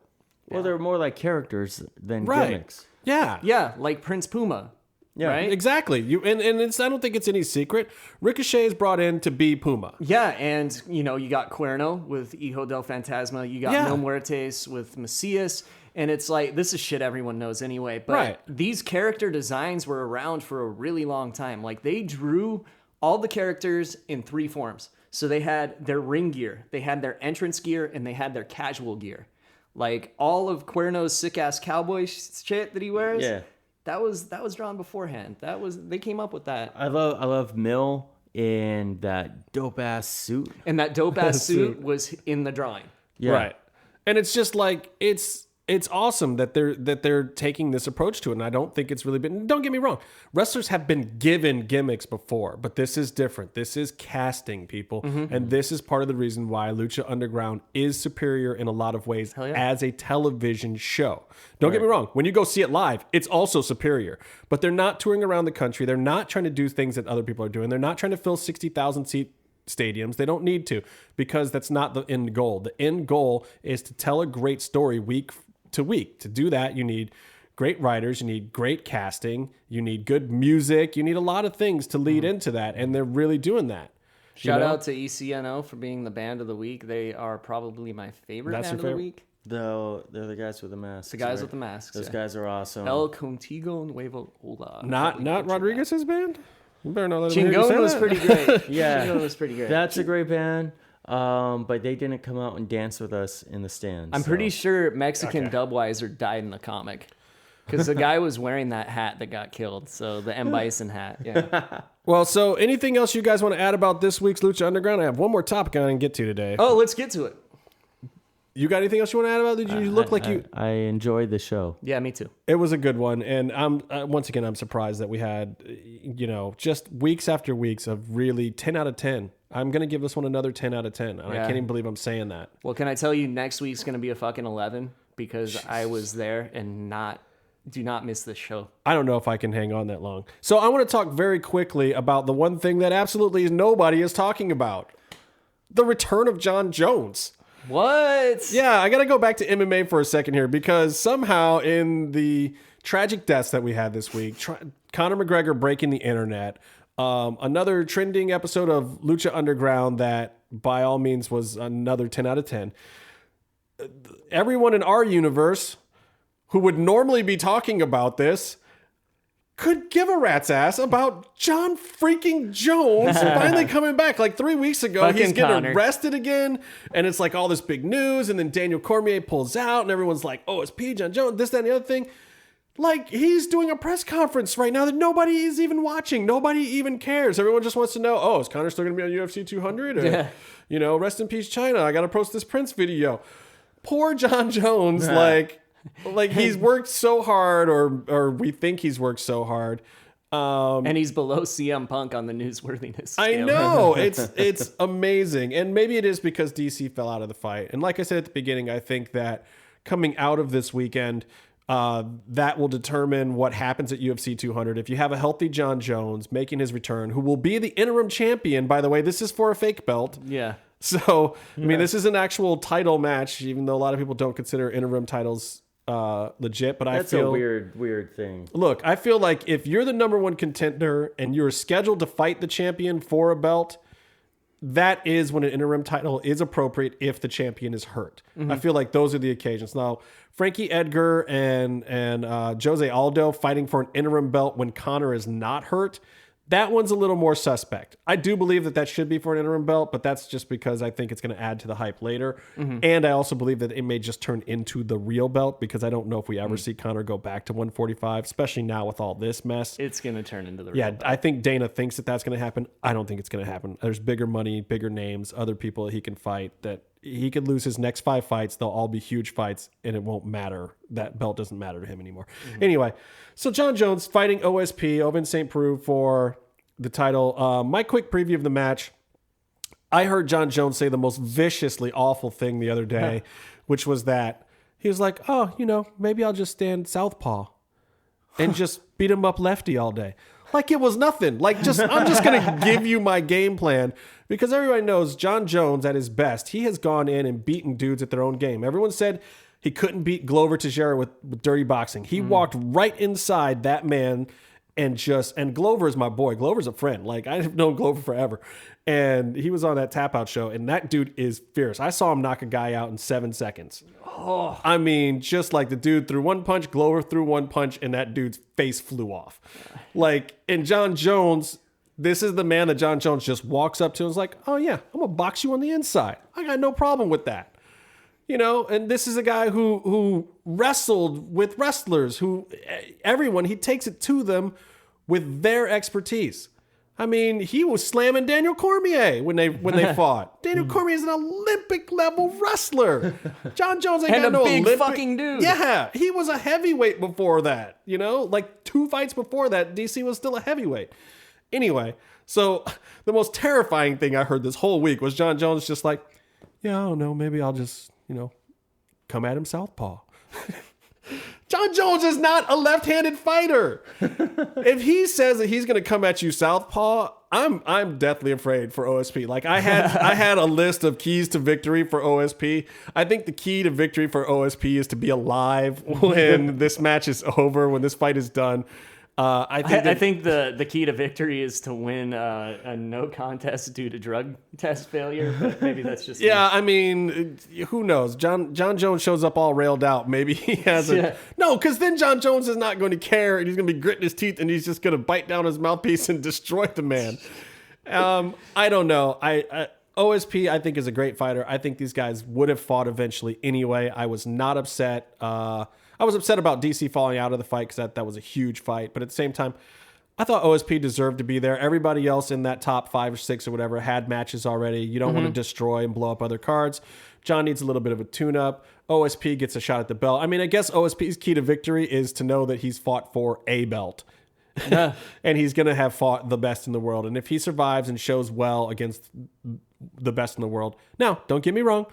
Well, they're more like characters than Right. gimmicks. Yeah. Yeah, like Prince Puma. Yeah. Right? Exactly. And it's, I don't think it's any secret. Ricochet is brought in to be Puma. Yeah, and you know, you got Cuerno with Hijo del Fantasma, you got Yeah. Mil Muertes with Macias, and it's like, this is shit everyone knows anyway, but Right. these character designs were around for a really long time. Like, they drew all the characters in 3 forms. So they had their ring gear, they had their entrance gear, and they had their casual gear. Like, all of Cuerno's sick-ass cowboy shit that he wears, Yeah. that was drawn beforehand. They came up with that. I love Mill in that dope ass suit. And that dope-ass suit was in the drawing. Yeah. Right. And it's just like it's awesome that they're taking this approach to it. And I don't think it's really been, don't get me wrong, wrestlers have been given gimmicks before, but this is different. This is casting, people. And this is part of the reason why Lucha Underground is superior in a lot of ways yeah. as a television show. Don't get me wrong, when you go see it live, it's also superior. But they're not touring around the country. They're not trying to do things that other people are doing. They're not trying to fill 60,000 seat stadiums. They don't need to, because that's not the end goal. The end goal is to tell a great story week to week. To do that, you need great writers, you need great casting, you need good music, you need a lot of things to lead into that, and they're really doing that. Shout out to ECNO for being the band of the week. They are probably my favorite That's band of your the favorite? week. They're the guys with the masks. The guys right? with the masks. Those yeah. guys are awesome. El Contigo Nuevo Hola. Not Rodriguez's band? You better not let him hear you Chingon say was that. pretty great. Yeah. Chingon was pretty great. That's a great band. But they didn't come out and dance with us in the stands. I'm so. pretty sure Mexican Dubweiser died in the comic. Because the guy was wearing that hat that got killed. So the M. Bison hat. Yeah. Well, so anything else you guys want to add about this week's Lucha Underground? I have one more topic I can get to today. Oh, let's get to it. You got anything else you want to add about it? Did you look like you... I enjoyed the show. Yeah, me too. It was a good one, and I'm once again I'm surprised that we had, you know, just weeks after weeks of really 10 out of 10. I'm gonna give this one another 10 out of 10, and I Yeah. can't even believe I'm saying that. Well, can I tell you next week's going to be a fucking 11? Because I was there and do not miss this show. I don't know if I can hang on that long. So I want to talk very quickly about the one thing that absolutely nobody is talking about: the return of John Jones. What? Yeah, I got to go back to MMA for a second here, because somehow in the tragic deaths that we had this week, Conor McGregor breaking the internet, another trending episode of Lucha Underground that by all means was another 10 out of 10. Everyone in our universe who would normally be talking about this could give a rat's ass about John freaking Jones finally coming back. Like 3 weeks ago, Fucking he's getting Connor. arrested again, and it's like all this big news, and then Daniel Cormier pulls out, and everyone's like, oh, it's P. John Jones, this, that, and the other thing. Like, he's doing a press conference right now that nobody is even watching. Nobody even cares. Everyone just wants to know, oh, is Connor still going to be on UFC 200? Or, Yeah. you know, rest in peace, Chyna. I got to post this Prince video. Poor John Jones, like he's worked so hard, or we think he's worked so hard. And he's below CM Punk on the newsworthiness scale. I know. It's amazing. And maybe it is because DC fell out of the fight. And like I said at the beginning, I think that coming out of this weekend, That will determine what happens at UFC 200. If you have a healthy John Jones making his return, who will be the interim champion, by the way, this is for a fake belt. Yeah. So, I mean, this is an actual title match, even though a lot of people don't consider interim titles legit. But That's I feel a weird thing. Look, I feel like if you're the number one contender and you're scheduled to fight the champion for a belt, that is when an interim title is appropriate if the champion is hurt. I feel like those are the occasions. Now, Frankie Edgar and Jose Aldo fighting for an interim belt when Conor is not hurt, that one's a little more suspect. I do believe that should be for an interim belt, but that's just because I think it's going to add to the hype later. And I also believe that it may just turn into the real belt because I don't know if we ever see Conor go back to 145, especially now with all this mess. It's going to turn into the real belt. I think Dana thinks that that's going to happen. I don't think it's going to happen. There's bigger money, bigger names, other people that he can fight that he could lose his next 5 fights. They'll all be huge fights and it won't matter. That belt doesn't matter to him anymore. Anyway, so John Jones fighting OSP, Ovince St. Preux for the title. My quick preview of the match. I heard John Jones say the most viciously awful thing the other day, which was that he was like, oh, maybe I'll just stand southpaw and just beat him up lefty all day. Like it was nothing. Like I'm just going to give you my game plan because everybody knows John Jones at his best. He has gone in and beaten dudes at their own game. Everyone said he couldn't beat Glover Teixeira with dirty boxing. He walked right inside that man and Glover is my boy. Glover's a friend. Like I've known Glover forever. And he was on that Tap Out show and that dude is fierce. I saw him knock a guy out in 7 seconds. Oh, I mean, just like the dude threw one punch, Glover threw one punch, and that dude's face flew off. Like, and John Jones, this is the man that John Jones just walks up to and is like, oh yeah, I'm gonna box you on the inside. I got no problem with that. And this is a guy who wrestled with wrestlers he takes it to them with their expertise. I mean, he was slamming Daniel Cormier when they fought. Daniel Cormier is an Olympic level wrestler. John Jones ain't got no big Olympic fucking dude. Yeah, he was a heavyweight before that. Like 2 fights before that, DC was still a heavyweight. Anyway, so the most terrifying thing I heard this whole week was John Jones just like, yeah, I don't know, maybe I'll just come at him southpaw. John Jones is not a left-handed fighter. If he says that he's going to come at you southpaw, I'm deathly afraid for OSP. Like I had a list of keys to victory for OSP. I think the key to victory for OSP is to be alive when this match is over, when this fight is done. I think the key to victory is to win a no contest due to drug test failure, but maybe that's just me. I mean, who knows? John Jones shows up all railed out. Maybe he has no, because then John Jones is not going to care, and he's going to be gritting his teeth, and he's just going to bite down his mouthpiece and destroy the man. I don't know. OSP, I think, is a great fighter. I think these guys would have fought eventually anyway. I was not upset. I was upset about DC falling out of the fight because that was a huge fight. But at the same time, I thought OSP deserved to be there. Everybody else in that top 5 or 6 or whatever had matches already. You don't want to destroy and blow up other cards. John needs a little bit of a tune-up. OSP gets a shot at the belt. I mean, I guess OSP's key to victory is to know that he's fought for a belt. And he's going to have fought the best in the world. And if he survives and shows well against the best in the world. Now, don't get me wrong.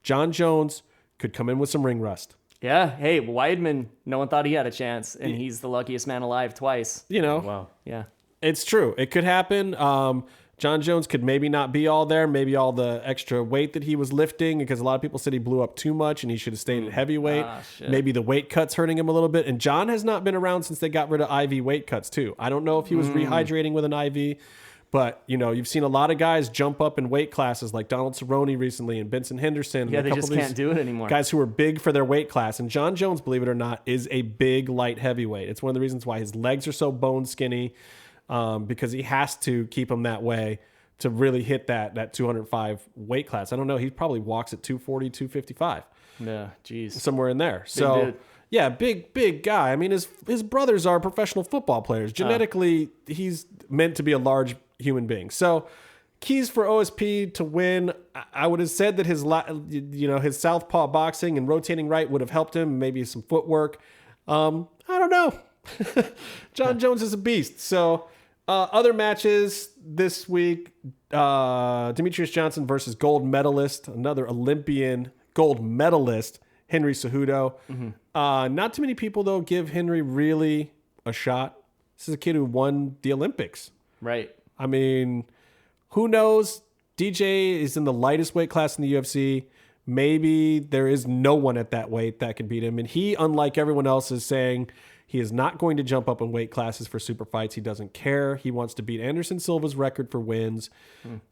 John Jones could come in with some ring rust. Yeah. Hey, Weidman, no one thought he had a chance, and he's the luckiest man alive twice. Wow. Yeah. It's true. It could happen. John Jones could maybe not be all there. Maybe all the extra weight that he was lifting, because a lot of people said he blew up too much and he should have stayed at heavyweight. Maybe the weight cuts hurting him a little bit. And John has not been around since they got rid of IV weight cuts too. I don't know if he was rehydrating with an IV. But, you've seen a lot of guys jump up in weight classes like Donald Cerrone recently and Benson Henderson. Yeah, and they just can't do it anymore. Guys who are big for their weight class. And John Jones, believe it or not, is a big light heavyweight. It's one of the reasons why his legs are so bone skinny, because he has to keep them that way to really hit that 205 weight class. I don't know. He probably walks at 240, 255. Yeah, geez. Somewhere in there. Yeah, big guy. I mean, his brothers are professional football players. Genetically, he's meant to be a large human being. So, keys for OSP to win. I would have said that his southpaw boxing and rotating right would have helped him. Maybe some footwork. I don't know. John Jones is a beast. So, other matches this week: Demetrius Johnson versus gold medalist, another Olympian gold medalist, Henry Cejudo. Not too many people, though, give Henry really a shot. This is a kid who won the Olympics. Right. I mean, who knows? DJ is in the lightest weight class in the UFC. Maybe there is no one at that weight that can beat him. And he, unlike everyone else, is saying he is not going to jump up in weight classes for super fights. He doesn't care. He wants to beat Anderson Silva's record for wins.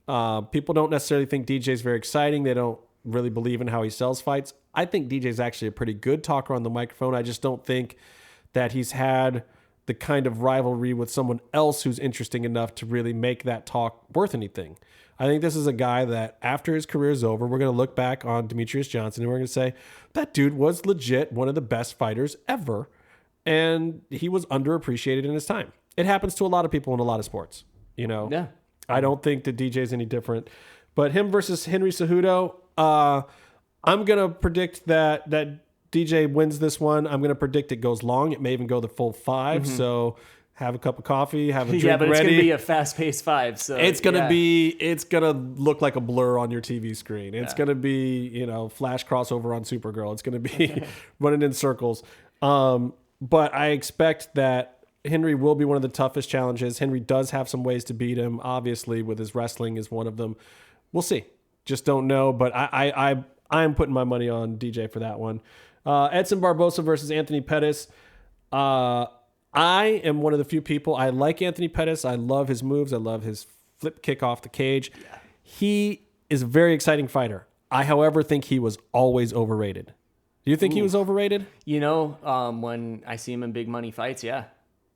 People don't necessarily think DJ is very exciting. They don't really believe in how he sells fights. I think DJ is actually a pretty good talker on the microphone. I just don't think that he's had the kind of rivalry with someone else who's interesting enough to really make that talk worth anything. I think this is a guy that after his career is over, we're going to look back on Demetrius Johnson and we're going to say, that dude was legit one of the best fighters ever. And he was underappreciated in his time. It happens to a lot of people in a lot of sports, you know? Yeah. I don't think that DJ is any different. But him versus Henry Cejudo, I'm going to predict that DJ wins this one. I'm going to predict it goes long. It may even go the full 5. So have a cup of coffee, have a drink Yeah, but it's ready. going to be a fast-paced 5. So It's going to look like a blur on your TV screen. It's going to be, you know, flash crossover on Supergirl. It's going to be running in circles. But I expect that Henry will be one of the toughest challenges. Henry does have some ways to beat him. Obviously, with his wrestling is one of them. We'll see. Just don't know. But I'm putting my money on DJ for that one. Edson Barbosa versus Anthony Pettis. I am one of the few people. I like Anthony Pettis. I love his moves. I love his flip kick off the cage. Yeah. He is a very exciting fighter. I, however, think he was always overrated. Do you think he was overrated? You know, when I see him in big money fights, yeah.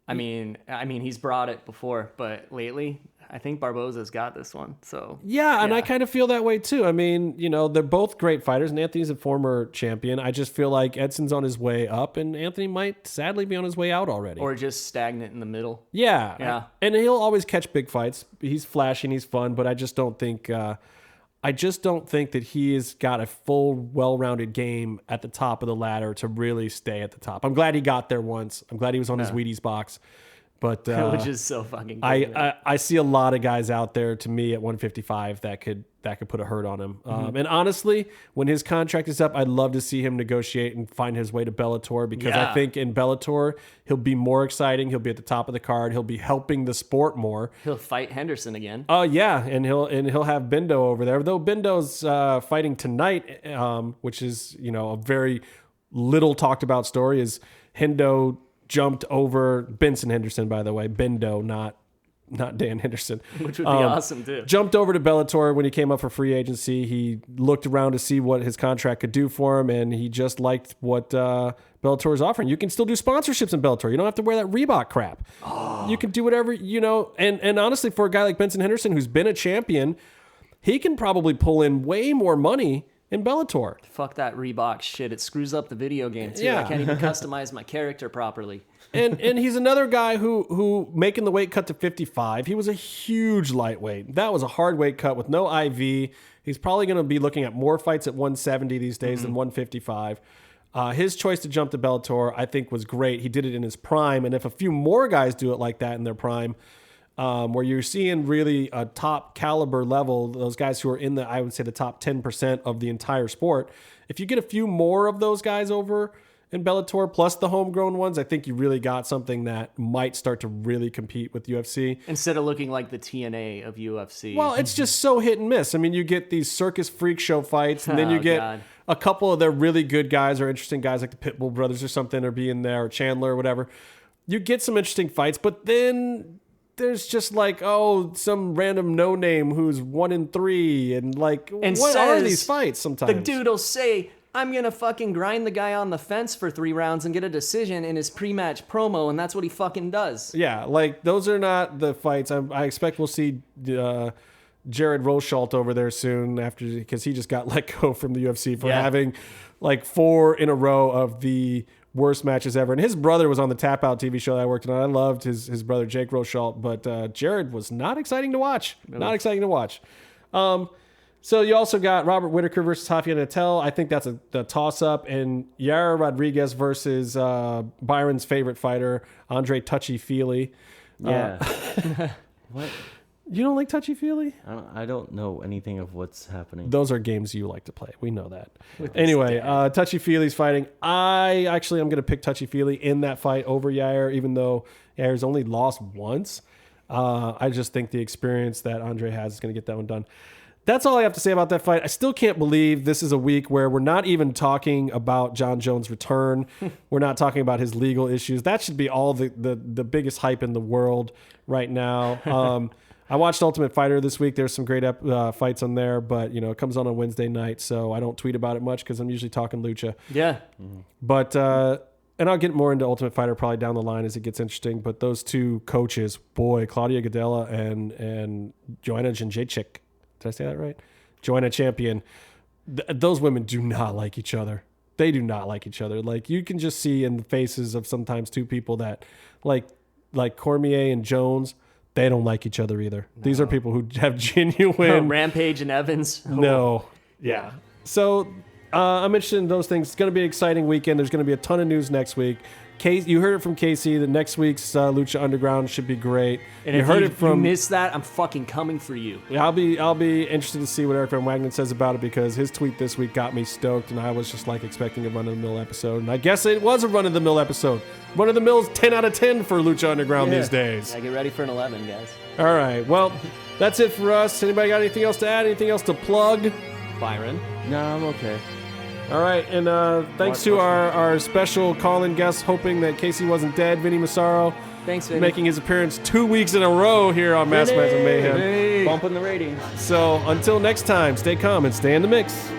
I mean, he's brought it before, but lately, I think Barboza's got this one. So yeah, and I kind of feel that way too. I mean, you know, they're both great fighters, and Anthony's a former champion. I just feel like Edson's on his way up, and Anthony might sadly be on his way out already, or just stagnant in the middle. Yeah. And he'll always catch big fights. He's flashy and he's fun, but I just don't think that he has got a full, well-rounded game at the top of the ladder to really stay at the top. I'm glad he got there once. I'm glad he was on his Wheaties box. But which is so fucking cool. I see a lot of guys out there to me at 155 that could put a hurt on him. And honestly, when his contract is up, I'd love to see him negotiate and find his way to Bellator, because I think in Bellator he'll be more exciting. He'll be at the top of the card. He'll be helping the sport more. He'll fight Henderson again. Oh yeah, and he'll have Bindo over there. Though Bindo's fighting tonight, which is, you know, a very little talked about story, is Hendo jumped over Benson Henderson, by the way. Bindo, not Dan Henderson. Which would be awesome, too. Jumped over to Bellator when he came up for free agency. He looked around to see what his contract could do for him, and he just liked what Bellator is offering. You can still do sponsorships in Bellator. You don't have to wear that Reebok crap. You can do whatever, you know. And honestly, for a guy like Benson Henderson, who's been a champion, he can probably pull in way more money in Bellator. Fuck that Reebok shit. It screws up the video game, too. Yeah. I can't even customize my character properly. And he's another guy who making the weight cut to 55. He was a huge lightweight. That was a hard weight cut with no IV. He's probably going to be looking at more fights at 170 these days than 155. His choice to jump to Bellator, I think, was great. He did it in his prime. And if a few more guys do it like that in their prime, where you're seeing really a top caliber level, those guys who are in I would say the top 10% of the entire sport, if you get a few more of those guys over in Bellator, plus the homegrown ones, I think you really got something that might start to really compete with UFC. Instead of looking like the TNA of UFC. Well, it's just so hit and miss. I mean, you get these circus freak show fights, and then you get a couple of their really good guys or interesting guys like the Pitbull brothers or something, or being there, or Chandler or whatever. You get some interesting fights, but then there's just like, some random no-name who's 1-3, and like, what are these fights sometimes? The dude will say, I'm going to fucking grind the guy on the fence for 3 rounds and get a decision in his pre-match promo, and that's what he fucking does. Yeah, like, those are not the fights. I expect we'll see Jared Rosholt over there soon, because he just got let go from the UFC for having like 4 in a row of the worst matches ever. And his brother was on the Tap Out TV show that I worked on. I loved his brother Jake Rosholt, but Jared was not exciting to watch. Not exciting to watch. So you also got Robert Whittaker versus Rafael Natel. I think that's a toss-up. And Yara Rodriguez versus Byron's favorite fighter, Andre Touchy-Feely. Yeah. What? You don't like touchy-feely? I don't know anything of what's happening. Those are games you like to play. We know that. Anyway, Touchy-Feely's fighting. I'm going to pick Touchy-Feely in that fight over Yair, even though Yair's only lost once. I just think the experience that Andre has is going to get that one done. That's all I have to say about that fight. I still can't believe this is a week where we're not even talking about John Jones' return. We're not talking about his legal issues. That should be all the biggest hype in the world right now. I watched Ultimate Fighter this week. There's some great fights on there, but it comes on Wednesday night, so I don't tweet about it much because I'm usually talking lucha. Yeah. But and I'll get more into Ultimate Fighter probably down the line as it gets interesting. But those two coaches, boy, Claudia Gadella and Joanna Jędrzejczyk. Did I say that right? Joanna Champion. Those women do not like each other. They do not like each other. Like, you can just see in the faces of sometimes two people that, like Cormier and Jones, they don't like each other either. No. These are people who have genuine... Rampage and Evans. No. Yeah. So I'm interested in those things. It's going to be an exciting weekend. There's going to be a ton of news next week. You heard it from Casey. The next week's Lucha Underground should be great. And if you missed that, I'm fucking coming for you. I'll be interested to see what Eric Van Wagenen says about it, because his tweet this week got me stoked, and I was just like expecting a run-of-the-mill episode. And I guess it was a run-of-the-mill episode. Run-of-the-mill's 10 out of 10 for Lucha Underground these days. Yeah, get ready for an 11, guys. All right. Well, that's it for us. Anybody got anything else to add? Anything else to plug? Byron? No, I'm okay. All right, and thanks to our special call-in guest, hoping that Casey wasn't dead, Vinny Massaro. Thanks, Vinny. Making his appearance 2 weeks in a row here on Mass Match and Mayhem. Bumping the ratings. So until next time, stay calm and stay in the mix.